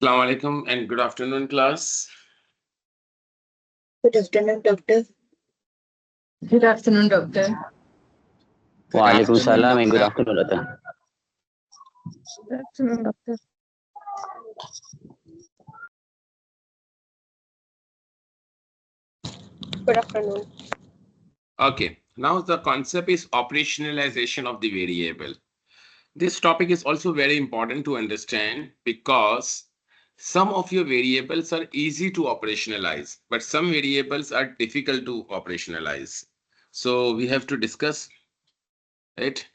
Assalamu alaikum and good afternoon, class. Good afternoon, doctor. Good afternoon, doctor. Good Waalaikum afternoon, salam and good doctor. afternoon, Doctor. Good afternoon, doctor. Good afternoon. Okay, now the concept is operationalization of the variable. This topic is also very important to understand because some of your variables are easy to operationalize, but some variables are difficult to operationalize. So we have to discuss it.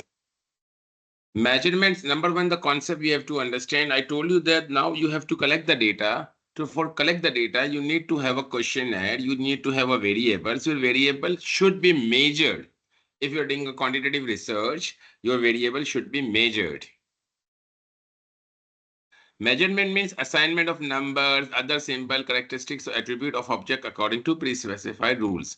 Measurements, number one, the concept we have to understand. I told you that now you have to collect the data. For collect the data, you need to have a questionnaire, you need to have a variable. So your variable should be measured. If you're doing a quantitative research, your variable should be measured. Measurement means assignment of numbers, other symbol, characteristics, or attribute of object according to pre-specified rules.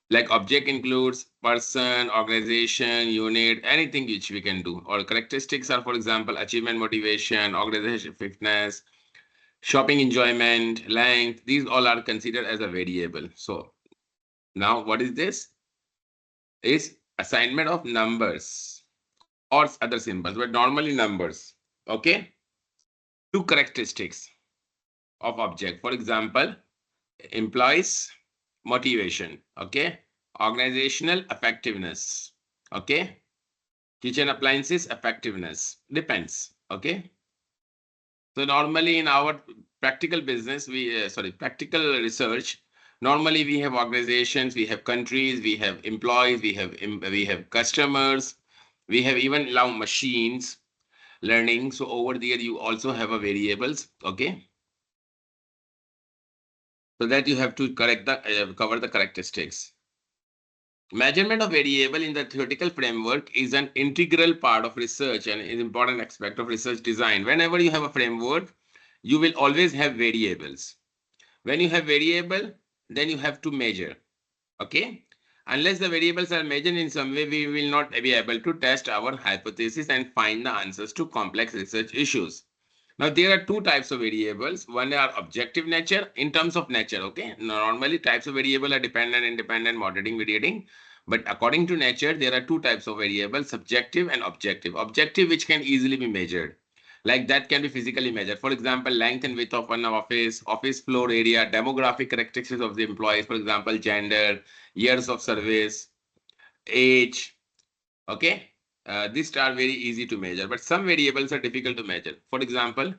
Like object includes person, organization, unit, anything which we can do. Or characteristics are, for example, achievement, motivation, organization fitness, shopping enjoyment, length. These all are considered as a variable. So now what is this? Is assignment of numbers or other symbols, but normally numbers. Okay. Two characteristics of object. For example, employees motivation. Okay. Organizational effectiveness. Okay. Kitchen appliances effectiveness depends. Okay. So normally in our practical business, practical research, normally we have organizations, we have countries, we have employees, we have customers, we have even now machines learning. So over there you also have a variables. Okay. So that you have to correct the cover the characteristics. Measurement of variable in the theoretical framework is an integral part of research and an important aspect of research design. Whenever you have a framework, you will always have variables. When you have variable, then you have to measure. Okay. Unless the variables are measured in some way, we will not be able to test our hypothesis and find the answers to complex research issues. Now, there are two types of variables. One are objective nature in terms of nature. Okay. Normally, types of variable are dependent, independent, moderating, variating. But according to nature, there are two types of variables, subjective and objective. Objective, which can easily be measured. Like that can be physically measured. For example, length and width of an office, office floor area, demographic characteristics of the employees, for example, gender, years of service, age. Okay. These are very easy to measure, but some variables are difficult to measure. For example,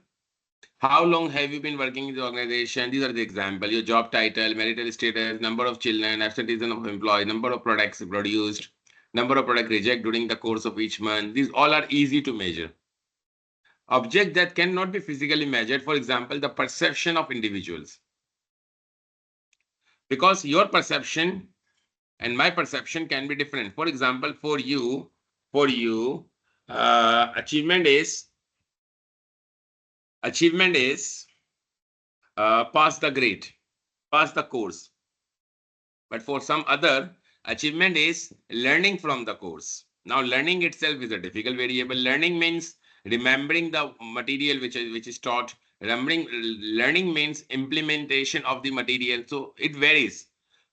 how long have you been working in the organization? These are the example. Your job title, marital status, number of children, absenteeism of employee, number of products produced, number of product reject during the course of each month. These all are easy to measure. Object that cannot be physically measured, for example, the perception of individuals. Because your perception and my perception can be different. For example, for you, achievement is pass the grade, pass the course. But for some other, achievement is learning from the course. Now, learning itself is a difficult variable. Learning means remembering the material which is taught. Learning means implementation of the material. So it varies.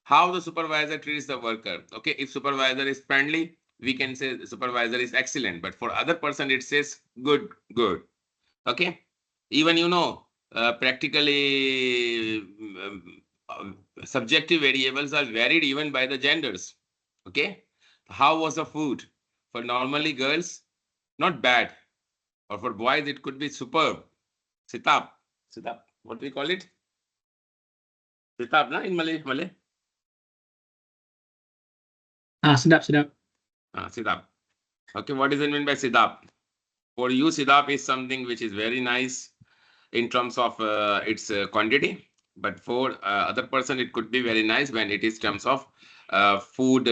How the supervisor treats the worker. Okay, if supervisor is friendly, we can say the supervisor is excellent. But for other person, it says good, good. Okay, even practically subjective variables are varied even by the genders. Okay, how was the food? For normally girls, not bad, or for boys it could be superb. Sitab, sitab, what we call it? Sitab, na in Malay. Sedap, sedap. Sitab. Okay, what does it mean by sidap? For you, sidap is something which is very nice in terms of its quantity, but for other person it could be very nice when it is terms of food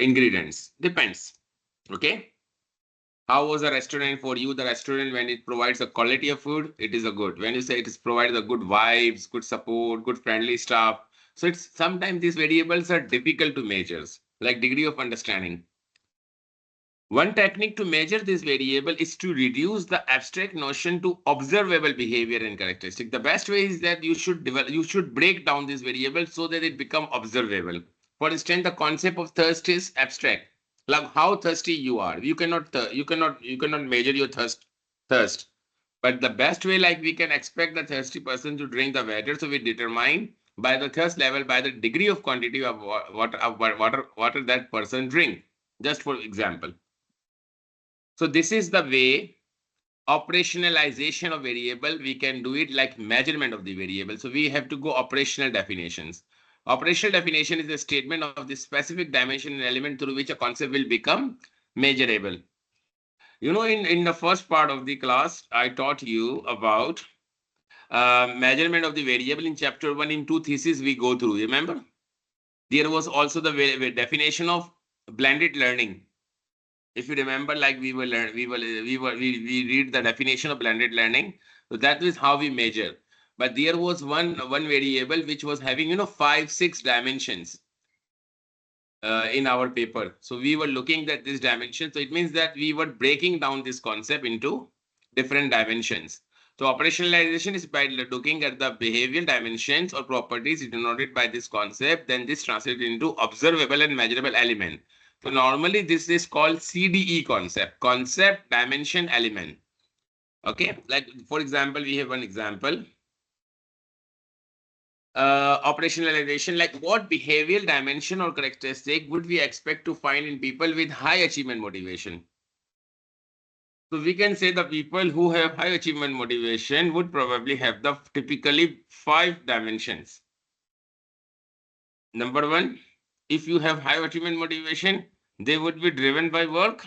ingredients. Depends. Okay. How was a restaurant for you? The restaurant, when it provides a quality of food, it is a good. When you say it is provides a good vibes, good support, good friendly staff. So it's sometimes these variables are difficult to measure, like degree of understanding. One technique to measure this variable is to reduce the abstract notion to observable behavior and characteristic. The best way is that you should break down this variable so that it become observable. For instance, the concept of thirst is abstract. Like how thirsty you are. You cannot measure your thirst. But the best way, like we can expect the thirsty person to drink the water, so we determine by the thirst level by the degree of quantity of water that person drink. Just for example. So this is the way operationalization of variable, we can do it like measurement of the variable. So we have to go operational definitions. Operational definition is a statement of the specific dimension and element through which a concept will become measurable. You know, in the first part of the class, I taught you about measurement of the variable in chapter 1. In two theses we go through, remember? There was also the definition of blended learning. If you remember, like we read the definition of blended learning. So that is how we measure. But there was one variable which was having 5-6 dimensions in our paper. So we were looking at this dimension. So it means that we were breaking down this concept into different dimensions. So operationalization is by looking at the behavioral dimensions or properties denoted by this concept. Then this translates into observable and measurable element. So normally this is called CDE concept, dimension, element. Okay, like for example, we have one example. Operationalization, like what behavioral dimension or characteristic would we expect to find in people with high achievement motivation? So we can say the people who have high achievement motivation would probably have the typically 5 dimensions. Number 1, if you have high achievement motivation, they would be driven by work.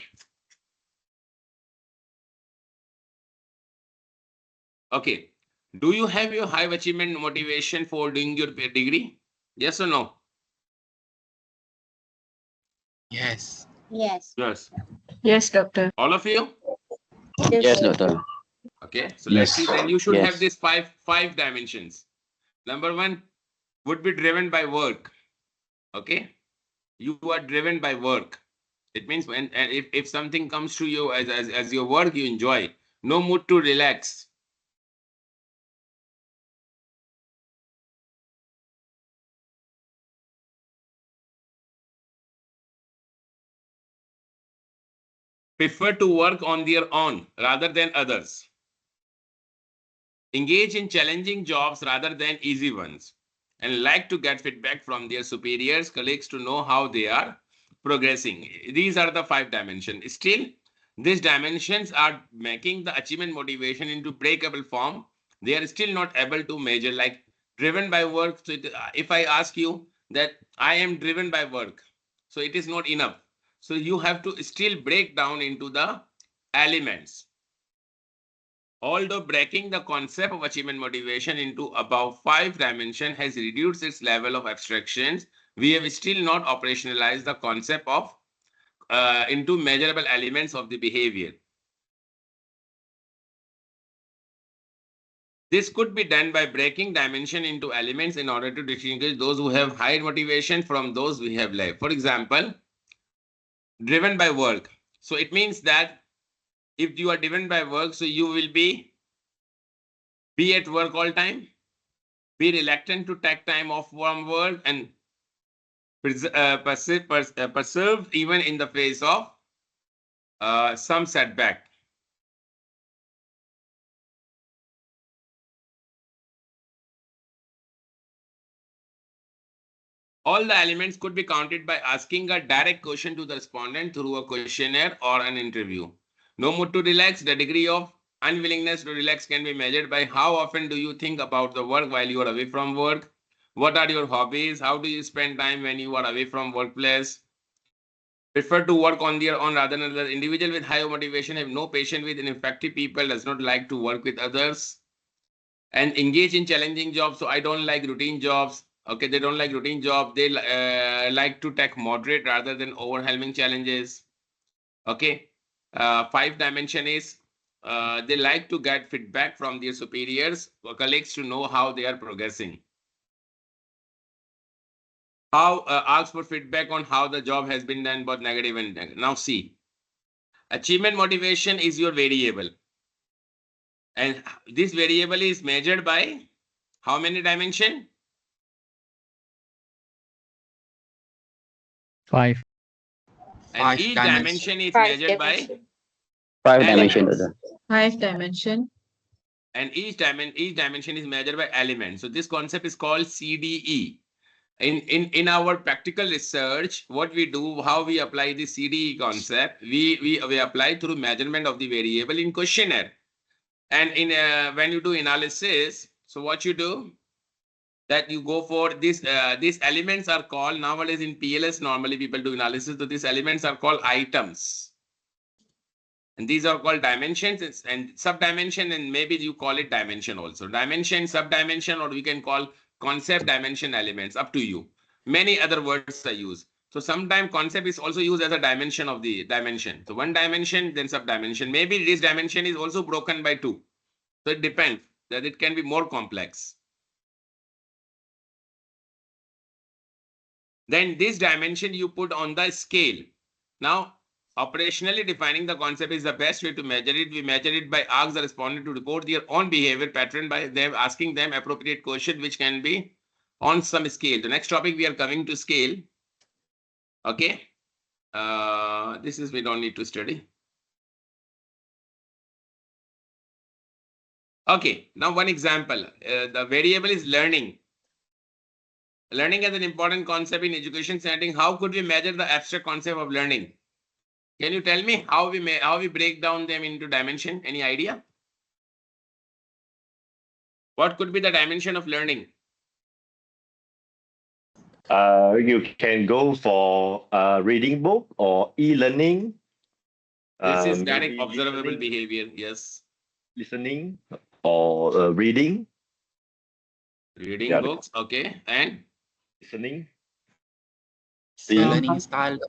Okay. Do you have your high achievement motivation for doing your degree? Yes or no? Yes. Yes. Yes. Yes, doctor. All of you? Yes, Yes, doctor. Okay. So let's Yes. see. Then you should have Yes. these five dimensions. Number 1 would be driven by work. Okay. You are driven by work. It means when if something comes to you as your work, you enjoy. No mood to relax. Prefer to work on their own rather than others. Engage in challenging jobs rather than easy ones, and like to get feedback from their superiors, colleagues to know how they are progressing. These are the 5 dimensions. Still, these dimensions are making the achievement motivation into breakable form. They are still not able to measure, like driven by work. So if I ask you that I am driven by work, so it is not enough. So you have to still break down into the elements. Although breaking the concept of achievement motivation into about 5 dimensions has reduced its level of abstractions, we have still not operationalized the concept of into measurable elements of the behavior. This could be done by breaking dimension into elements in order to distinguish those who have high motivation from those who have low. For example, driven by work. So it means that if you are driven by work, so you will be at work all time, be reluctant to take time off from work, and persevered even in the face of some setback. All the elements could be counted by asking a direct question to the respondent through a questionnaire or an interview. No mood to relax. The degree of unwillingness to relax can be measured by how often do you think about the work while you are away from work? What are your hobbies? How do you spend time when you are away from workplace? Prefer to work on their own rather than others. Individual with higher motivation have no patience with ineffective people, does not like to work with others, and engage in challenging jobs. So I don't like routine jobs. Okay, they don't like routine job. They like to take moderate rather than overwhelming challenges. Okay, 5 dimension is they like to get feedback from their superiors or colleagues to know how they are progressing. How ask for feedback on how the job has been done, both negative and negative. Now see, Achievement motivation is your variable. And this variable is measured by how many dimension? 5. And Five each dimension. dimension is Five measured by dimension. 5 dimension, elements. brother. 5 dimension. And each dimension is measured by elements. So this concept is called CDE. In our practical research, what we do, how we apply the CDE concept, we apply through measurement of the variable in questionnaire. And in when you do analysis, so what you do, that you go for this, these elements are called nowadays in PLS, normally people do analysis, so these elements are called items. And these are called dimensions and sub-dimension, and maybe you call it dimension also. Dimension, sub-dimension, or we can call concept dimension elements, up to you. Many other words are used. So sometimes concept is also used as a dimension of the dimension. So one dimension, then sub-dimension. Maybe this dimension is also broken by 2. So it depends that it can be more complex. Then this dimension you put on the scale. Now, operationally defining the concept is the best way to measure it. We measure it by asking the respondent to report their own behavior pattern by them asking them appropriate question, which can be on some scale. The next topic we are coming to scale. Okay. This is we don't need to study. Okay. Now one example. The variable is learning. Learning is an important concept in education setting. How could we measure the abstract concept of learning? Can you tell me how we break down them into dimension? Any idea? What could be the dimension of learning? You can go for reading book or e-learning. This is maybe direct observable listening, behavior. Yes. listening or reading. Reading Yeah, books. Okay. And listening. The Yeah. learning style.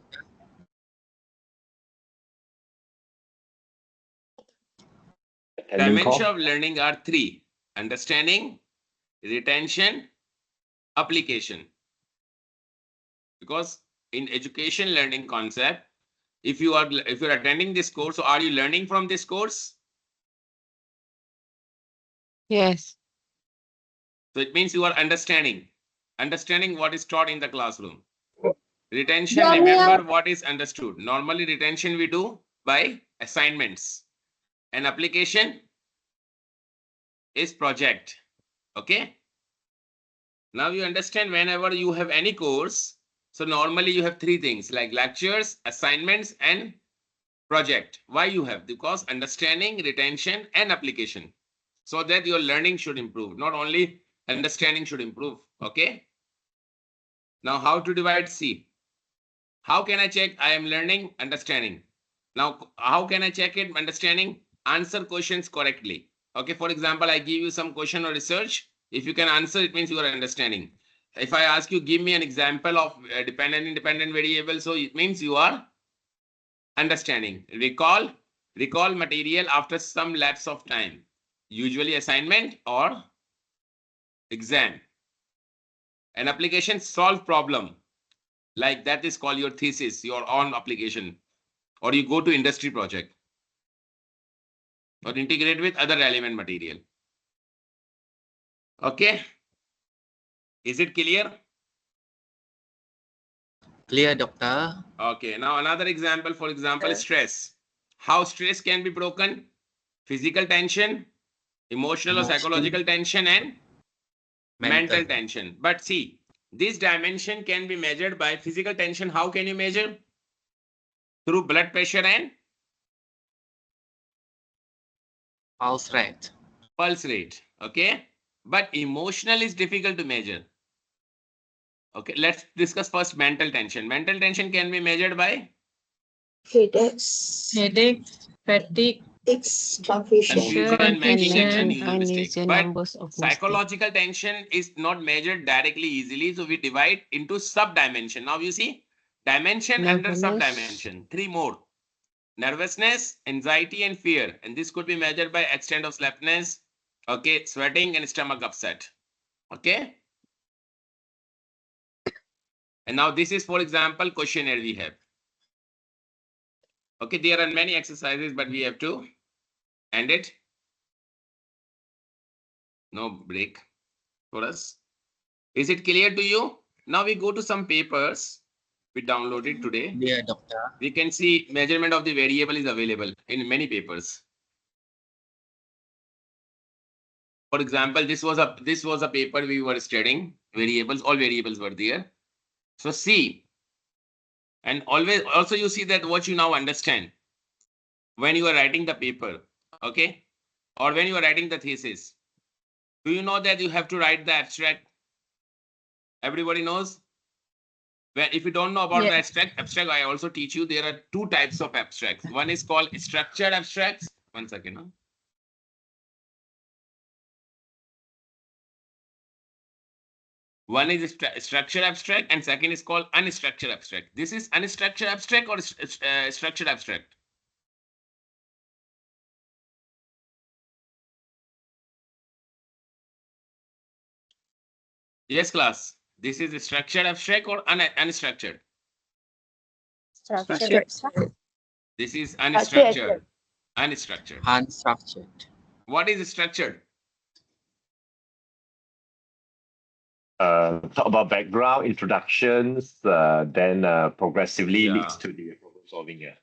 Attending dimension call. of learning are 3: understanding, retention, application. Because in education learning concept, if you're attending this course, so are you learning from this course? Yes. So it means you are understanding what is taught in the classroom. Retention, remember what is understood. Normally retention we do by assignments, and application is project. Okay. Now you understand whenever you have any course, so normally you have 3 things like lectures, assignments, and project. Why you have? Because understanding, retention, and application, so that your learning should improve. Not only understanding should improve. Okay. Now how to divide C? How can I check I am learning, understanding? Now, how can I check it? Understanding, answer questions correctly. Okay, for example, I give you some question or research. If you can answer, it means you are understanding. If I ask you, give me an example of dependent, independent variable, so it means you are understanding. Recall material after some lapse of time, usually assignment or exam. An application, solve problem. Like that is called your thesis, your own application. Or you go to industry project or integrate with other relevant material. Okay. Is it clear? Clear, doctor. Okay. Now another example, for example, stress. How stress can be broken? Physical tension, emotional or psychological tension, and mental tension. But see, this dimension can be measured by physical tension. How can you measure? Through blood pressure and Pulse rate. pulse rate. Okay. But emotional is difficult to measure. Okay, let's discuss first mental tension. Mental tension can be measured by Headaches. Headache, fatigue, Confusion. confusion and making and confusion, unusual mistake. But psychological tension is not measured directly easily, so we divide into sub-dimension. Now you see, dimension under sub-dimension, 3 more: nervousness, anxiety, and fear. And this could be measured by extent of sleepiness, okay, sweating, and stomach upset. Okay. And now this is, for example, questionnaire we have. Okay, there are many exercises, but we have to end it. No break for us. Is it clear to you? Now we go to some papers we downloaded today. Clear, doctor. We can see measurement of the variable is available in many papers. For example, this was a paper we were studying. Variables, all variables were there. So see, and always also you see that what you now understand when you are writing the paper, okay, or when you are writing the thesis. Do you know that you have to write the abstract? Everybody knows. Well, if you don't know about the abstract, I also teach you there are two types of abstracts. One is called structured abstracts. One second. Huh? One is structured abstract and second is called unstructured abstract. This is unstructured abstract or structured abstract? Yes, class. This is a structured abstract or unstructured? Structured. This is unstructured. Unstructured. Unstructured. What is structured? Talk about background, introductions, then progressively Yeah. leads to the problem solving. Yeah.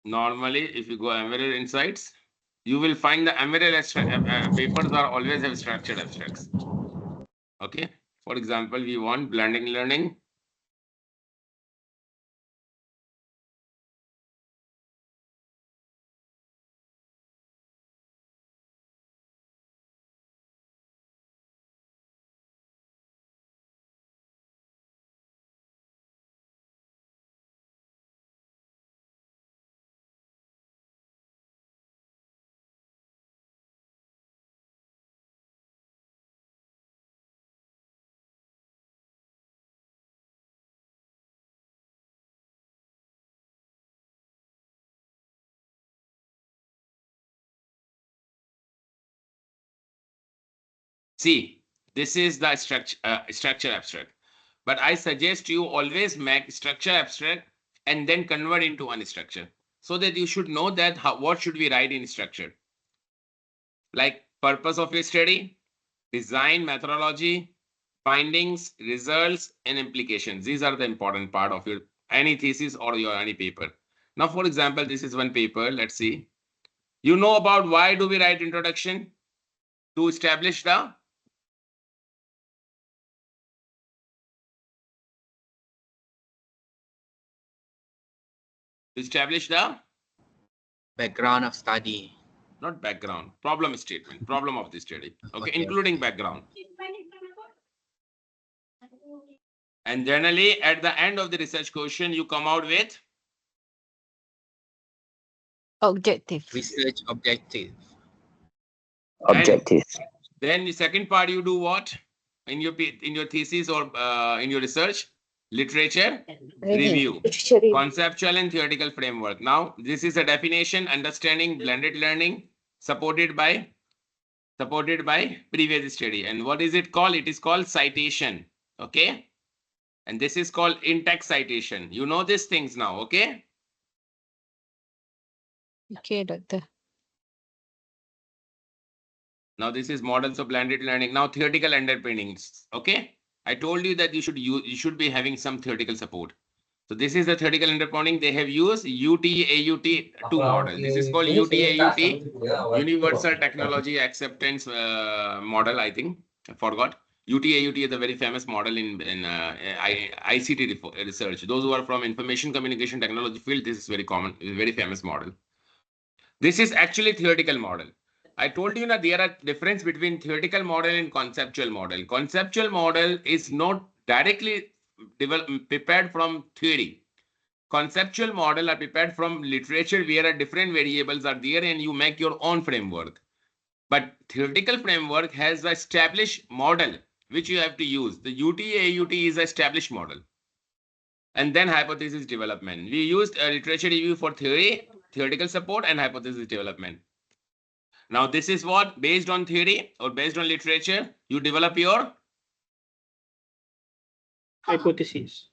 Normally, if you go Emerald Insights, you will find the Emerald papers are always have structured abstracts. Okay. For example, we want blending learning. See, this is the structure abstract. But I suggest you always make structure abstract and then convert into unstructured, so that you should know that what should we write in structure. Like purpose of your study, design, methodology, findings, results, and implications. These are the important part of your any thesis or your any paper. Now, for example, this is one paper. Let's see. You know about why do we write introduction? To establish the Background of study. not background, problem statement, problem of the study. Okay, Okay. including background. And generally, at the end of the research question, you come out with Objective. Research objective. Objectives. then the second part you do what in your thesis or in your research? Literature review, conceptual and theoretical framework. Now, this is a definition, understanding, blended learning, supported by previous study. And what is it called? It is called citation. Okay. And this is called in-text citation. You know these things now. Okay. Okay, doctor. Now this is models of blended learning. Now theoretical underpinnings. Okay. I told you that you should be having some theoretical support. So this is the theoretical underpinning. They have used UT-AUT 2 model. This is called UT-AUT, Universal Technology Acceptance model. I think I forgot. UT-AUT is a very famous model in ICT research. Those who are from information communication technology field, this is very common, very famous model. This is actually theoretical model. I told you that there are difference between theoretical model and conceptual model. Conceptual model is not directly prepared from theory. Conceptual model are prepared from literature where different variables are there and you make your own framework. But theoretical framework has the established model which you have to use. The UT-AUT is an established model. And then hypothesis development. We used a literature review for theory, theoretical support, and hypothesis development. Now, this is what, based on theory or based on literature, you develop your hypothesis.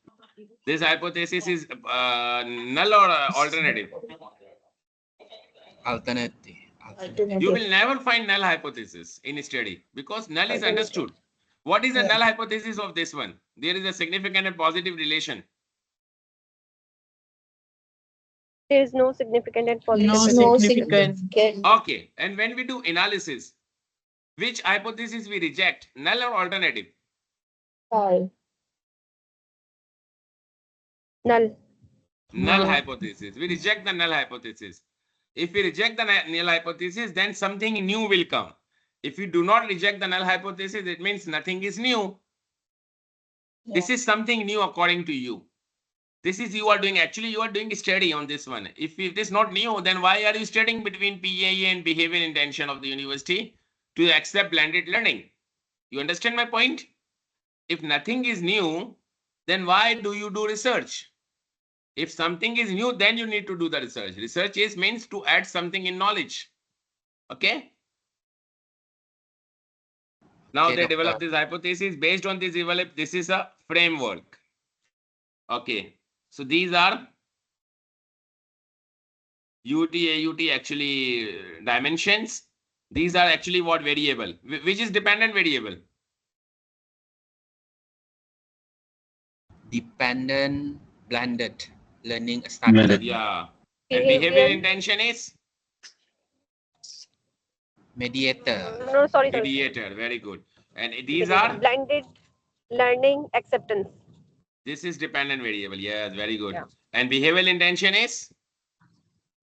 This hypothesis is null or alternative. Alternative. You will never find null hypothesis in study because null is understood. What is the null hypothesis of this one? There is a significant and positive relation. There is no significant and positive. No relation. significant. Okay, and when we do analysis, which hypothesis we reject, null or alternative? Null. Null. Null hypothesis. We reject the null hypothesis. If we reject the null hypothesis, then something new will come. If you do not reject the null hypothesis, it means nothing is new. This is something new according to you. This is you are doing, actually you are doing a study on this one. If it is not new, then why are you studying between PAA and behavior intention of the university to accept blended learning? You understand my point? If nothing is new, then why do you do research? If something is new, then you need to do the research. Research is means to add something in knowledge. Okay? Now Okay, they doctor. develop this hypothesis. Based on this develop, this is a framework. Okay. So these are UT, AUT actually dimensions. These are actually what variable, which is dependent variable. Dependent blended learning starter. Yeah. And behavior Behavior. intention is Mediator. No, sorry. mediator. Very good. And these are, Blended learning acceptance. this is dependent variable. Yes, very good. Yeah. And behavioral intention is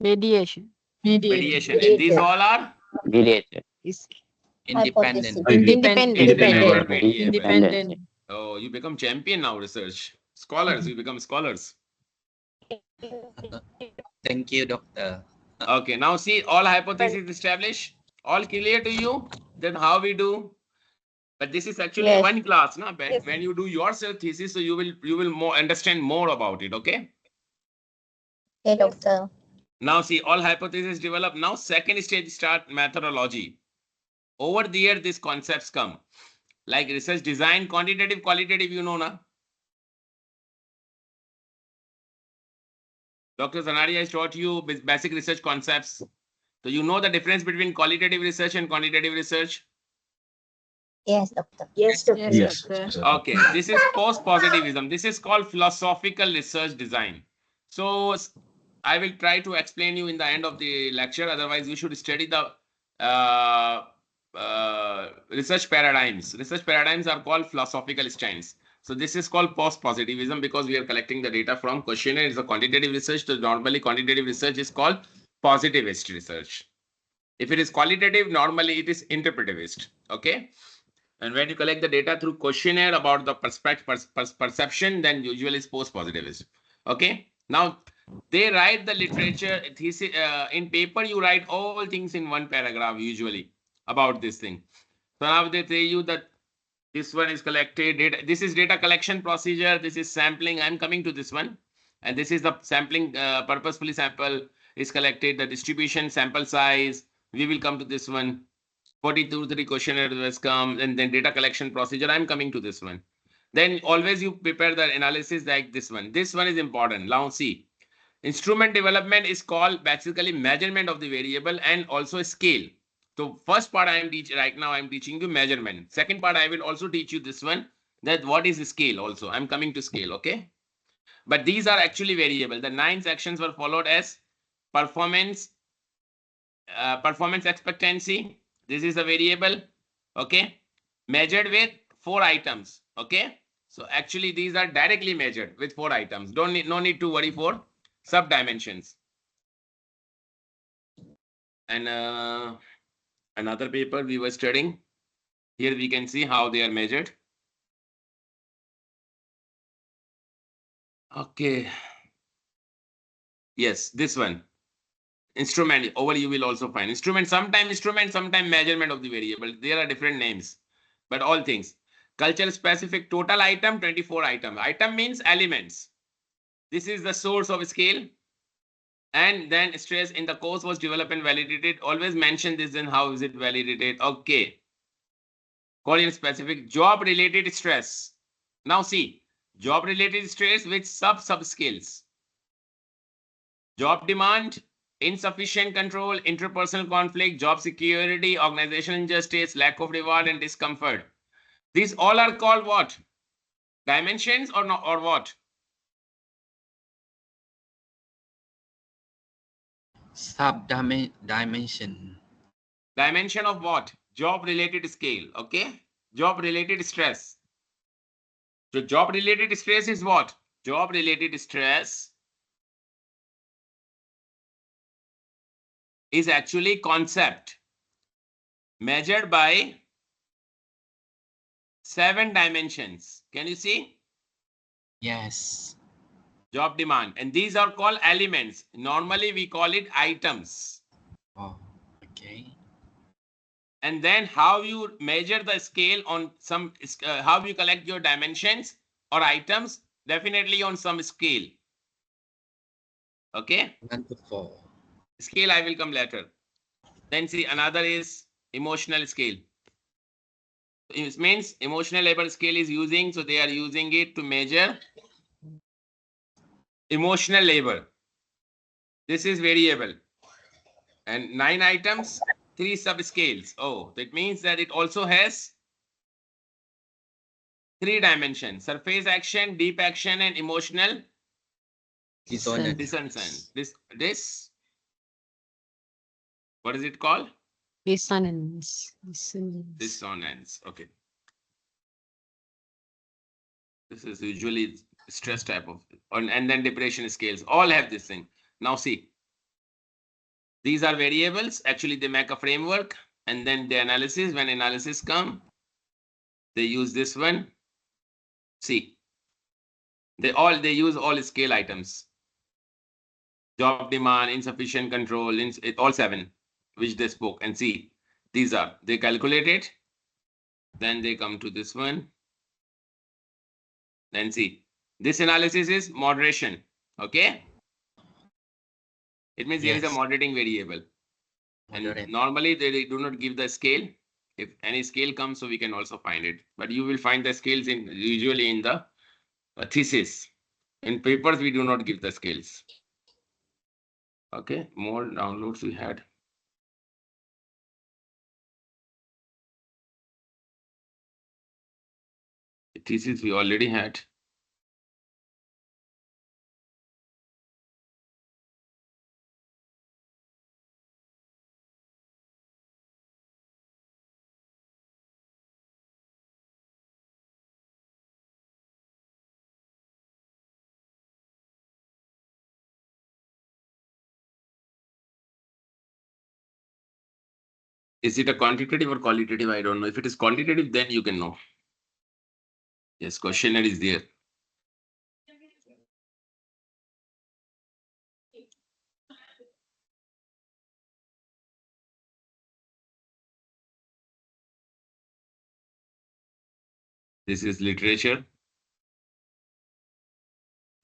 Mediation. mediation. And these all are Mediator. Is Independent. independent. independent variable. Independent. Oh, you become champion now, research. Scholars, you become scholars. Thank you, doctor. Okay, now see all hypotheses established. All clear to you? Then how we do? But this is actually Yes. one class, na? Yes. When you do yourself thesis, so you will more understand more about it. Okay. Okay, doctor. Now see all hypotheses develop. Now second stage start methodology. Over there, these concepts come like research design, quantitative, qualitative. You know, na? Dr. Zanaria has taught you basic research concepts. So you know the difference between qualitative research and quantitative research. Yes, doctor. Yes, doctor. Yes, doctor. Okay, this is post-positivism. This is called philosophical research design. So I will try to explain you in the end of the lecture. Otherwise, you should study the research paradigms. Research paradigms are called philosophical styles. So this is called post-positivism because we are collecting the data from questionnaire. It's a quantitative research. So normally quantitative research is called positivist research. If it is qualitative, normally it is interpretivist. Okay. And when you collect the data through questionnaire about the perception, then usually it's post-positivist. Okay. Now they write the literature thesis in paper. You write all things in one paragraph usually about this thing. So now they tell you that this one is collected data. This is data collection procedure. This is sampling. I'm coming to this one, and this is the sampling. Purposefully sample is collected. The distribution, sample size. We will come to this one. 42 questionnaire has come, and then data collection procedure. I'm coming to this one. Then always you prepare the analysis like this one. This one is important. Now see, instrument development is called basically measurement of the variable and also scale. So first part I am teaching right now, I'm teaching you measurement. Second part I will also teach you this one, that what is scale also. I'm coming to scale, okay? But these are actually variable. The 9 sections were followed as performance, performance expectancy. This is a variable, okay? Measured with 4 items, okay? So actually these are directly measured with 4 items. No need to worry for sub dimensions. And another paper we were studying. Here we can see how they are measured. Okay. Yes, this one. Instrument, over you will also find instrument, sometime measurement of the variable. There are different names, but all things. Culture specific total item, 24 item. Item means elements. This is the source of scale. And then stress in the course was developed and validated. Always mention this and how is it validated. Okay. Collier specific job related stress. Now see, Job-related stress with sub-skills. Job demand, insufficient control, interpersonal conflict, job security, organizational injustice, lack of reward, and discomfort. These all are called what? Dimensions or not, or what? Dimension. Dimension of what? Job-related scale, okay? Job-related stress. So job-related stress is what? Job-related stress is actually concept measured by 7 dimensions. Can you see? Yes. Job demand. And these are called elements. Normally we call it items. Oh, okay. And then how you measure the scale on some, how you collect your dimensions or items, definitely on some scale. Okay? 1 to 4. Scale I will come later. Then see, another is emotional scale. It means emotional labor scale is using, so they are using it to measure emotional labor. This is variable. And 9 items, 3 subscales. Oh, that means that it also has 3 dimensions: surface action, deep action, and emotional Dissonance. This, what is it called? Dissonance. Dissonance. Dissonance. Okay. This is usually stress type of, and then depression scales. All have this thing. Now see, these are variables. Actually, they make a framework, and then the analysis. When analysis come, they use this one. See, they use all scale items. Job demand, insufficient control, all 7, which they spoke. And see, these are, they calculate it. Then they come to this one. Then see, this analysis is moderation. Okay. It means there is a Yes. moderating variable. Moderate. And normally they do not give the scale. If any scale comes, so we can also find it. But you will find the scales in usually in the thesis. In papers, we do not give the scales. Okay, more downloads we had. The thesis we already had. Is it a quantitative or qualitative? I don't know. If it is quantitative, then you can know. Yes, questionnaire is there. This is literature.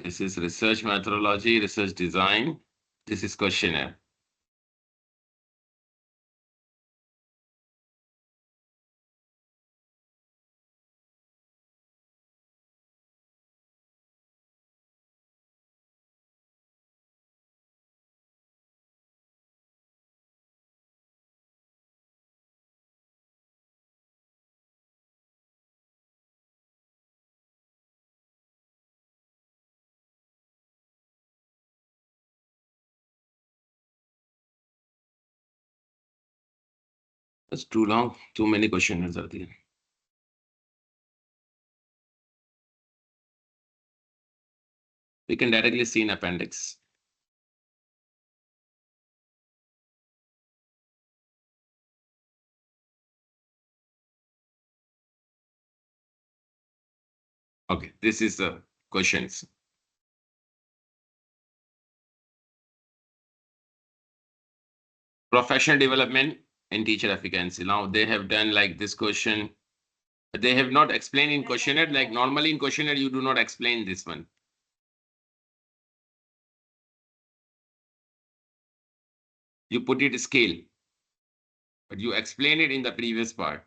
This is research methodology, research design. This is questionnaire. It's too long. Too many questionnaires are there. We can directly see in appendix. Okay, this is the questions. Professional development and teacher efficiency. Now they have done like this question. They have not explained in questionnaire. Like normally in questionnaire, you do not explain this one. You put it scale, but you explain it in the previous part.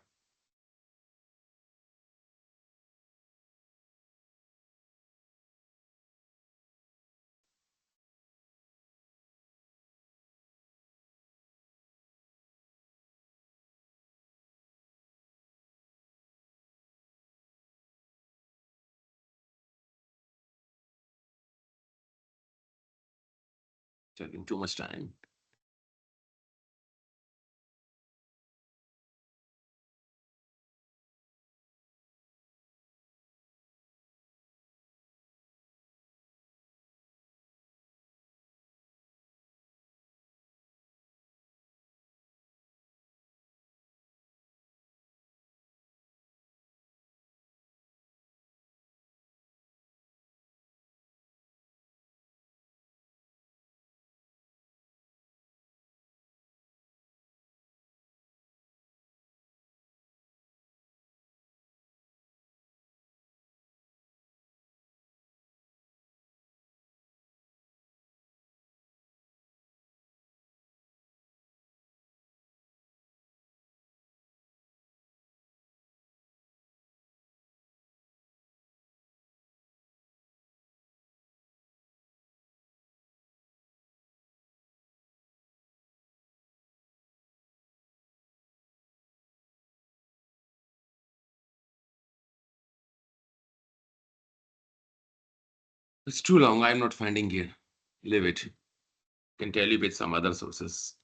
Taking too much time. It's too long. I'm not finding here. Leave it. Can tell you with some other sources.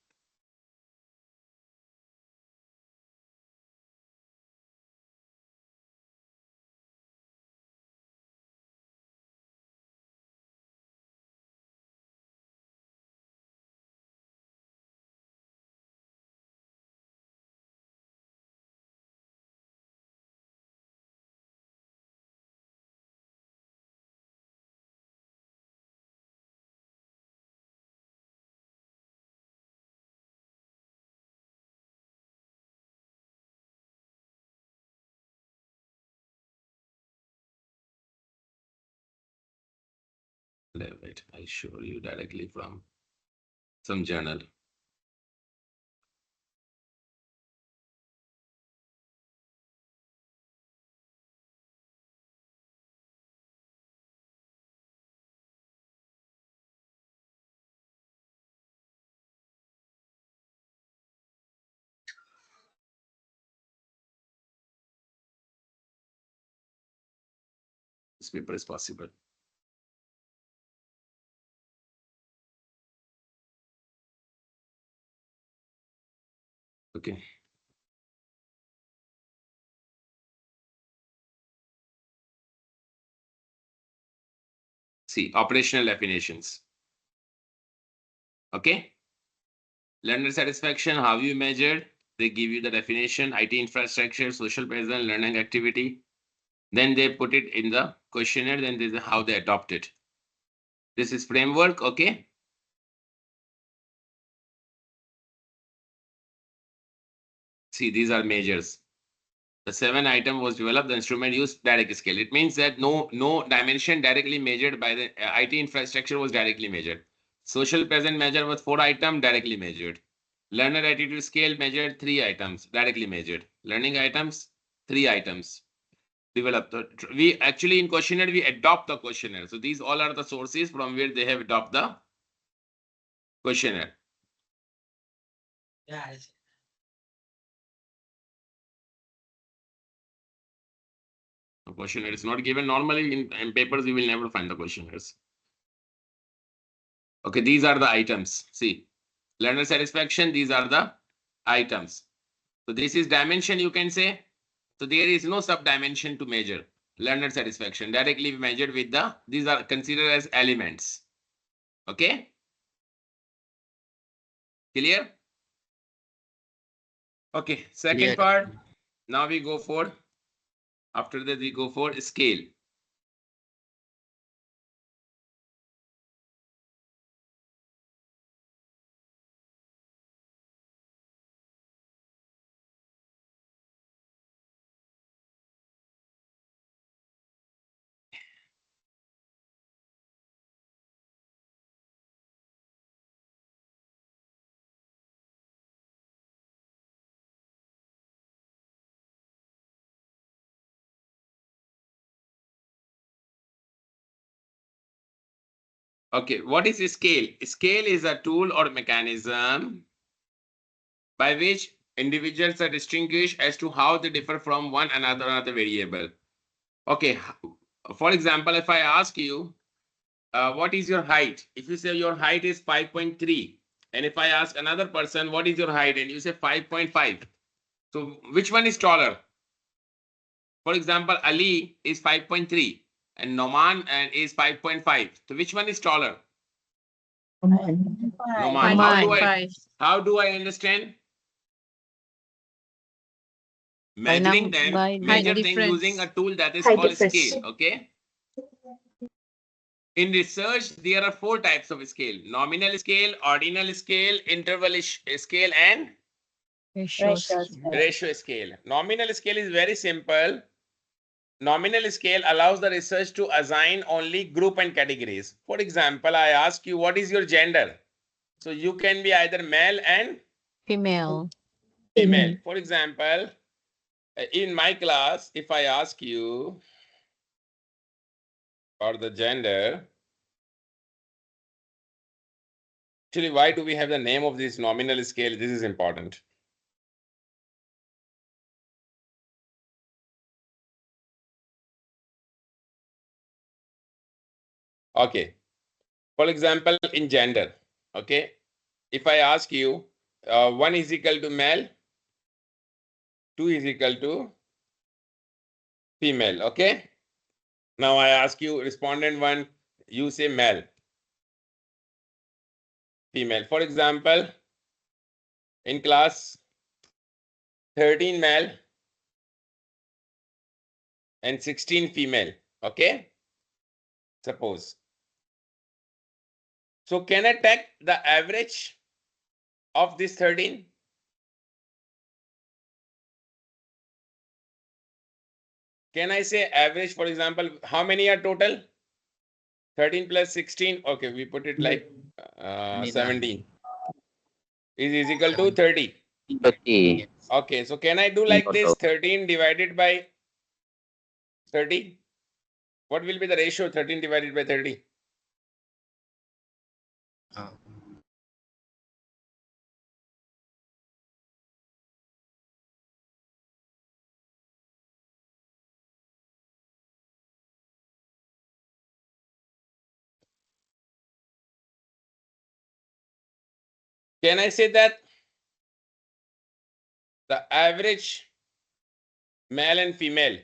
Leave it. I show you directly from some journal. This paper is possible. Okay. See, operational definitions. Okay. Learner satisfaction, how you measure? They give you the definition, IT infrastructure, social presence, learning activity. Then they put it in the questionnaire, then this is how they adopt it. This is framework, okay? See, these are measures. The 7 item was developed, the instrument used direct scale. It means that no dimension directly measured by the IT infrastructure was directly measured. Social present measure was 4 item directly measured. Learner attitude scale measured 3 items directly measured. Learning items, 3 items. Developed. We actually in questionnaire, we adopt the questionnaire. So these all are the sources from where they have adopted the questionnaire. Yeah. The questionnaire is not given. Normally in papers, you will never find the questionnaires. Okay, these are the items. See, learner satisfaction, these are the items. So this is dimension, you can say. So there is no sub-dimension to measure. Learner satisfaction directly measured with the, these are considered as elements. Okay? Clear? Okay, second Clear. part. Now we go for, after that we go for scale. Okay, what is a scale? Scale is a tool or mechanism by which individuals are distinguished as to how they differ from one another variable. Okay, for example, if I ask you what is your height? If you say your height is 5.3, and if I ask another person, what is your height? And you say 5.5. So which one is taller? For example, Ali is 5.3 and Noman is 5.5. So which one is taller? Noman. Five. How do I understand? Measuring them, by measure them difference. using a tool that is Height called difference. scale. Okay. In research, there are 4 types of scale: nominal scale, ordinal scale, interval scale, and ratio scale. Nominal scale is very simple. Nominal scale allows the research to assign only group and categories. For example, I ask you, what is your gender? So you can be either male and Female. female. For example, in my class, if I ask you for the gender, actually, why do we have the name of this nominal scale? This is important. Okay. For example, in gender, okay, if I ask you 1 is equal to male, 2 is equal to female, okay. Now I ask you, respondent 1, you say male, female. For example, in class 13 male and 16 female, okay, suppose. So can I take the average of this 13? Can I say average, for example, how many are total? 13 plus 16, okay, we put it like 17 is equal to 30. 30 Okay, so can I do in like total. this, 13 divided by 30? What will be the ratio 13 divided by 30? Uh, Can I say that the average male and female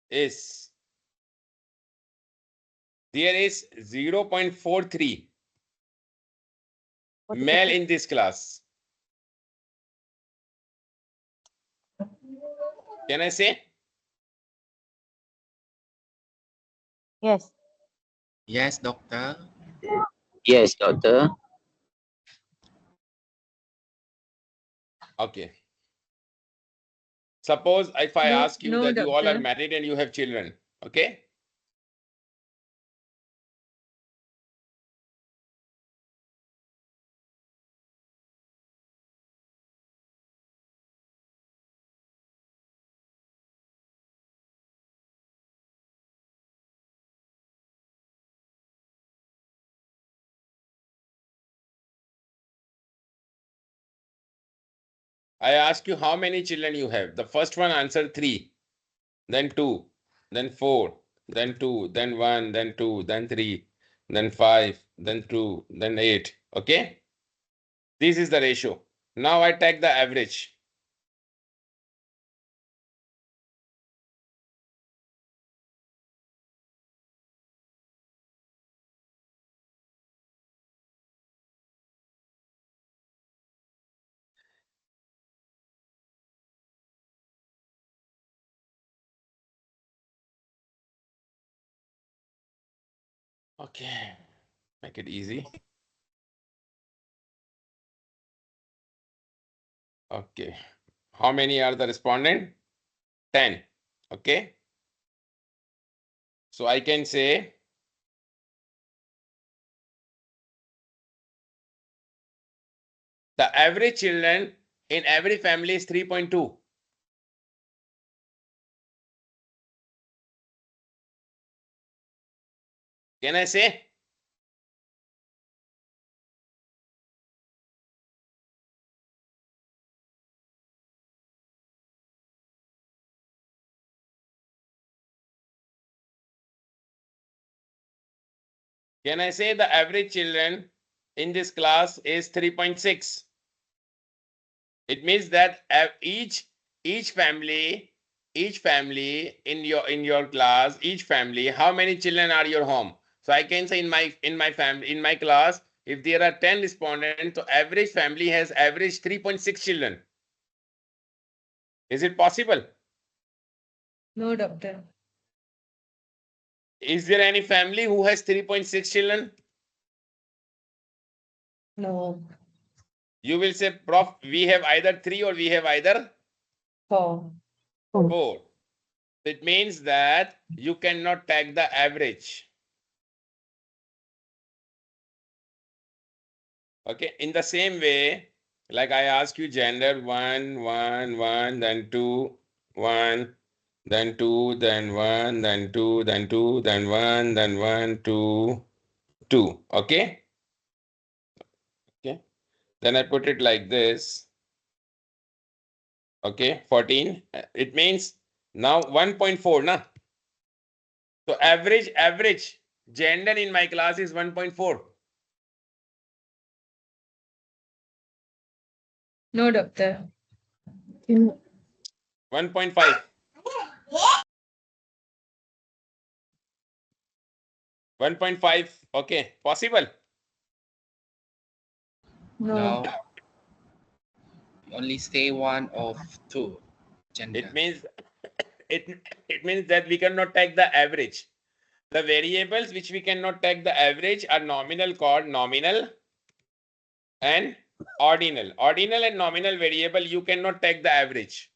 is, there is 0.43 male in this class? Can I say? Yes. yes, doctor. Yes, doctor. Okay. Suppose if I No, ask you no, that you all are doctor. married and you have children, okay? I ask you how many children you have. The first one answer 3, then 2, then 4, then 2, then 1, then 2, then 3, then 5, then 2, then 8. Okay? This is the ratio. Now I take the average. Okay, make it easy. Okay, how many are the respondent? 10. Okay, so I can say the average children in every family is 3.2. Can I say? Can I say the average children in this class is 3.6? It means that each family in your class, each family, how many children are your home? So I can say in my family, in my class, if there are 10 respondents, so average family has average 3.6 children. Is it possible? No, doctor. Is there any family who has 3.6 children? No. You will say, Prof, we have either 3 or we have either 4. 4. It means that you cannot take the average. Okay, in the same way, like I ask you gender 1, 1, 1, then 2, 1, then 2, then 1, then 2, then 2, then 1, then 1, 2, 2. Okay? Okay. Then I put it like this. Okay, 14. It means now 1.4, na? So average gender in my class is 1.4. No, doctor. 1.5. 1.5. Okay, possible. No. Only say one of two gender. It means it means that we cannot take the average. The variables which we cannot take the average are nominal, called nominal and ordinal. Ordinal and nominal variable, you cannot take the average.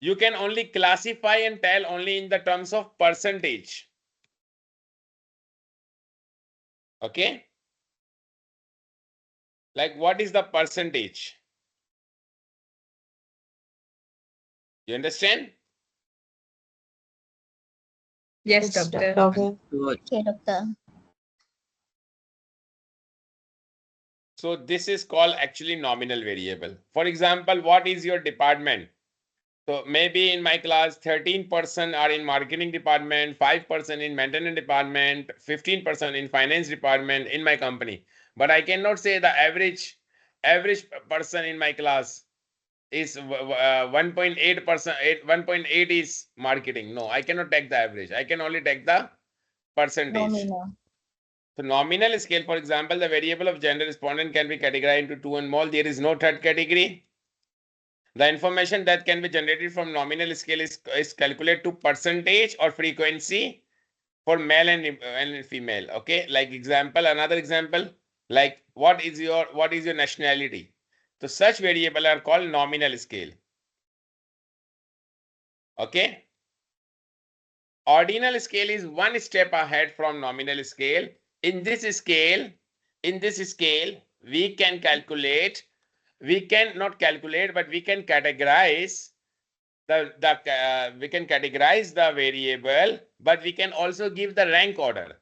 You can only classify and tell only in the terms of percentage. Okay? Like what is the percentage? You understand? Yes, doctor. Good. Okay, doctor. So this is called actually nominal variable. For example, what is your department? So maybe in my class, 13% are in marketing department, 5% in maintenance department, 15% in finance department in my company. But I cannot say the average person in my class is 1.8%, 1.8 is marketing. No, I cannot take the average. I can only take the percentage. Nominal. So nominal scale, for example, the variable of gender respondent can be categorized into 2 and more. There is no third category. The information that can be generated from nominal scale is calculated to percentage or frequency for male and female. Okay, like example, another example, like what is your nationality? So such variable are called nominal scale. Okay. Ordinal scale is one step ahead from nominal scale. In this scale, we can calculate, we can not calculate, but we can categorize we can categorize the variable, but we can also give the rank order.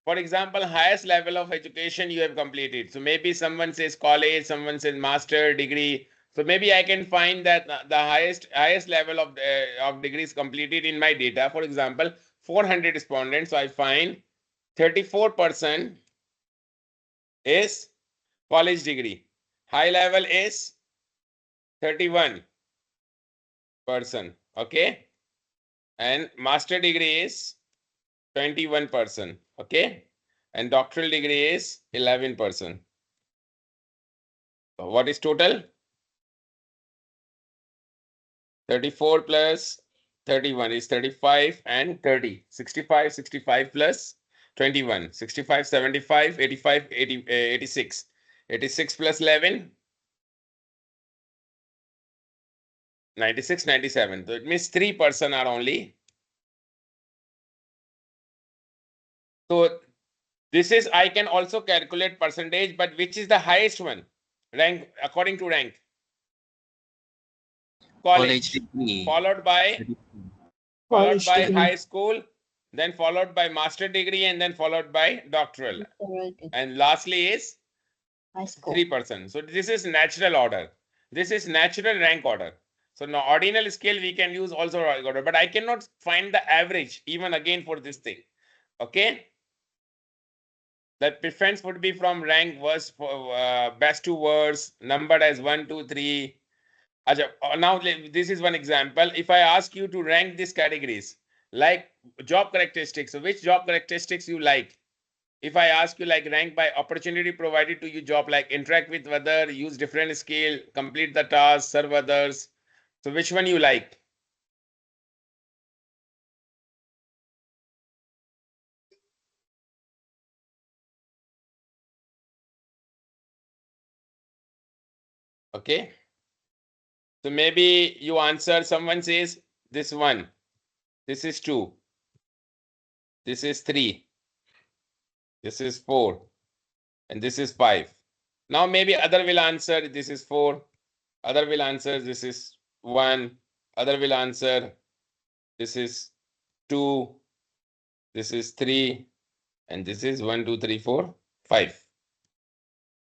For example, highest level of education you have completed. So maybe someone says college, someone says master degree. So maybe I can find that the highest level of degrees completed in my data. For example, 400 respondents. So I find 34% is college degree. High level is 31%. Okay. And master degree is 21%. Okay. And doctoral degree is 11%. So what is total? 34 plus 31 is 35 and 30. 65, 65 plus 21. 65, 75, 85, 80, 86. 86 plus 11. 96, 97. So it means 3% are only. So this is, I can also calculate percentage, but which is the highest one? Rank, according to rank. College degree. followed by high school, then followed by master degree, and then followed by doctoral. And lastly is 3%. So this is natural order. This is natural rank order. So now ordinal scale we can use also rank order, but I cannot find the average even again for this thing. Okay. the preference would be from rank worst for best to worst, numbered as 1, 2, 3. Now this is one example. If I ask you to rank these categories, like job characteristics, so which job characteristics you like? If I ask you like rank by opportunity provided to you job, like interact with other, use different skill, complete the task, serve others. So which one you like? Okay. So maybe you answer, someone says this one, this is 2, this is 3, this is 4, and this is 5. Now maybe other will answer this is 4, other will answer this is 1, other will answer this is 2, this is 3, and this is 1, 2, 3, 4, 5.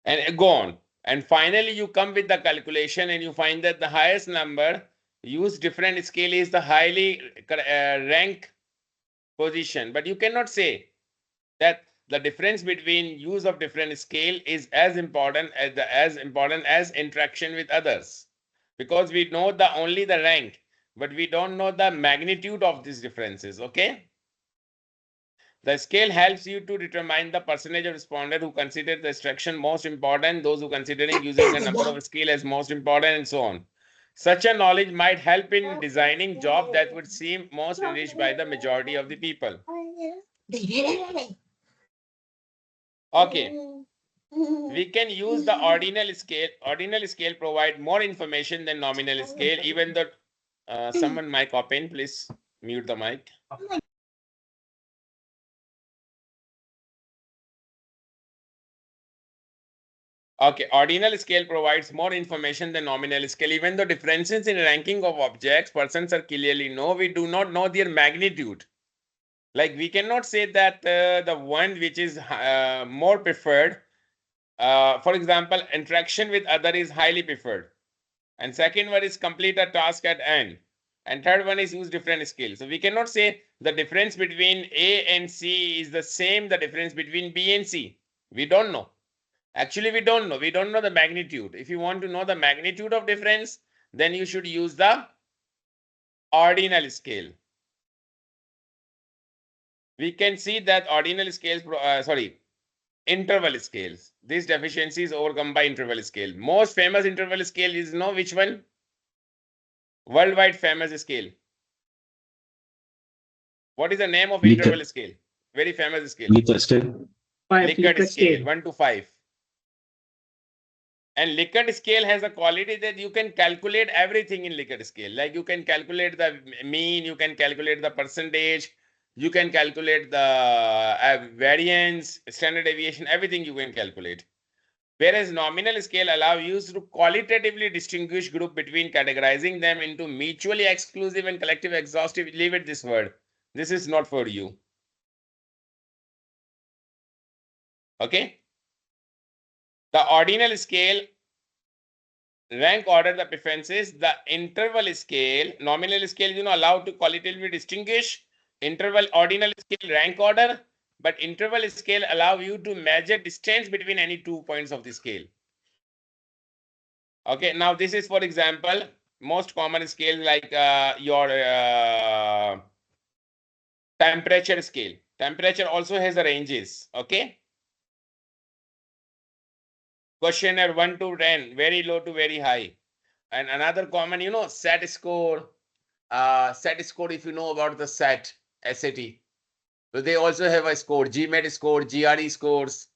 And go on. And finally, you come with the calculation and you find that the highest number use different scale is the highly rank position. But you cannot say that the difference between use of different scale is as important as interaction with others, because we know the only the rank, but we don't know the magnitude of these differences. Okay. The scale helps you to determine the percentage of respondents who consider the instruction most important, those who considering using the number of skill as most important, and so on. Such a knowledge might help in designing job that would seem most reached by the majority of the people. Okay. We can use the ordinal scale. Ordinal scale provide more information than nominal scale, even though someone mic open, please mute the mic. Okay, ordinal scale provides more information than nominal scale. Even though differences in ranking of objects, persons are clearly known, we do not know their magnitude. Like we cannot say that the one which is more preferred, for example, interaction with other is highly preferred. And second one is complete a task at end. And third one is use different skills. So we cannot say the difference between A and C is the same, the difference between B and C. We don't know. Actually, we don't know. We don't know the magnitude. If you want to know the magnitude of difference, then you should use the ordinal scale. We can see that ordinal scales, interval scales. These deficiencies overcome by interval scale. Most famous interval scale is which one? Worldwide famous scale. What is the name of interval scale? Very famous scale. Likert scale. Likert scale, 1 to 5. And Likert scale has a quality that you can calculate everything in Likert scale. Like you can calculate the mean, you can calculate the percentage, you can calculate the variance, standard deviation, everything you can calculate. Whereas nominal scale allows you to qualitatively distinguish group between categorizing them into mutually exclusive and collective exhaustive. Leave it this word. This is not for you. Okay. The ordinal scale rank order the preferences. The interval scale, nominal scale, allowed to qualitatively distinguish. Interval, ordinal scale, rank order. But interval scale allow you to measure distance between any 2 points of the scale. Okay, now this is, for example, most common scale like your temperature scale. Temperature also has a ranges. Okay. Questionnaire 1 to 10, very low to very high. And another common, SAT score. SAT score, if you know about the SAT. So they also have a score, GMAT score, GRE scores.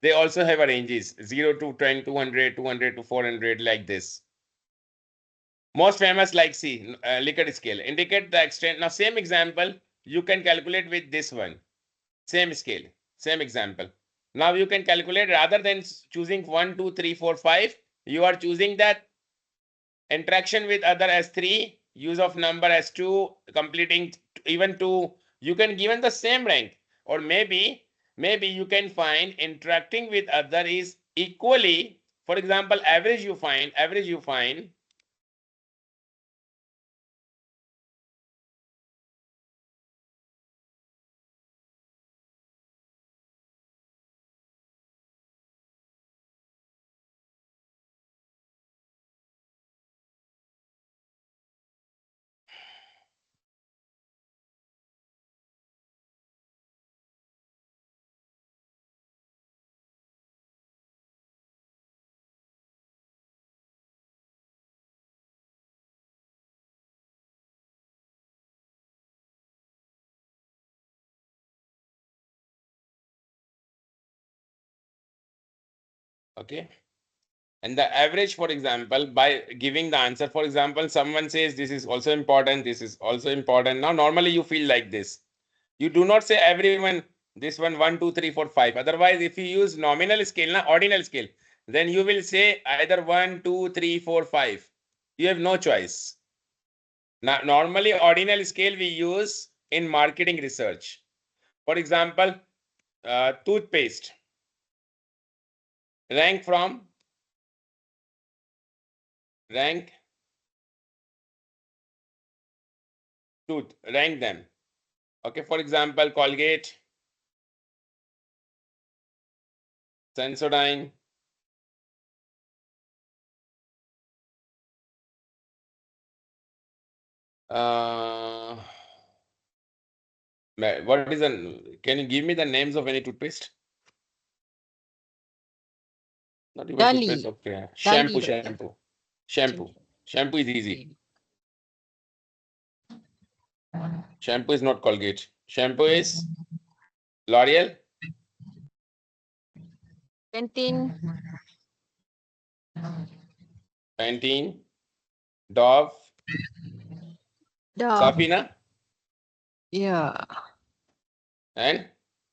They also have a ranges, 0 to 10, 200, 200 to 400, like this. Most famous, like see, Likert scale. Indicate the extent. Now, same example, you can calculate with this one. Same scale, same example. Now you can calculate, rather than choosing 1, 2, 3, 4, 5, you are choosing that interaction with other as 3, use of number as 2, completing even 2. You can given the same rank, or maybe you can find interacting with other is equally. For example, average you find Okay. And the average, for example, by giving the answer, for example, someone says this is also important, this is also important. Now, normally you feel like this. You do not say everyone, this one, 1, 2, 3, 4, 5. Otherwise, if you use nominal scale, ordinal scale, then you will say either 1, 2, 3, 4, 5. You have no choice. Now, normally, ordinal scale we use in marketing research. For example, toothpaste. Rank tooth, rank them. Okay, for example, Colgate, Sensodyne, what is can you give me the names of any toothpaste? Not even Dali. toothpaste, okay. Shampoo, Dali. shampoo. Shampoo. Shampoo is easy. Shampoo is not Colgate. Shampoo is L'Oreal, Pantene. Pantene, Dove, Dove. Safina, Yeah. and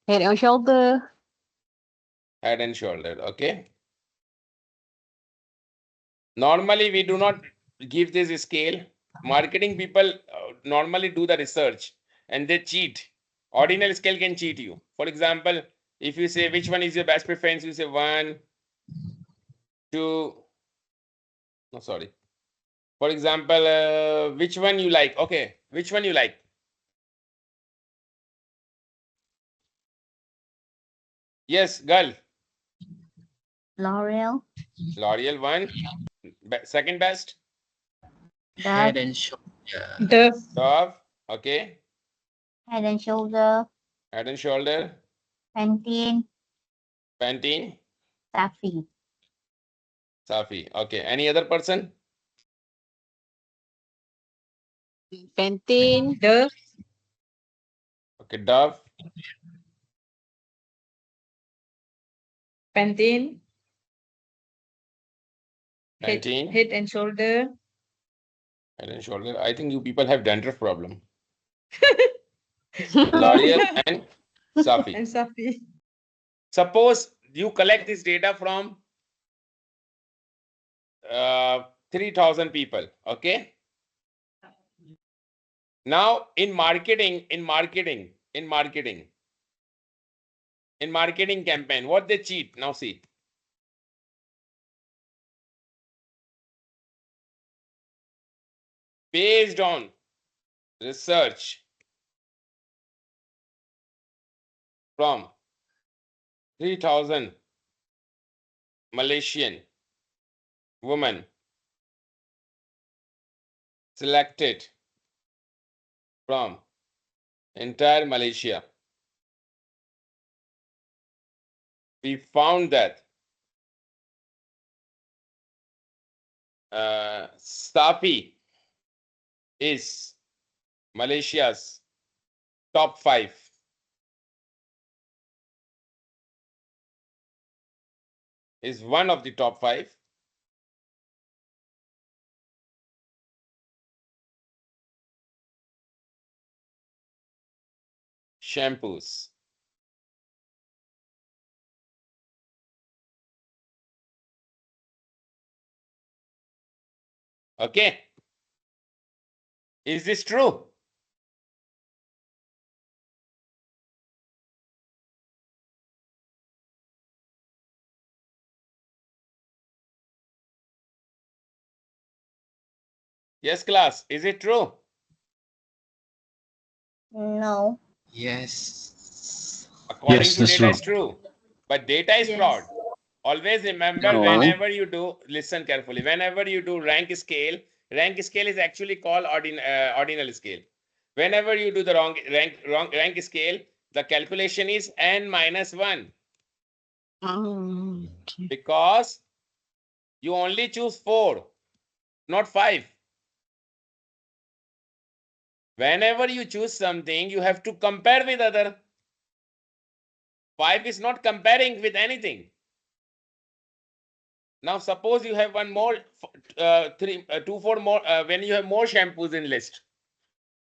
Head and shoulder. Head and Shoulder. Okay. Normally, we do not give this scale. Marketing people normally do the research and they cheat. Ordinal scale can cheat you. For example, if you say which one is your best preference, you say 1, 2. No, sorry. For example, which one you like? Okay, which one you like? Yes, girl. L'Oreal. L'Oreal 1. Second best. Head and shoulder. Dove. Dove. Okay. Head and shoulder. Head and Shoulder. Pantene. Pantene. Safi. Safi. Okay. Any other person? Pantene. Dove. Okay. Dove. Pantene. Pantene. Head and shoulder. Head and Shoulder. I think you people have dandruff problem. L'Oreal and Safi. And Safi. Suppose you collect this data from 3,000 people. Okay. Now in marketing campaign, what they cheat? Now see. Based on research from 3,000 Malaysian women selected from entire Malaysia, we found that Safi is Malaysia's top 5. Is one of the top 5. Shampoos. Okay. Is this true? Yes, class. Is it true? No. Yes. According Yes, to that's data, true. is true. But data is Yes. fraud. Always remember, No. whenever you do, listen carefully. Whenever you do rank scale is actually called ordinal scale. Whenever you do the wrong rank scale, the calculation is n-1 because you only choose 4, not 5. Whenever you choose something, you have to compare with other. 5 is not comparing with anything. Now suppose you have one more, two, four more, when you have more shampoos in list.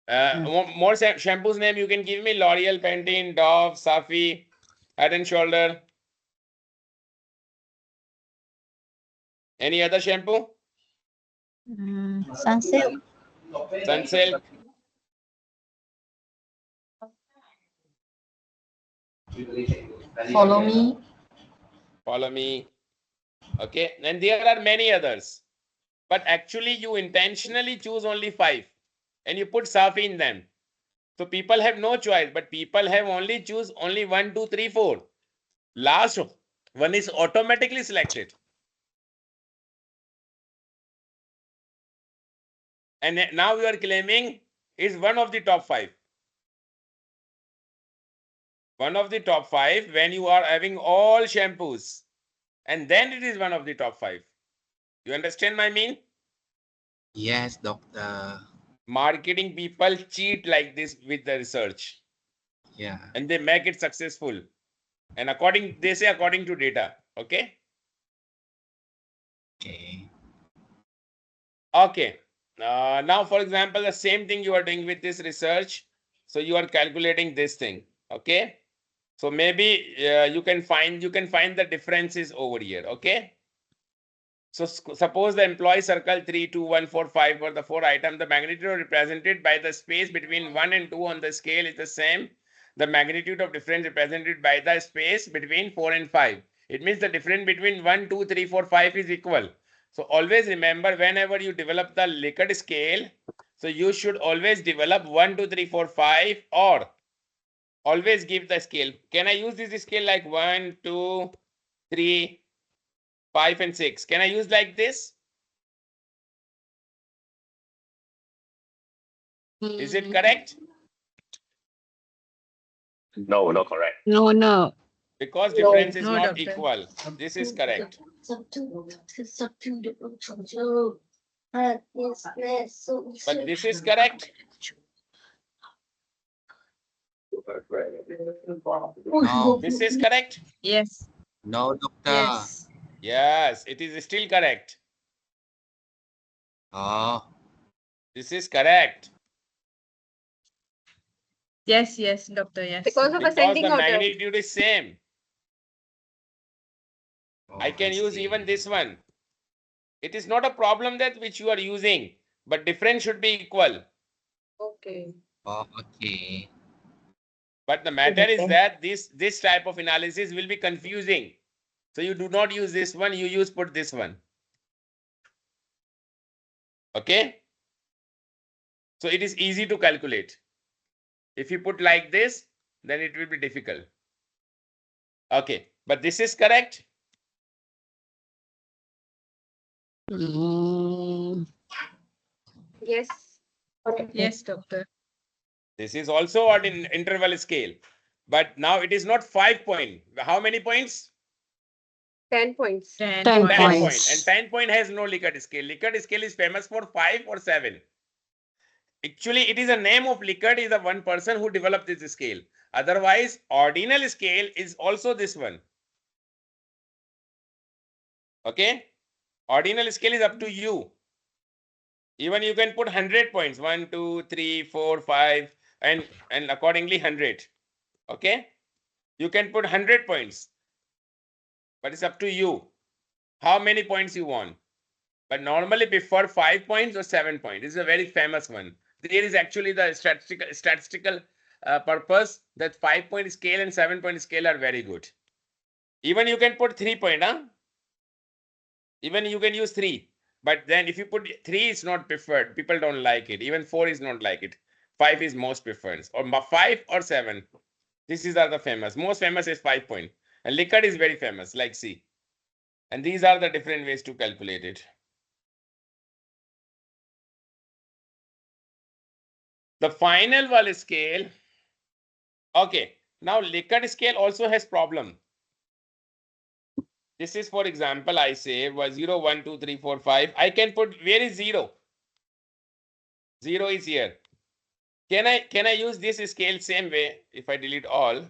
More shampoos name you can give me: L'Oreal, Pantene, Dove, Safi, Head and Shoulder. Any other shampoo? Sunsilk. Sunsilk. Follow me. Follow me. Okay, and there are many others, but actually you intentionally choose only 5 and you put Safi in them. So people have no choice, but people have only choose only 1, 2, 3, 4. Last one is automatically selected. And now you are claiming is one of the top 5. One of the top 5 when you are having all shampoos. And then it is one of the top 5. You understand my mean? Yes, doctor. Marketing people cheat like this with the research. Yeah. And they make it successful. And they say according to data. Okay. Okay. Okay. Now, for example, the same thing you are doing with this research. So you are calculating this thing. Okay. So maybe you can find the differences over here. Okay. So suppose the employee circle 3, 2, 1, 4, 5 for the 4 items. The magnitude represented by the space between 1 and 2 on the scale is the same. The magnitude of difference represented by the space between 4 and 5. It means the difference between 1, 2, 3, 4, 5 is equal. So always remember, whenever you develop the Likert scale, so you should always develop 1, 2, 3, 4, 5, or always give the scale. Can I use this scale like 1, 2, 3, 5, and 6? Can I use like this? Is it correct? No, not correct. No. Because difference is No, not doctor. equal. This is correct. But this is correct. No. This is correct. Yes. No, doctor. Yes. Yes, it is still correct. Oh. This is correct. Yes, doctor. Yes. Because of Because ascending the order. magnitude is same. I Oh, can use see. even this one. It is not a problem that which you are using, but difference should be equal. Okay. Oh, okay. But the matter is that this type of analysis will be confusing. So you do not use this one, you put this one. Okay? So it is easy to calculate. If you put like this, then it will be difficult. Okay, but this is correct. Yes. Yes, doctor. This is also on in interval scale, but now it is not 5 point. How many points? 10 points. 10 10 points. point. And 10 point has no Likert scale. Likert scale is famous for 5 or 7. Actually, it is a name of Likert is the one person who developed this scale. Otherwise, ordinal scale is also this one. Okay? Ordinal scale is up to you. Even you can put 100 points. 1, 2, 3, 4, 5, and accordingly 100. Okay? You can put 100 points. But it's up to you. How many points you want? But normally prefer 5 points or 7 points. This is a very famous one. There is actually the statistical purpose that 5-point scale and 7-point scale are very good. Even you can put 3 point, huh? Even you can use 3. But then if you put 3, it's not preferred. People don't like it. Even 4 is not like it. 5 is most preferred. Or 5 or 7. These are the famous. Most famous is 5 point. And Likert is very famous, like C. And these are the different ways to calculate it. The final Wall scale. Okay. Now Likert scale also has problem. This is, for example, I say was 0, 1, 2, 3, 4, 5. I can put, where is 0? 0 is here. Can I use this scale same way if I delete all?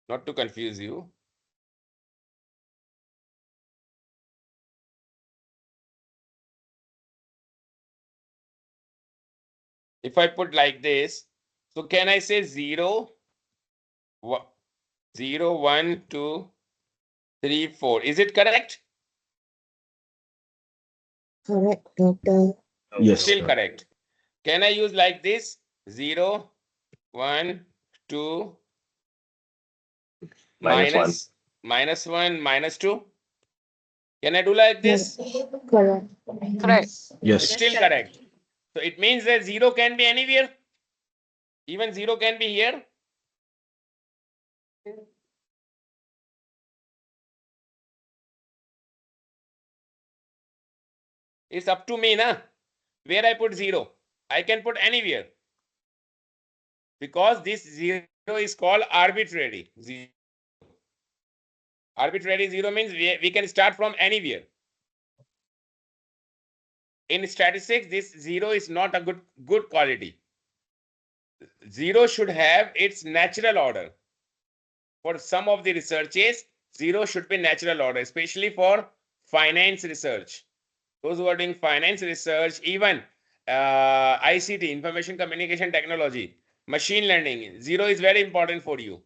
Not to confuse you. If I put like this, so can I say 0, 0, 1, 2, 3, 4? Is it correct? Correct, doctor. Yes. Still correct. Can I use like this? 0, 1, 2, Minus minus 1, minus 2? Can I do like this? Correct. Correct. Yes. It's still correct. So it means that 0 can be anywhere. Even 0 can be here. It's up to me, na? Where I put 0. I can put anywhere. Because this 0 is called arbitrary. Arbitrary 0 means we can start from anywhere. In statistics, this 0 is not a good quality. 0 should have its natural order. For some of the researches, 0 should be natural order, especially for finance research. Those who are doing finance research, even ICT, information communication technology, machine learning, 0 is very important for you.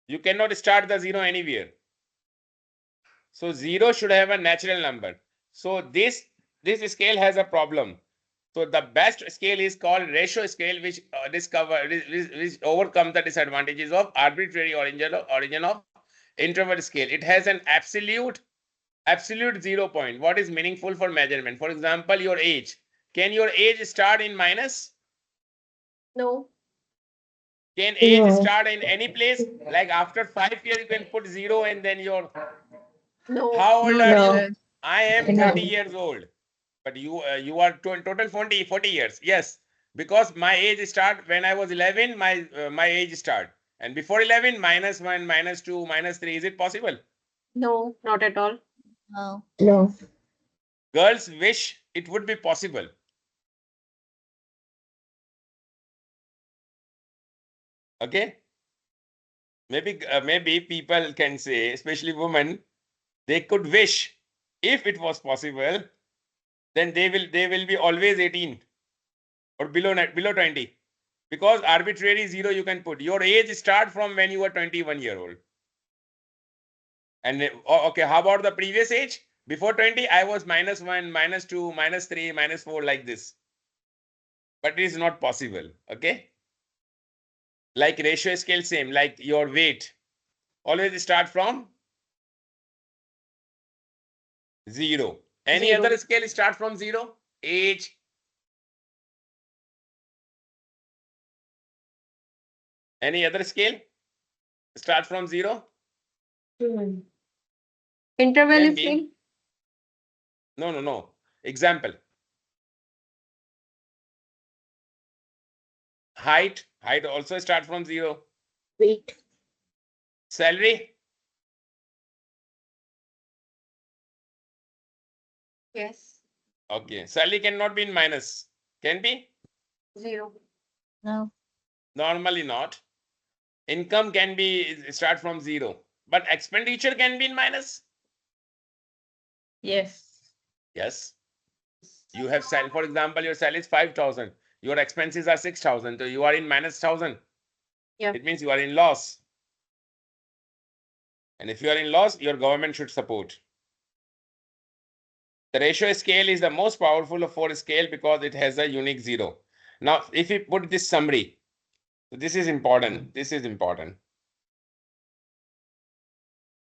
You cannot start the 0 anywhere. So 0 should have a natural number. So this scale has a problem. So the best scale is called ratio scale, which which overcomes the disadvantages of arbitrary origin of interval scale. It has an absolute 0 point. What is meaningful for measurement? For example, your age. Can your age start in minus? No. Can age No. start in any place? Like after 5 years, you can put 0 and then your. No. How old No, are No. you? sir. I am No. 30 years old. But you are total 40 years. Yes, because my age start when I was 11. My age start, and before 11, minus 1, minus 2, minus 3. Is it possible? No, not at all. No. No. Girls wish it would be possible. Okay. Maybe people can say, especially women, they could wish if it was possible, then they will be always 18 or below 20. Because arbitrary 0 you can put. Your age start from when you were 21-year old. And okay, how about the previous age? Before 20, I was minus 1, minus 2, minus 3, minus 4, like this. But it is not possible. Okay. Like ratio scale, same. Like your weight. Always start from 0. Any 0. other scale start from 0? Age. Any other scale start from 0? Interval Can is be. same. No. Example. Height also start from 0. Wait. Salary. Yes. Okay. Salary cannot be in minus. Can be? 0. No. Normally not. Income can be start from 0, but expenditure can be in minus. Yes. Yes. You have salary, for example, your salary is 5,000. Your expenses are 6,000. So you are in minus 1,000. Yeah. It means you are in loss. And if you are in loss, your government should support. The ratio scale is the most powerful of 4 scale because it has a unique 0. Now, if we put this summary, this is important. This is important.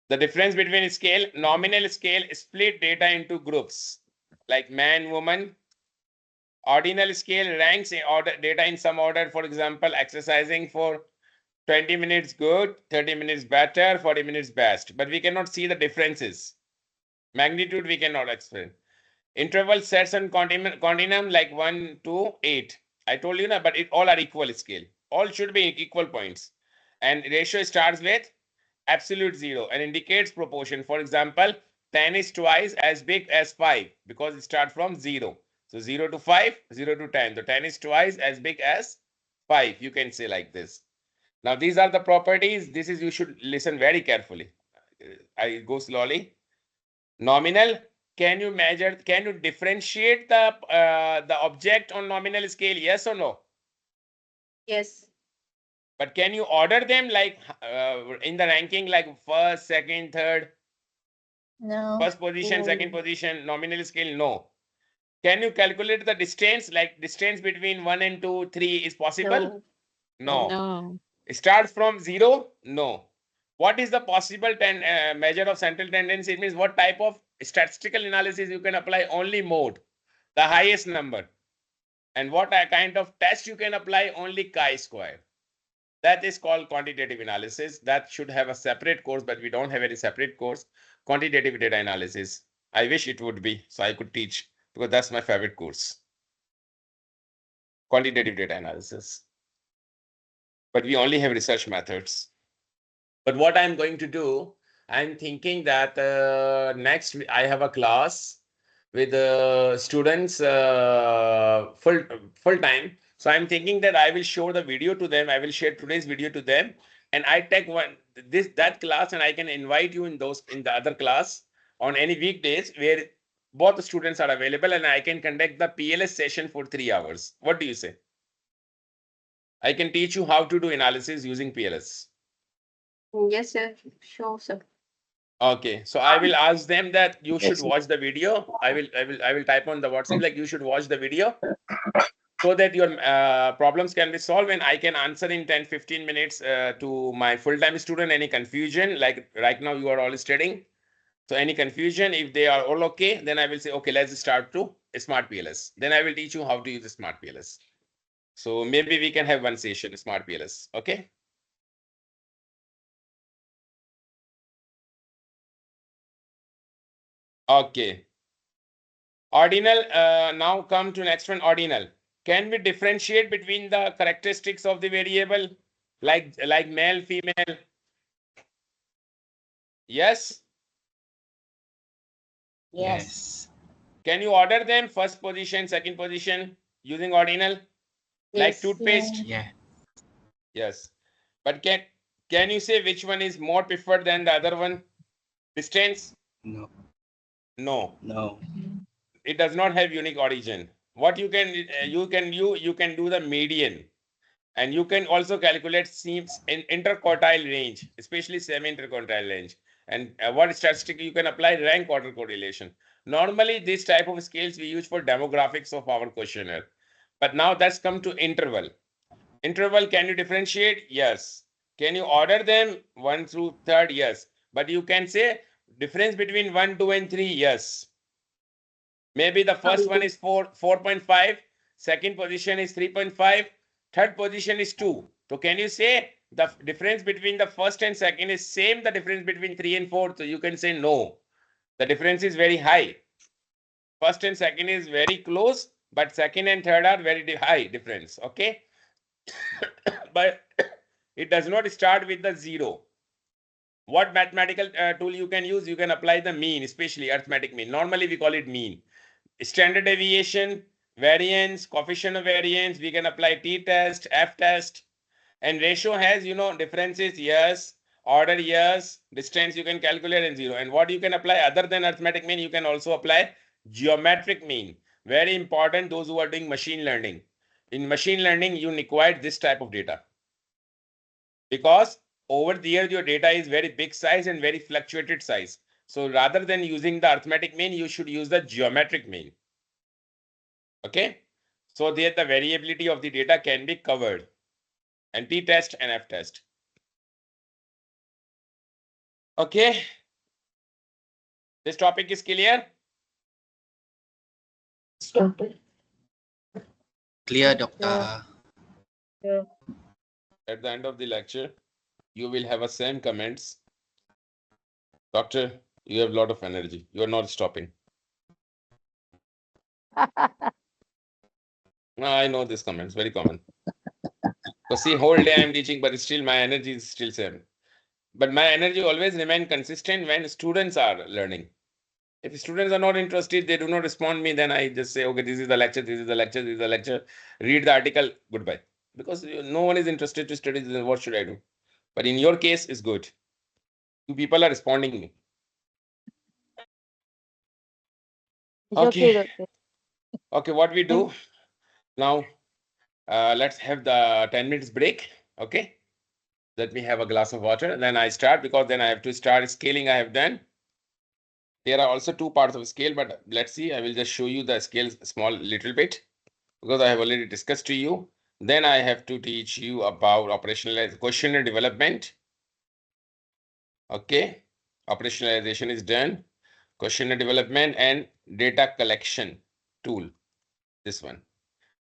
The difference between scale, nominal scale split data into groups like man, woman. Ordinal scale ranks in order data in some order. For example, exercising for 20 minutes good, 30 minutes better, 40 minutes best. But we cannot see the differences. Magnitude we cannot explain. Interval sets and continuum like 1 to 8. I told you na, but it all are equal scale. All should be equal points. And ratio starts with absolute 0 and indicates proportion. For example, 10 is twice as big as 5 because it starts from 0. So 0 to 5, 0 to 10. So 10 is twice as big as 5. You can say like this. Now these are the properties. This is, you should listen very carefully. I go slowly. Nominal, can you measure, can you differentiate the object on nominal scale? Yes or no? Yes. But can you order them like in the ranking, like first, second, third? No. First position, second position, nominal scale? No. Can you calculate the distance, like distance between 1 and 2, 3 is possible? No. No. Start from 0? No. What is the possible measure of central tendency? It means what type of statistical analysis you can apply? Only mode, the highest number. And what kind of test you can apply? Only chi-square. That is called quantitative analysis. That should have a separate course, but we don't have any separate course. Quantitative data analysis. I wish it would be, so I could teach, because that's my favorite course. Quantitative data analysis. But we only have research methods. But what I'm going to do, I'm thinking that next I have a class with students full time. So I'm thinking that I will show the video to them. I will share today's video to them, and I take that class, and I can invite you in the other class on any weekdays where both the students are available, and I can conduct the PLS session for 3 hours. What do you say? I can teach you how to do analysis using PLS. Yes, sir. Sure, sir. Okay, so I will ask them that you should Yes. watch the video. I will type on the WhatsApp like you should watch the video, so that your problems can be solved, and I can answer in 10-15 minutes to my full-time student any confusion. Like right now you are all studying, so any confusion, if they are all okay, then I will say, okay, let's start to Smart PLS. Then I will teach you how to use the Smart PLS. So maybe we can have one session Smart PLS. Okay. Okay. Ordinal, now come to next one, ordinal. Can we differentiate between the characteristics of the variable, like male, female? Yes. Yes. Yes. Can you order them first position, second position using ordinal? Like Yes. toothpaste? Yeah. Yes. But can you say which one is more preferred than the other one? Distance? No. No. No. It does not have unique origin. What you can you can do the median. And you can also calculate seams in interquartile range, especially semi-interquartile range. And what statistic you can apply? Rank order correlation. Normally, this type of scales we use for demographics of our questionnaire. But now that's come to interval. Interval, can you differentiate? Yes. Can you order them 1 through 3rd? Yes. But you can say difference between 1, 2, and 3? Yes. Maybe the first one is 4.5, second position is 3.5, third position is 2. So can you say the difference between the first and second is same the difference between 3 and 4? So you can say no. The difference is very high. First and second is very close, but second and third are very high difference. Okay. But it does not start with the 0. What mathematical tool you can use? You can apply the mean, especially arithmetic mean. Normally we call it mean. Standard deviation, variance, coefficient of variance, we can apply t-test, f-test, and ratio has, differences, yes, order, yes, distance you can calculate, and 0. And what you can apply other than arithmetic mean, you can also apply geometric mean. Very important, those who are doing machine learning. In machine learning, you require this type of data, because over there your data is very big size and very fluctuated size. So rather than using the arithmetic mean, you should use the geometric mean. Okay, so there the variability of the data can be covered, and t-test and f-test. Okay, this topic is clear. Doctor. Clear, doctor. At the end of the lecture, you will have a same comments. Doctor, you have a lot of energy. You are not stopping. No, I know this comments, very common. So see, whole day I am teaching, but still my energy is still same. But my energy always remain consistent when students are learning. If students are not interested, they do not respond me, then I just say, okay, this is the lecture, this is the lecture, this is the lecture. Read the article, goodbye. Because no one is interested to study, then what should I do? But in your case, it's good. You people are responding me. Okay. Okay, what we do now, let's have the 10 minutes break. Okay. Let me have a glass of water. Then I start, because then I have to start scaling I have done. There are also two parts of scale, but let's see. I will just show you the scale small little bit, because I have already discussed to you. Then I have to teach you about operationalized questionnaire development. Okay. Operationalization is done. Questionnaire development and data collection tool. This one.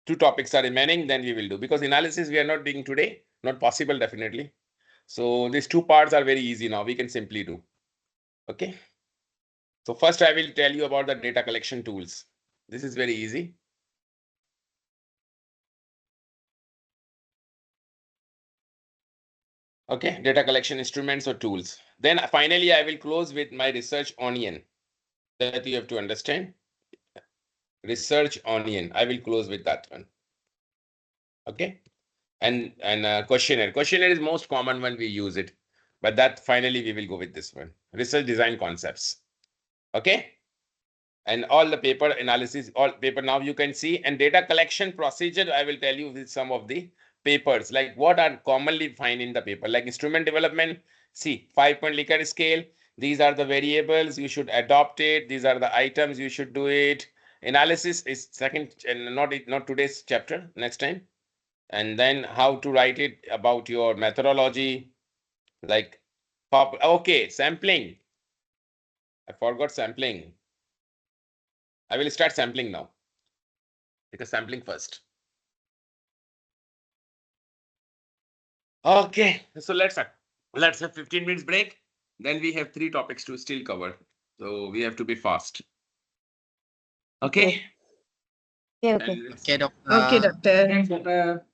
Two topics are remaining, then we will do, because analysis we are not doing today, not possible definitely. So these two parts are very easy now, we can simply do. Okay. So first I will tell you about the data collection tools. This is very easy. Okay, data collection instruments or tools. Then finally I will close with my research onion that you have to understand. Research onion, I will close with that one. Okay. And questionnaire. Questionnaire is most common one, we use it. But that finally we will go with this one. Research design concepts. Okay. And all the paper analysis, all paper now you can see. And data collection procedure, I will tell you with some of the papers, like what are commonly found in the paper, like instrument development. See, 5-point Likert scale. These are the variables, you should adopt it. These are the items, you should do it. Analysis is second, and not today's chapter, next time. And then how to write it about your methodology, like okay, sampling. I forgot sampling. I will start sampling now, because sampling first. Okay, so let's have 15 minutes break. Then we have 3 topics to still cover, so we have to be fast. Okay. Okay. And Okay, Doctor. Okay, doctor. Thanks, doctor.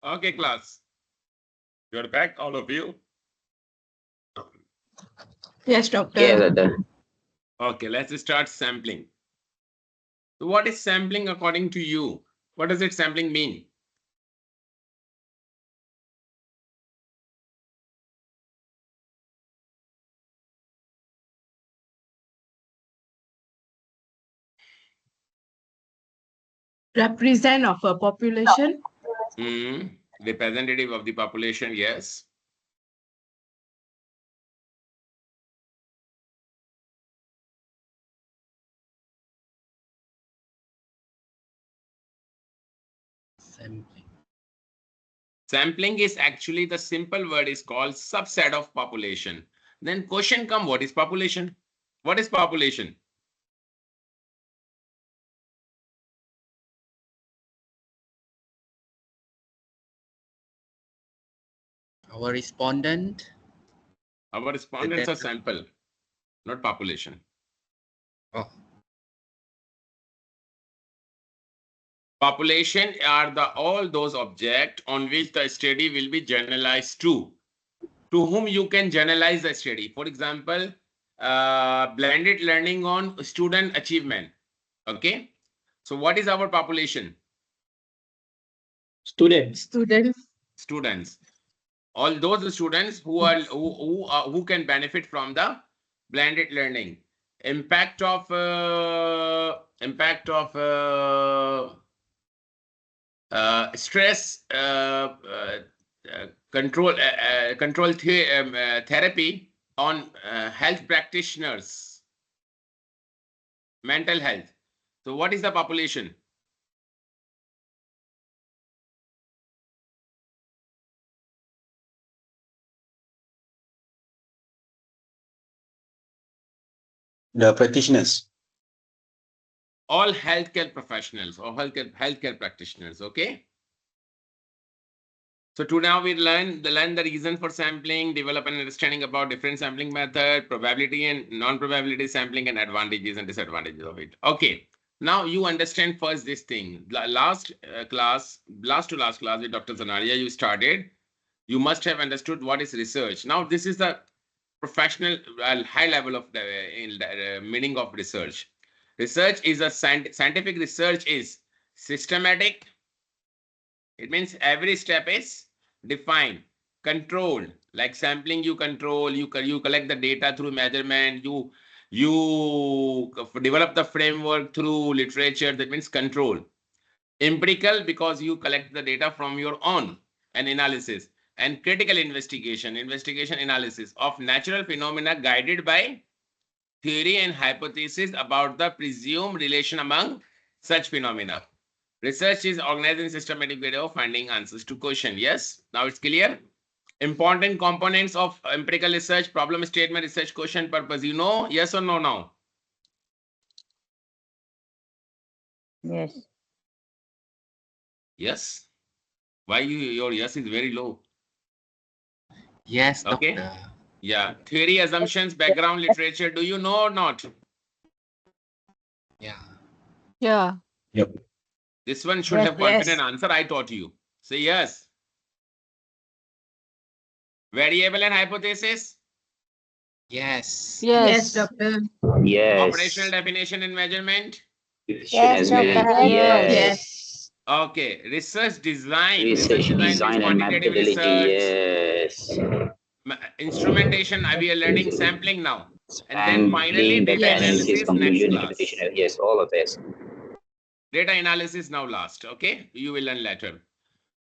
Okay, class. You're back, all of you. Yes, doctor. Yes, doctor. Okay, let's start sampling. So what is sampling according to you? What does it sampling mean? Represent of a population. Representative of the population, yes. Sampling. Sampling is actually the simple word is called subset of population. Then question come, what is population? What is population? Our respondent. Our respondents are data. sample, not population. Oh, Population are the all those objects on which the study will be generalized to whom you can generalize the study. For example, blended learning on student achievement. Okay. So what is our population? Students. Students. Students. All those students who are who can benefit from the blended learning. Impact of stress control therapy on health practitioners, mental health. So what is the population? The practitioners. All healthcare professionals or healthcare practitioners. Okay. So today now we learn the reason for sampling, develop an understanding about different sampling method, probability and non-probability sampling, and advantages and disadvantages of it. Okay. Now you understand first this thing. Last class with Dr. Zanaria, you started. You must have understood what is research. Now this is the professional high level of the meaning of research. Research is a scientific research is systematic. It means every step is defined, controlled. Like sampling, you control, you collect the data through measurement, you develop the framework through literature. That means control. Empirical, because you collect the data from your own and analysis. And critical investigation analysis of natural phenomena guided by theory and hypothesis about the presumed relation among such phenomena. Research is organized in systematic way of finding answers to question. Yes, now it's clear. Important components of empirical research: problem statement, research question, purpose. You know, yes or no now? Yes. Yes. Why your yes is very low? yes, Okay. doctor. Yeah. Theory, assumptions, background, literature. Do you know or not? Yeah. Yeah. Yep. This one should Yes, have confident yes. answer. I taught you. Say yes. Variable and hypothesis. Yes. Yes, doctor. Operational Yes. definition and measurement. yes, Dr. Measurement. Harry. Yes. Yes. Okay. Research design. Research Research design means design and quantitative methodology. research. Yes. Instrumentation. We are learning sampling now. And then finally, Sampling, data data Yes. analysis, analysis next conclusion, class. interpretation. Yes, all of this. Data analysis now last. Okay. You will learn later.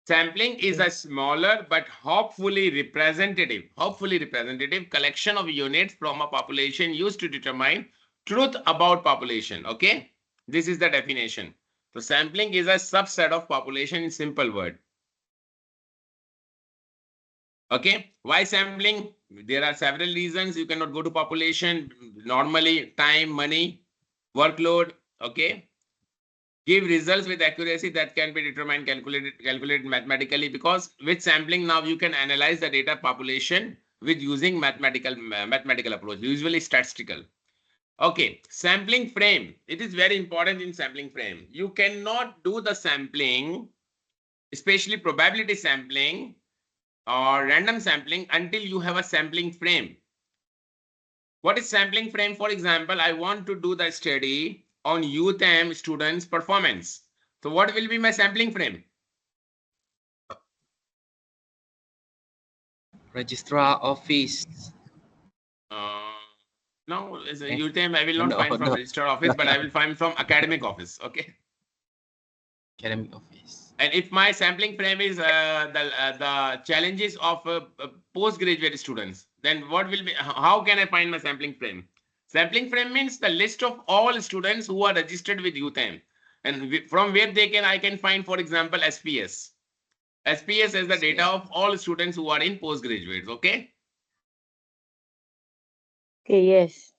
Sampling is a smaller but hopefully representative collection of units from a population used to determine truth about population. Okay. This is the definition. So sampling is a subset of population in simple word. Okay. Why sampling? There are several reasons. You cannot go to population normally. Time, money, workload. Okay. Give results with accuracy that can be determined, calculated mathematically, because with sampling now you can analyze the data population with using mathematical approach, usually statistical. Okay, sampling frame. It is very important in sampling frame. You cannot do the sampling especially probability sampling or random sampling, until you have a sampling frame. What is sampling frame? For example, I want to do the study on UTM students' performance. So what will be my sampling frame? Registrar office. No, as a Eh, UTM, I will not no, find from no. registrar office, but I will find from academic office. Okay. Academic office. And if my sampling frame is the challenges of postgraduate students, then what will be? How can I find my sampling frame? Sampling frame means the list of all students who are registered with UTM, and from where I can find, for example, SPS. SPS is the data of all students who are in postgraduates. Okay. Okay, yes.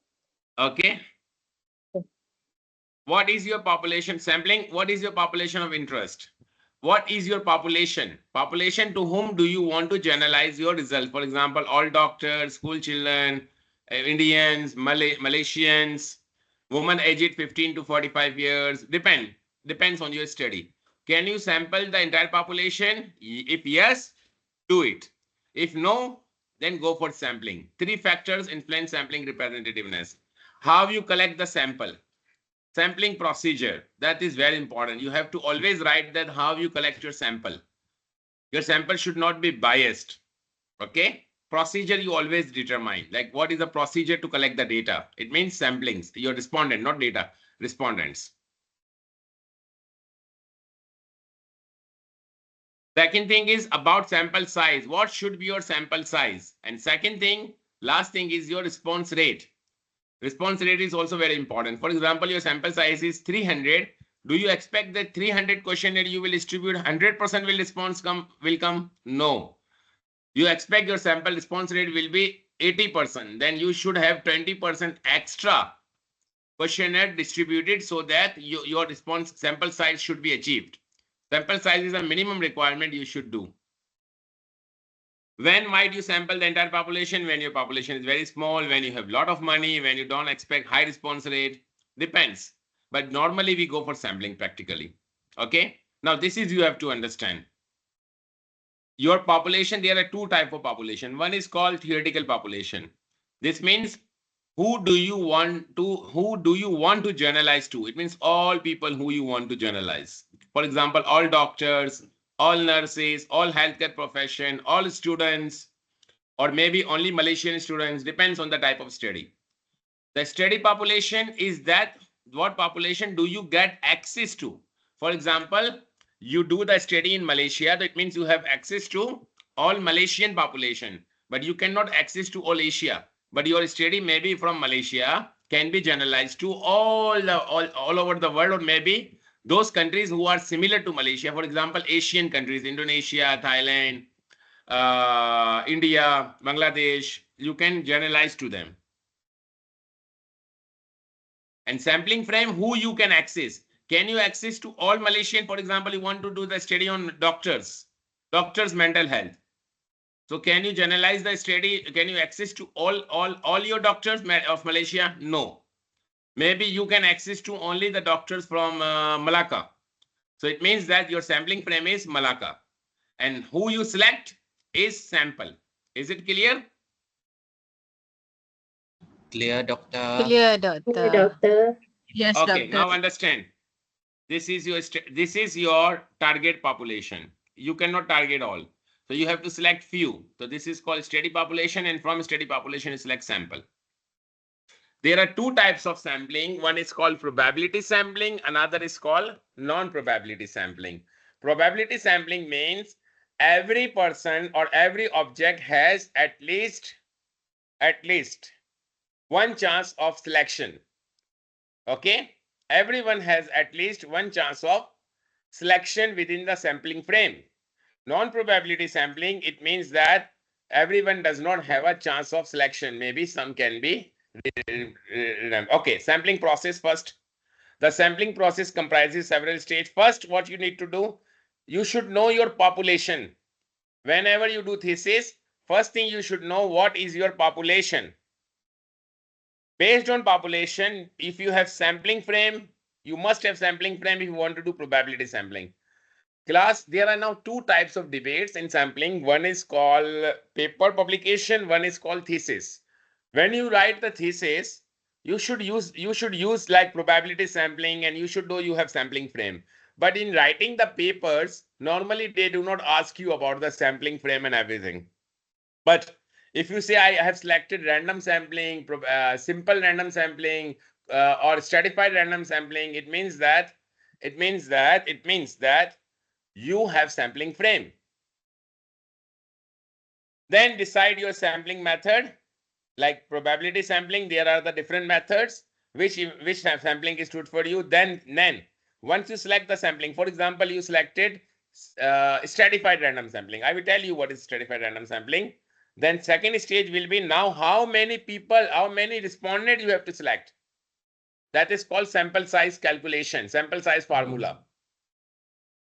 Okay. What is your population sampling? What is your population of interest? What is your population? Population to whom do you want to generalize your result? For example, all doctors, school children, Indians, Malaysians, women aged 15 to 45 years. Depends on your study. Can you sample the entire population? If yes, do it. If no, then go for sampling. 3 factors influence sampling representativeness. How you collect the sample? Sampling procedure, that is very important. You have to always write that how you collect your sample. Your sample should not be biased. Okay. Procedure you always determine, like what is the procedure to collect the data. It means samplings, your respondent, not data, respondents. Second thing is about sample size. What should be your sample size? And second thing, last thing is your response rate. Response rate is also very important. For example, your sample size is 300. Do you expect that 300 questionnaire you will distribute 100% will come? No. You expect your sample response rate will be 80%. Then you should have 20% extra questionnaire distributed so that your response sample size should be achieved. Sample size is a minimum requirement you should do. When might you sample the entire population? When your population is very small, when you have a lot of money, when you don't expect high response rate, depends. But normally we go for sampling practically. Okay. Now this is you have to understand. Your population, there are 2 types of population. One is called theoretical population. This means who do you want to generalize to? It means all people who you want to generalize. For example, all doctors, all nurses, all healthcare profession, all students, or maybe only Malaysian students, depends on the type of study. The study population is that what population do you get access to? For example, you do the study in Malaysia, that means you have access to all Malaysian population, but you cannot access to all Asia. But your study maybe from Malaysia can be generalized to all over the world, or maybe those countries who are similar to Malaysia. For example, Asian countries, Indonesia, Thailand, India, Bangladesh, you can generalize to them. And sampling frame, who you can access. Can you access to all Malaysian? For example, you want to do the study on doctors mental health. So can you generalize the study? Can you access to all your doctors of Malaysia? No. Maybe you can access to only the doctors from Malacca. So it means that your sampling frame is Malacca. And who you select is sample. Is it clear? Clear, doctor. Clear, Yeah, doctor. doctor. Yes, Okay, doctor. now understand. This is your target population. You cannot target all. So you have to select few. So this is called study population, and from study population you select sample. There are 2 types of sampling. One is called probability sampling. Another is called non-probability sampling. Probability sampling means every person or every object has at least one chance of selection. Okay. Everyone has at least one chance of selection within the sampling frame. Non-probability sampling, it means that everyone does not have a chance of selection. Maybe some can be. Okay, sampling process first. The sampling process comprises several stages. First, what you need to do, you should know your population. Whenever you do thesis, first thing you should know what is your population. Based on population, if you have sampling frame, you must have sampling frame if you want to do probability sampling. Class, there are now two types of debates in sampling. One is called paper publication, one is called thesis. When you write the thesis, you should use like probability sampling, and you should know you have sampling frame. But in writing the papers, normally they do not ask you about the sampling frame and everything. But if you say I have selected random sampling, simple random sampling, or stratified random sampling, it means that you have sampling frame. Then decide your sampling method. Like probability sampling, there are the different methods which sampling is good for you. Then once you select the sampling, for example, you selected stratified random sampling. I will tell you what is stratified random sampling. Then second stage will be now how many respondents you have to select. That is called sample size calculation, sample size formula.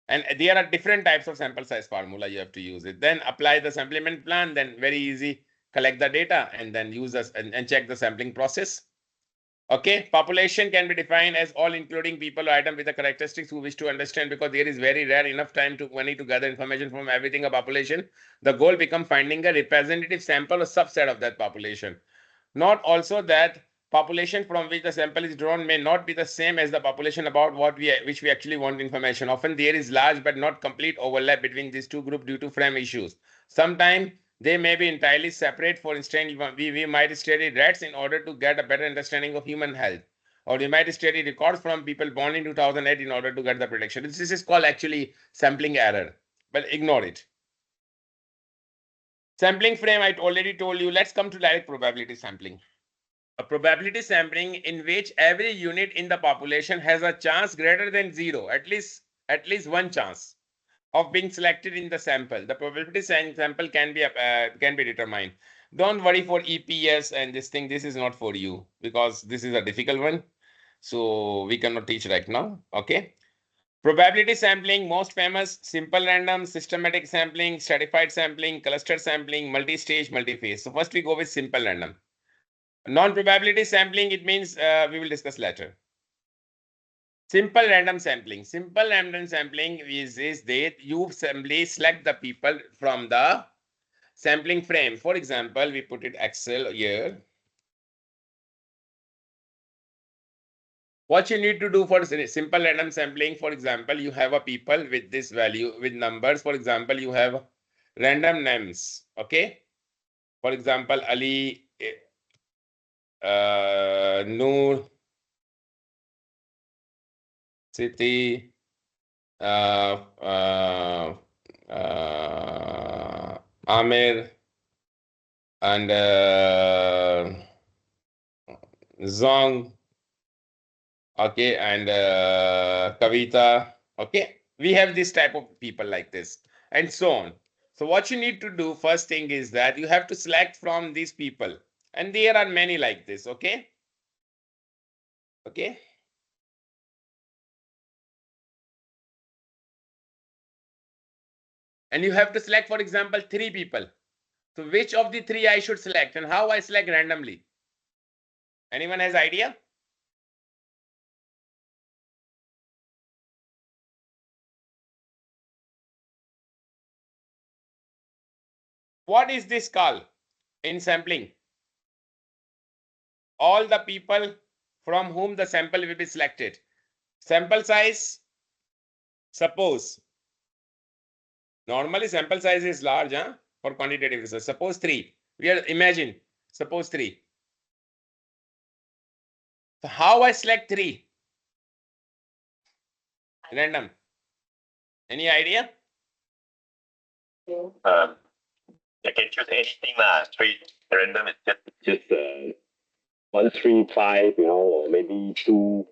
And there are different types of sample size formula you have to use it. Then apply the sampling plan, then very easy, collect the data and then use us and check the sampling process. Okay, population can be defined as all including people or item with the characteristics who wish to understand, because there is very rare enough time to money to gather information from everything a population. The goal become finding a representative sample or subset of that population. Note also that population from which the sample is drawn may not be the same as the population about which we actually want information. Often there is large but not complete overlap between these two groups due to frame issues. Sometimes they may be entirely separate. For instance, we might study rats in order to get a better understanding of human health. Or we might study records from people born in 2008 in order to get the prediction. This is called actually sampling error, but ignore it. Sampling frame, I already told you. Let's come to direct probability sampling. A probability sampling in which every unit in the population has a chance greater than zero, at least one chance of being selected in the sample. The probability sample can be determined. Don't worry for EPS and this thing. This is not for you because this is a difficult one. So we cannot teach right now. Okay. Probability sampling, most famous, simple random, systematic sampling, stratified sampling, cluster sampling, multi-stage, multi-phase. So first we go with simple random. Non-probability sampling, it means we will discuss later. Simple random sampling. Simple random sampling is that you simply select the people from the sampling frame. For example, we put it Excel here. What you need to do for simple random sampling, for example, you have a people with this value, with numbers. For example, you have random names, okay? For example, Ali, Noor, Siti, Amir, and Zong, okay, and Kavita, okay. We have this type of people like this, and so on. So what you need to do first thing is that you have to select from these people, and there are many like this, okay? Okay. And you have to select, for example, 3 people. So which of the 3 I should select and how I select randomly? Anyone has idea? What is this called in sampling? All the people from whom the sample will be selected. Sample size, suppose. Normally sample size is large for quantitative research. Suppose 3. Imagine, suppose 3. So how I select 3? Random. Any idea? I can choose anything lah. Three random is just 1, 3, 5, or maybe 2,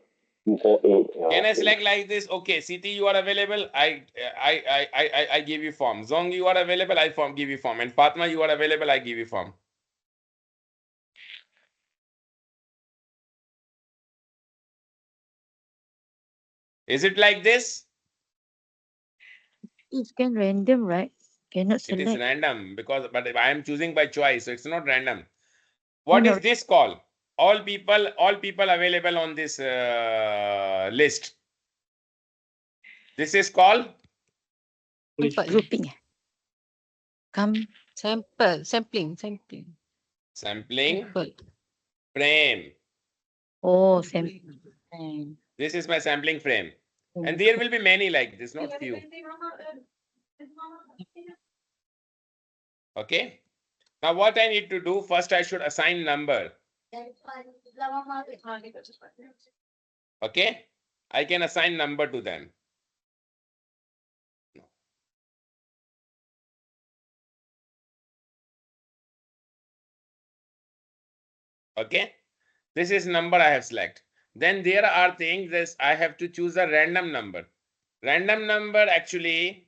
2, 4, 8. Can I select like this? Okay, Siti, you are available. I give you form. Zong, you are available. I give you form. And Fatma, you are available. I give you form. Is it like this? It can random, right? Cannot It is select. random but I am choosing by choice, so it's not random. What is this called? All people available on this list. This is called Empat. Grouping. Come. Sampling. Sampling Sample. frame. Oh, same. This is my sampling frame. And there will be many like this, not few. Okay. Now what I need to do, first I should assign number. Okay. I can assign number to them. Okay. This is number I have select. Then there are things that I have to choose a random number. Random number actually,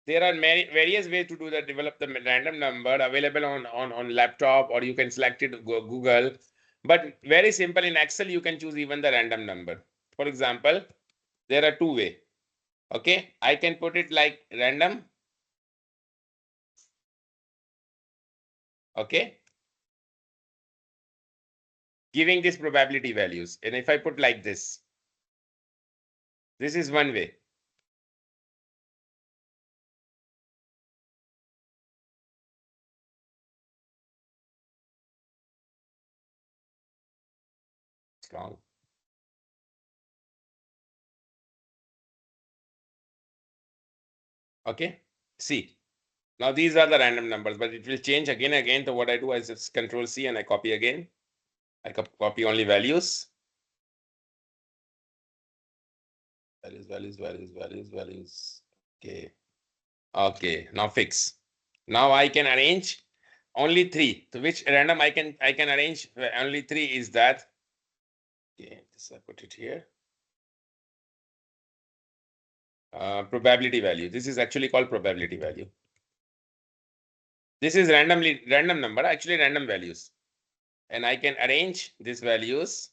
there are many various ways to do that. Develop the random number available on laptop, or you can select it Google. But very simple in Excel, you can choose even the random number. For example, there are two ways. Okay, I can put it like random. Okay, giving this probability values. And if I put like this is one way. It's wrong. Okay, see. Now these are the random numbers, but it will change again and again. So what I do is just Control C and I copy again. I copy only values. Values. Okay. Okay. Now fix. Now I can arrange only three. So which random I can arrange only three is that. Okay. This I put it here. Probability value. This is actually called probability value. This is random number, actually random values. And I can arrange these values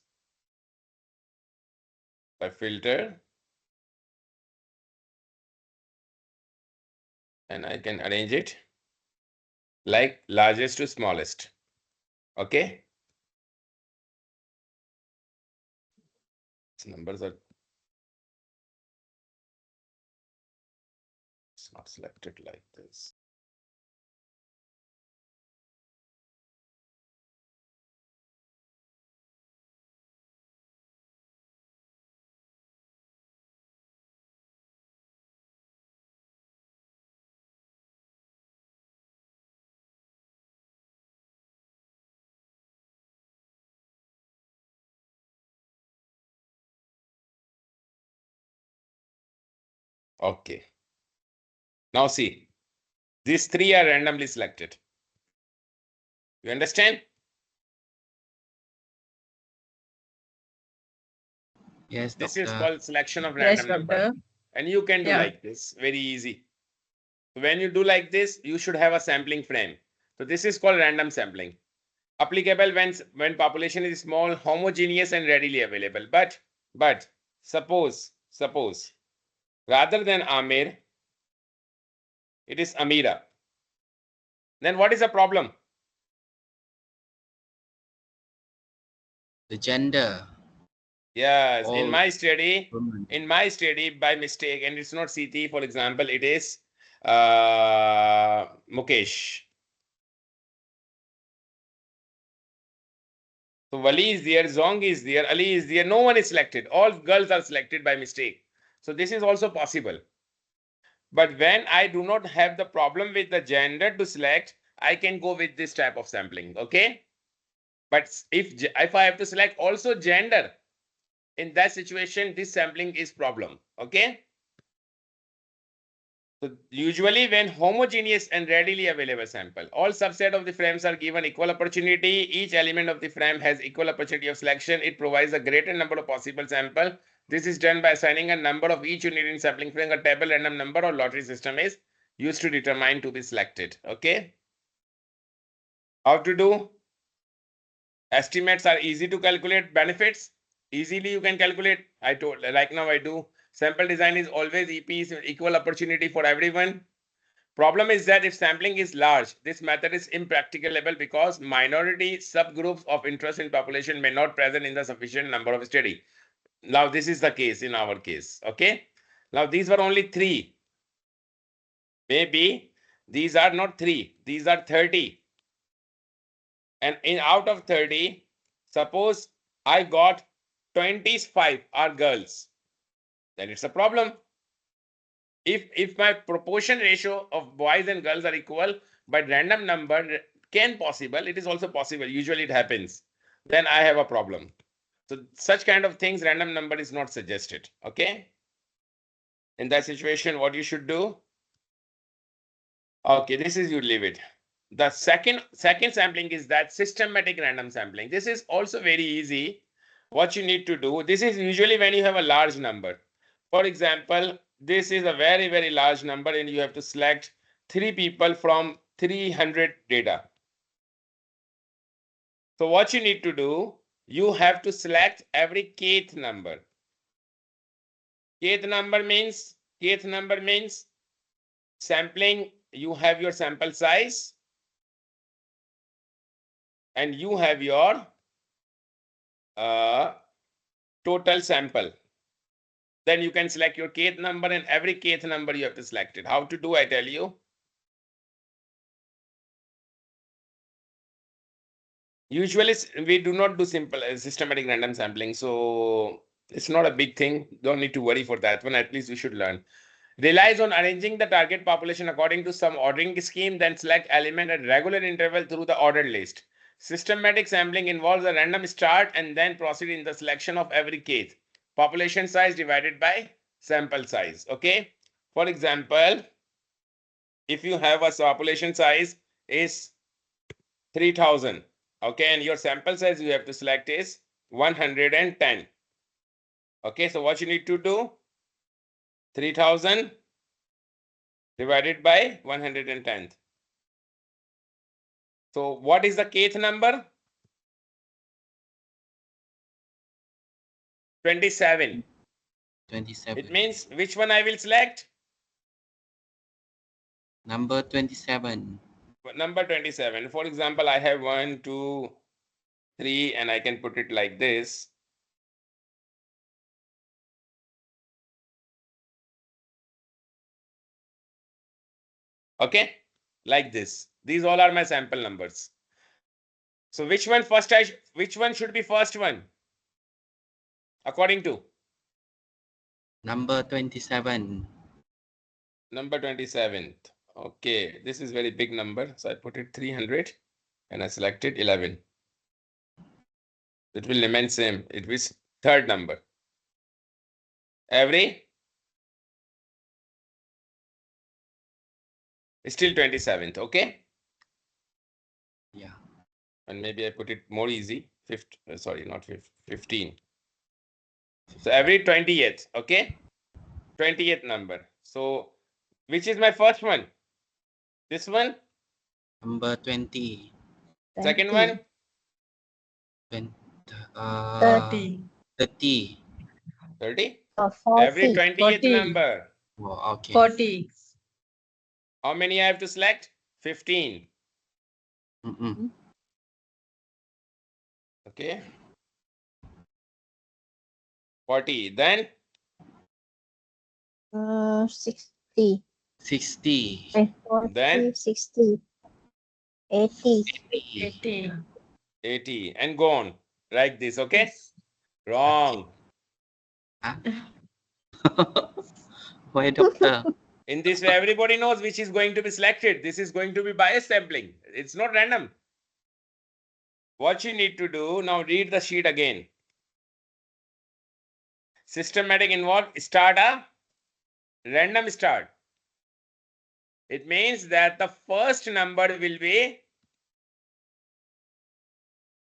by filter. And I can arrange it like largest to smallest. Okay. These numbers are it's not selected like this. Okay. Now see, these three are randomly selected. You understand? Yes, This doctor. is called selection of Yes, random number. doctor. And you can do Yeah. like this, very easy. When you do like this, you should have a sampling frame. So this is called random sampling. Applicable when population is small, homogeneous and readily available. But suppose rather than Amir, it is Amira. Then what is the problem? The gender. Yes, in All my study, women. by mistake, and it's not CT, for example, it is Mukesh. So Wali is there, Zong is there, Ali is there, no one is selected. All girls are selected by mistake. So this is also possible. But when I do not have the problem with the gender to select, I can go with this type of sampling, okay? But if I have to select also gender, in that situation, this sampling is problem, okay? So usually when homogeneous and readily available sample, all subset of the frames are given equal opportunity. Each element of the frame has equal opportunity of selection. It provides a greater number of possible sample. This is done by assigning a number of each unit in sampling frame. A table random number or lottery system is used to determine to be selected. Okay. How to do? Estimates are easy to calculate. Benefits easily you can calculate. I told like now I do. Sample design is always EP is equal opportunity for everyone. Problem is that if sampling is large, this method is impracticable because minority subgroups of interest in population may not present in the sufficient number of study. Now this is the case in our case. Okay. Now these were only three. Maybe these are not 3, these are 30. And out of 30, suppose I got 25 are girls, then it's a problem. If my proportion ratio of boys and girls are equal, but random number can possible, it is also possible, usually it happens, then I have a problem. So such kind of things, random number is not suggested. Okay, in that situation, what you should do? Okay, this is, you leave it. The second sampling is that systematic random sampling. This is also very easy. What you need to do, this is usually when you have a large number. For example, this is a very, very large number and you have to select 3 people from 300 data. So what you need to do, you have to select every kth number. Kth number means sampling, you have your sample size and you have your total sample. Then you can select your kth number and every kth number you have to select it. How to do, I tell you. Usually we do not do simple systematic random sampling. So it's not a big thing. Don't need to worry for that one. At least we should learn. Relies on arranging the target population according to some ordering scheme, then select element at regular interval through the ordered list. Systematic sampling involves a random start and then proceed in the selection of every case. Population size divided by sample size. Okay. For example, if you have a population size is 3000, okay, and your sample size you have to select is 110. Okay, so what you need to do? 3000 divided by 110. So what is the kth number? 27. 27. It means which one I will select? Number 27. Number 27. For example, I have 1, 2, 3, and I can put it like this. Okay, like this. These all are my sample numbers. So which one first? Which one should be first one? According to Number 27. number 27th. Okay, this is very big number. So I put it 300 and I selected 11. It will remain same. It was third number. Every still 27th. Okay. Yeah. And maybe I put it more easy. Sorry, not 15. So every 20th. Okay. 20th number. So which is my first one? This one. Number 20. Second one. 20, 30. 30. 30. 40. Every 20th 40. number. Oh, okay. 40. How many I have to select? 15. Mm-mm. Okay. 40. Then 60. 60. 40, Then? 60. 80. 80. 80 and go on like this. Okay. Yes. Wrong. Huh? Why, doctor? In this way, everybody knows which is going to be selected. This is going to be bias sampling. It's not random. What you need to do now, read the sheet again. Systematic involved start a random start. It means that the first number will be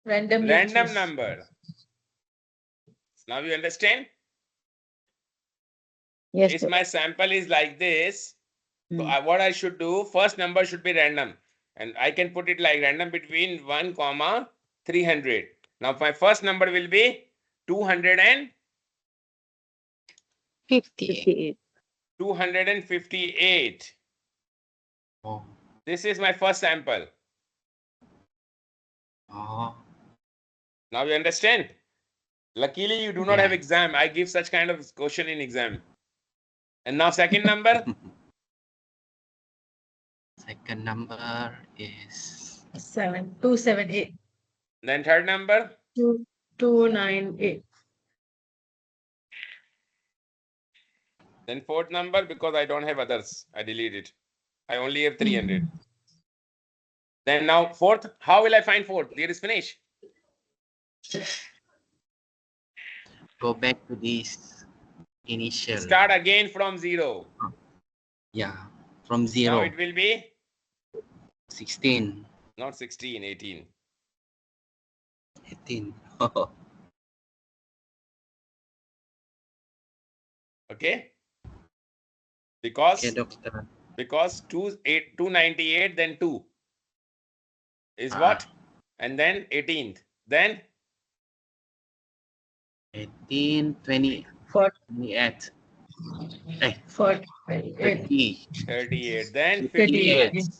Random number. Now you understand? Yes. If my sample is like this, so what I should do, first number should be random. And I can put it like random between 1, 300. Now my first number will be 258. 58. 258. Oh. This is my first sample. Oh. Now you understand? Luckily, you do not Yeah. have exam. I give such kind of question in exam. And now second number. Second number is 278. Then third number, 298. then fourth number, because I don't have others, I delete it. I only have 300. Then now fourth, how will I find fourth? Here is finish. go back to this initial. Start again from 0. Yeah, from Now 0, it will be 16, not 16, 18. 18. Okay? Because Okay, doctor. 298, then 2 is Ah. what? And then 18th. Then 18, 20, 28. Eh, 48. 30. 38. Then 38. 58.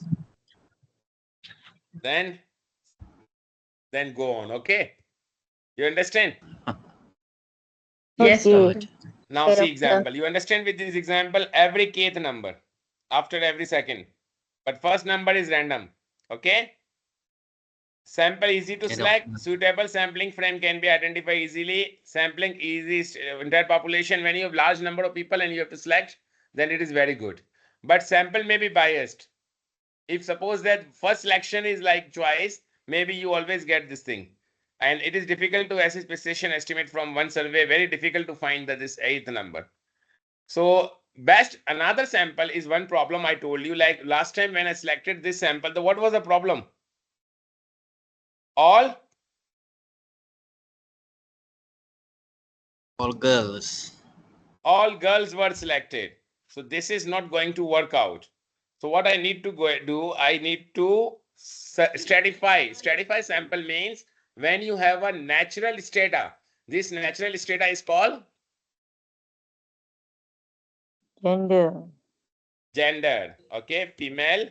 Then go on. Okay? You understand? Yes, Okay. doctor. Now see example. You understand with this example every kth number after every second. But first number is random. Okay? Sample easy to Okay, select. doctor. Suitable sampling frame can be identified easily. Sampling easy entire population. When you have large number of people and you have to select, then it is very good. But sample may be biased. If suppose that first selection is like choice, maybe you always get this thing. And it is difficult to assess precision estimate from one survey. Very difficult to find that this 8th number. So best another sample is one problem I told you. Like last time when I selected this sample, what was the problem? All girls. girls were selected. So this is not going to work out. So what I need to go do, I need to stratify. Stratify sample means when you have a natural strata. This natural strata is called Gender. gender. Okay, female,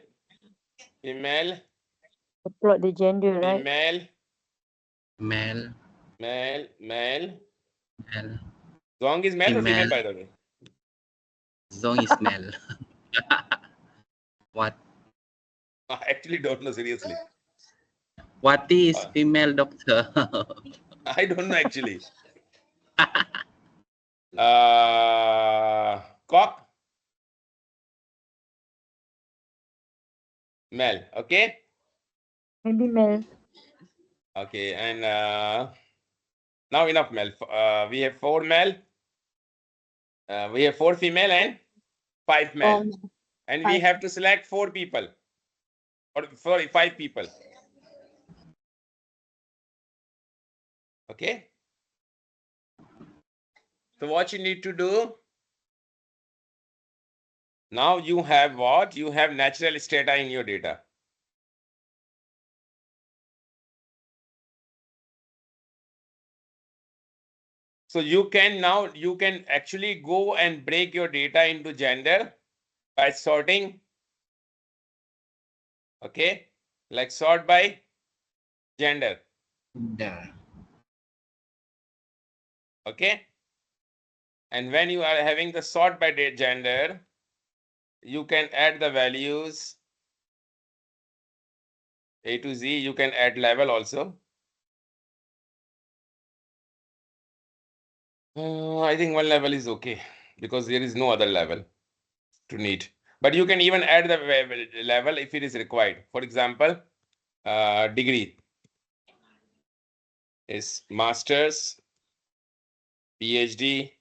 Plot the gender, right? female, Male, male. male. Zong is male or female, Female. by the way? Zong is male. What? I actually don't know, seriously. What is female, doctor? I don't know actually. Cock, male. Okay. Maybe male. Okay, and now enough male. We have 4 male. We have 4 female and 5 male. And we have to select 4 people. Or sorry, 5 people. Okay. So what you need to do? Now you have what? You have natural strata in your data. So you can actually go and break your data into gender by sorting. Okay, like sort by gender. Gender. Okay, and when you are having the sort by gender, you can add the values A to Z. You can add level also. I think one level is okay because there is no other level to need. But you can even add the level if it is required. For example, degree is master's, PhD,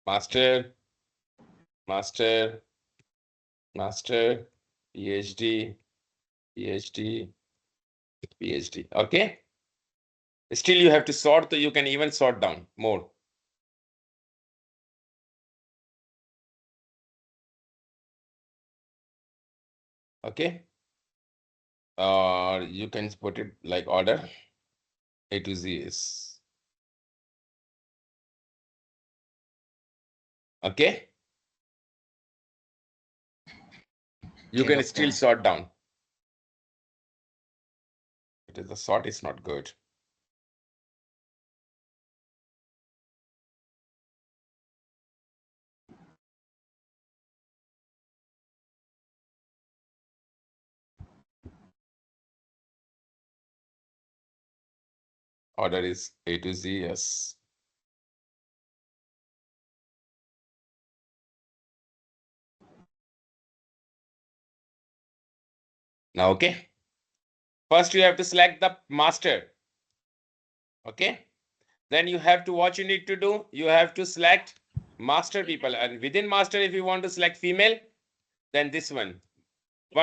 master, PhD, PhD. Okay. Still, you have to sort, so you can even sort down more. Okay. Or you can put it like order A to Z is. Okay. You Okay, can still doctor. sort down. The sort is not good. Order is A to Z, yes. Now, okay. First, you have to select the master. Okay. Then you have to, what you need to do, you have to select master people. And within master, if you want to select female, then this one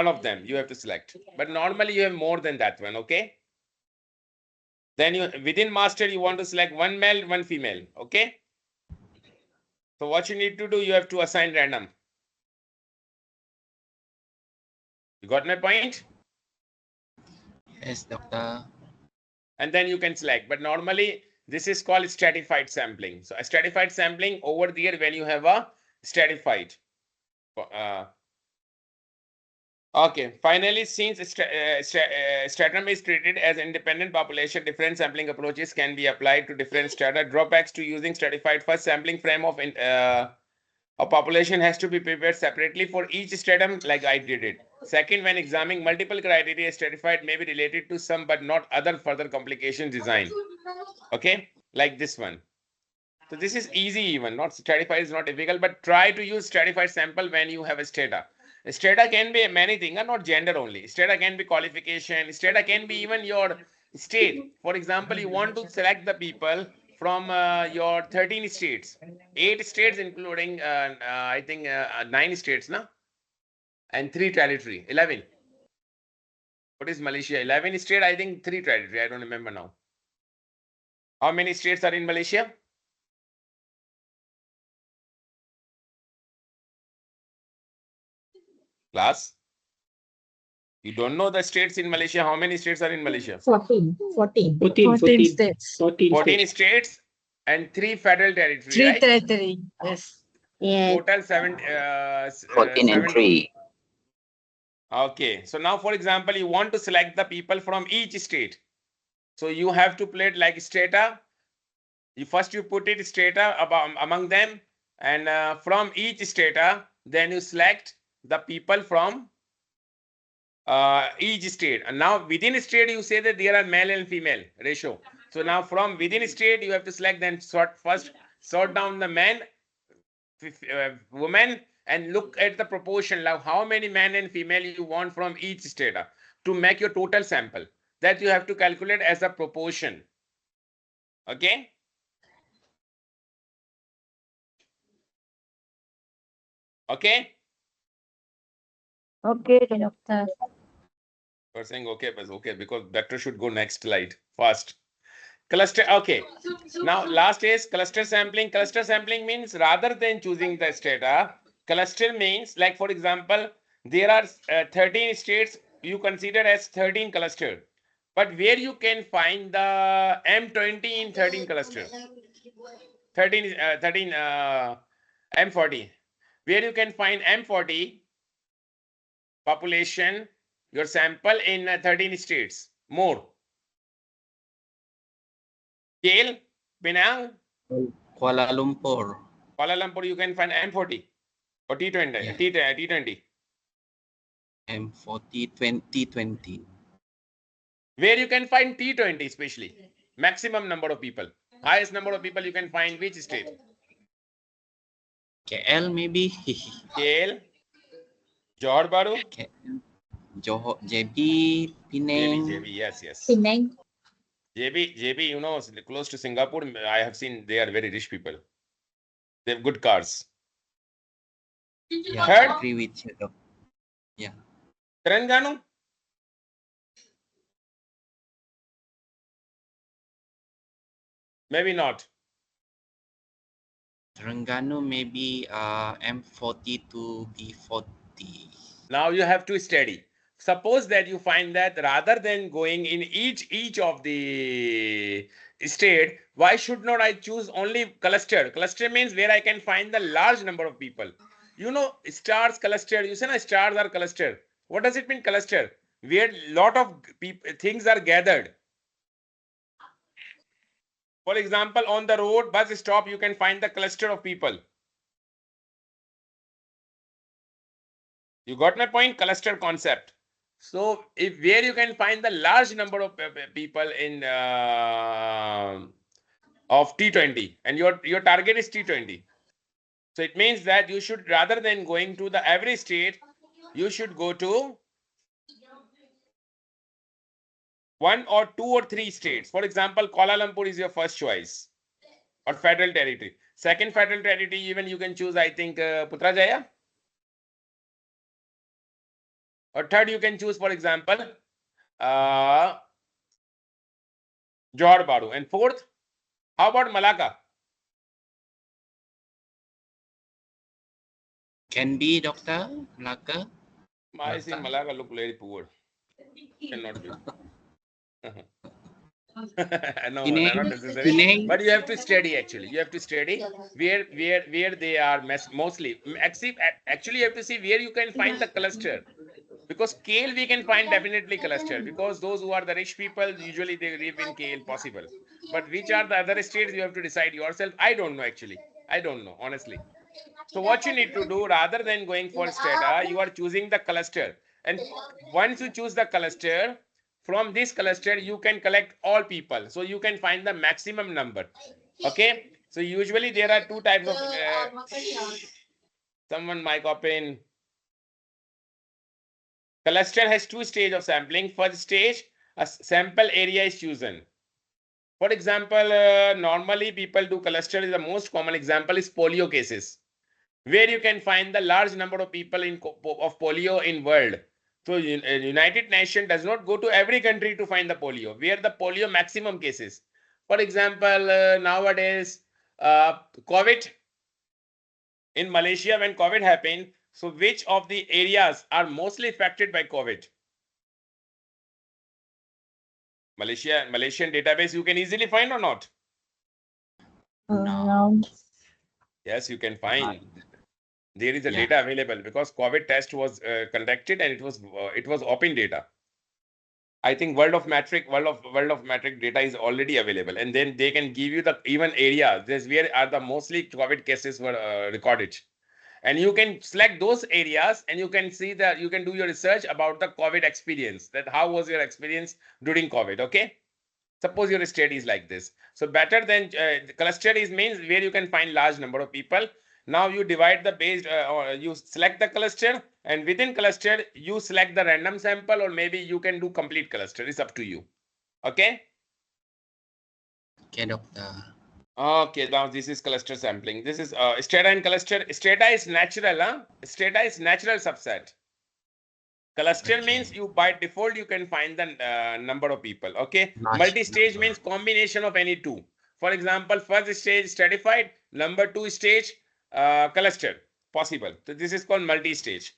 of them you have to select. But normally you have more than that one, okay? Then you, within master, you want to select one male, one female, okay? So what you need to do, you have to assign random. You got my point? Yes, doctor. And then you can select. But normally this is called stratified sampling. So a stratified sampling over there when you have a stratified. Okay, finally, since stratum is treated as independent population, different sampling approaches can be applied to different strata. Drawbacks to using stratified: first, sampling frame of a population has to be prepared separately for each stratum, like I did it. Second, when examining multiple criteria, stratified may be related to some but not other further complications design. Okay, like this one. So this is easy even, not stratified is not difficult, but try to use stratified sample when you have a strata. Strata can be many things, and not gender only. Strata can be qualification. Strata can be even your state. For example, you want to select the people from your 13 states, 8 states including, I think 9 states, no? And 3 territory, 11. What is Malaysia? 11 state, I think 3 territory. I don't remember now. How many states are in Malaysia? Class? You don't know the states in Malaysia. How many states are in Malaysia? 14. 14. 14 states. 14 states and 3 federal territory, 3 right? territory. Yes. Yeah. Total 14 and 7. 3. Okay. So now, for example, you want to select the people from each state. So you have to play it like strata. You first you put it strata among them, and from each strata, then you select the people from each state. And now within a state, you say that there are male and female ratio. So now from within a state, you have to select, then sort down the men, women, and look at the proportion, like how many men and female you want from each state to make your total sample. That you have to calculate as a proportion. Okay. Okay. Okay, doctor. We're saying okay, but okay, because better should go next slide fast. Cluster, okay. Now last is cluster sampling. Cluster sampling means rather than choosing the strata, cluster means, like for example, there are 13 states, you consider as 13 cluster. But where you can find the M20 in 13 cluster, 13 M40, where you can find M40 population, your sample in 13 states, more. Yale, Penang, Kuala Lumpur. Kuala Lumpur, you can find M40 or T20, Yeah. T20. M40 2020. Where you can find T20 especially. Maximum number of people. Highest number of people you can find which state? KL maybe. KL, Johor Bahru, KL. Johor, JB, Penang. JB, yes. Penang. JB, you know, close to Singapore, I have seen they are very rich people. They have good cars. Yeah, Third? I agree with you, doctor. Yeah. Terengganu, maybe not. Terengganu maybe M40 to B40. Now you have to study. Suppose that you find that rather than going in each of the state, why should not I choose only cluster? Cluster means where I can find the large number of people. You know, stars cluster. You say no, stars are cluster. What does it mean cluster? Where lot of things are gathered. For example, on the road, bus stop, you can find the cluster of people. You got my point? Cluster concept. So if where you can find the large number of people in of T20 and your target is T20. So it means that you should, rather than going to the every state, you should go to one or two or three states. For example, Kuala Lumpur is your first choice or federal territory. Second federal territory, even you can choose, I think, Putrajaya. Or third, you can choose, for example, Johor Bahru. And fourth, how about Malacca? Can be, Doctor, Malacca. I think Malacca look very poor. Cannot be. No, not necessary. Penang. But you have to study actually. You have to study where they are mostly. Actually, you have to see where you can find the cluster. Because KL we can find definitely cluster, because those who are the rich people usually they live in KL possible. But which are the other states, you have to decide yourself. I don't know actually. I don't know honestly. So what you need to do, rather than going for strata, you are choosing the cluster. And once you choose the cluster, from this cluster, you can collect all people. So you can find the maximum number. Okay. So usually there are two types of, someone mic open. Cluster has two stages of sampling. First stage, a sample area is chosen. For example, normally people do cluster. The most common example is polio cases, where you can find the large number of people of polio in world. So United Nations does not go to every country to find the polio, where the polio maximum cases. For example, nowadays, COVID in Malaysia, when COVID happened, so which of the areas are mostly affected by COVID? Malaysian database you can easily find or not? No. Yes, you can find. There is a Yeah. data available because COVID test was conducted and it was open data. I think world of metric data is already available, and then they can give you the even areas. There's where are the mostly COVID cases were recorded, and you can select those areas and you can see that you can do your research about the COVID experience. That how was your experience during COVID? Okay. Suppose your state is like this. So better than cluster is means where you can find large number of people. Now you divide the based or you select the cluster, and within cluster you select the random sample, or maybe you can do complete cluster. It's up to you. Okay. Okay, Doctor. Okay, now this is cluster sampling. This is strata and cluster. Strata is natural, huh? Strata is natural subset. Cluster Okay. means you by default you can find the number of people. Okay. Large Multi-stage number. means combination of any two. For example, first stage stratified, number two stage cluster possible. So this is called multi-stage.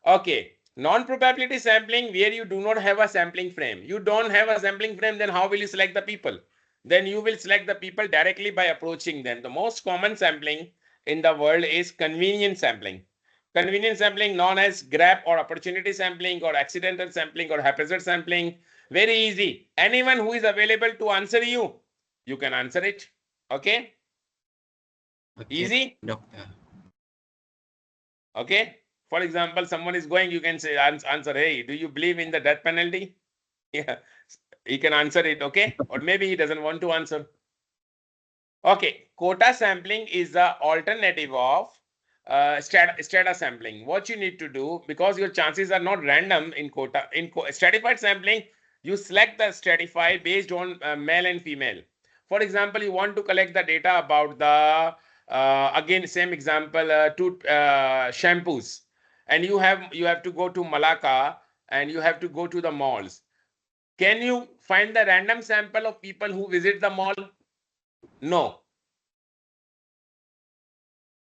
Okay. Non-probability sampling, where you do not have a sampling frame. You don't have a sampling frame, then how will you select the people? Then you will select the people directly by approaching them. The most common sampling in the world is convenience sampling. Convenience sampling, known as grab or opportunity sampling or accidental sampling or haphazard sampling. Very easy. Anyone who is available to answer you, you can answer it. Okay. Okay, Easy. Doctor. Okay. For example, someone is going, you can say answer, hey, do you believe in the death penalty? Yeah, he can answer it. Okay. Or maybe he doesn't want to answer. Okay. Quota sampling is the alternative of strata sampling. What you need to do, because your chances are not random in quota, stratified sampling, you select the stratify based on male and female. For example, you want to collect the data about the again same example, two shampoos, and you have to go to Malacca and you have to go to the malls. Can you find the random sample of people who visit the mall? No.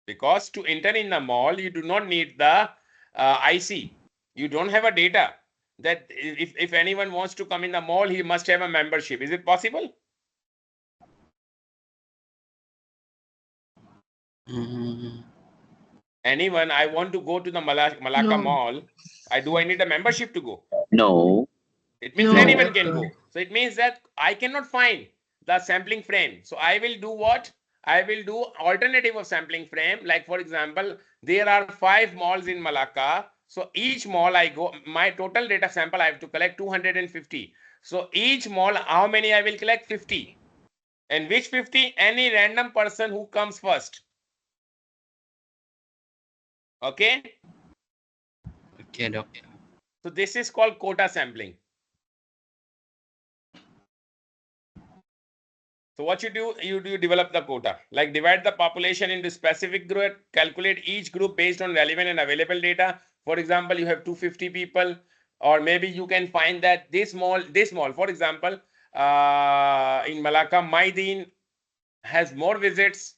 Because to enter in the mall, you do not need the IC. You don't have a data that if anyone wants to come in the mall, he must have a membership. Is it possible? Anyone, I want to go to the Malacca No. Mall. Do I need a membership to go? No. It means No, anyone can doctor. go. So it means that I cannot find the sampling frame. So I will do what? I will do alternative of sampling frame. Like for example, there are 5 malls in Malacca. So each mall I go, my total data sample I have to collect 250. So each mall, how many I will collect? 50. And which 50? Any random person who comes first. Okay. Okay, doctor. So this is called quota sampling. So what you do develop the quota, like divide the population into specific group, calculate each group based on relevant and available data. For example, you have 250 people, or maybe you can find that this mall, for example, in Malacca, Maideen has more visits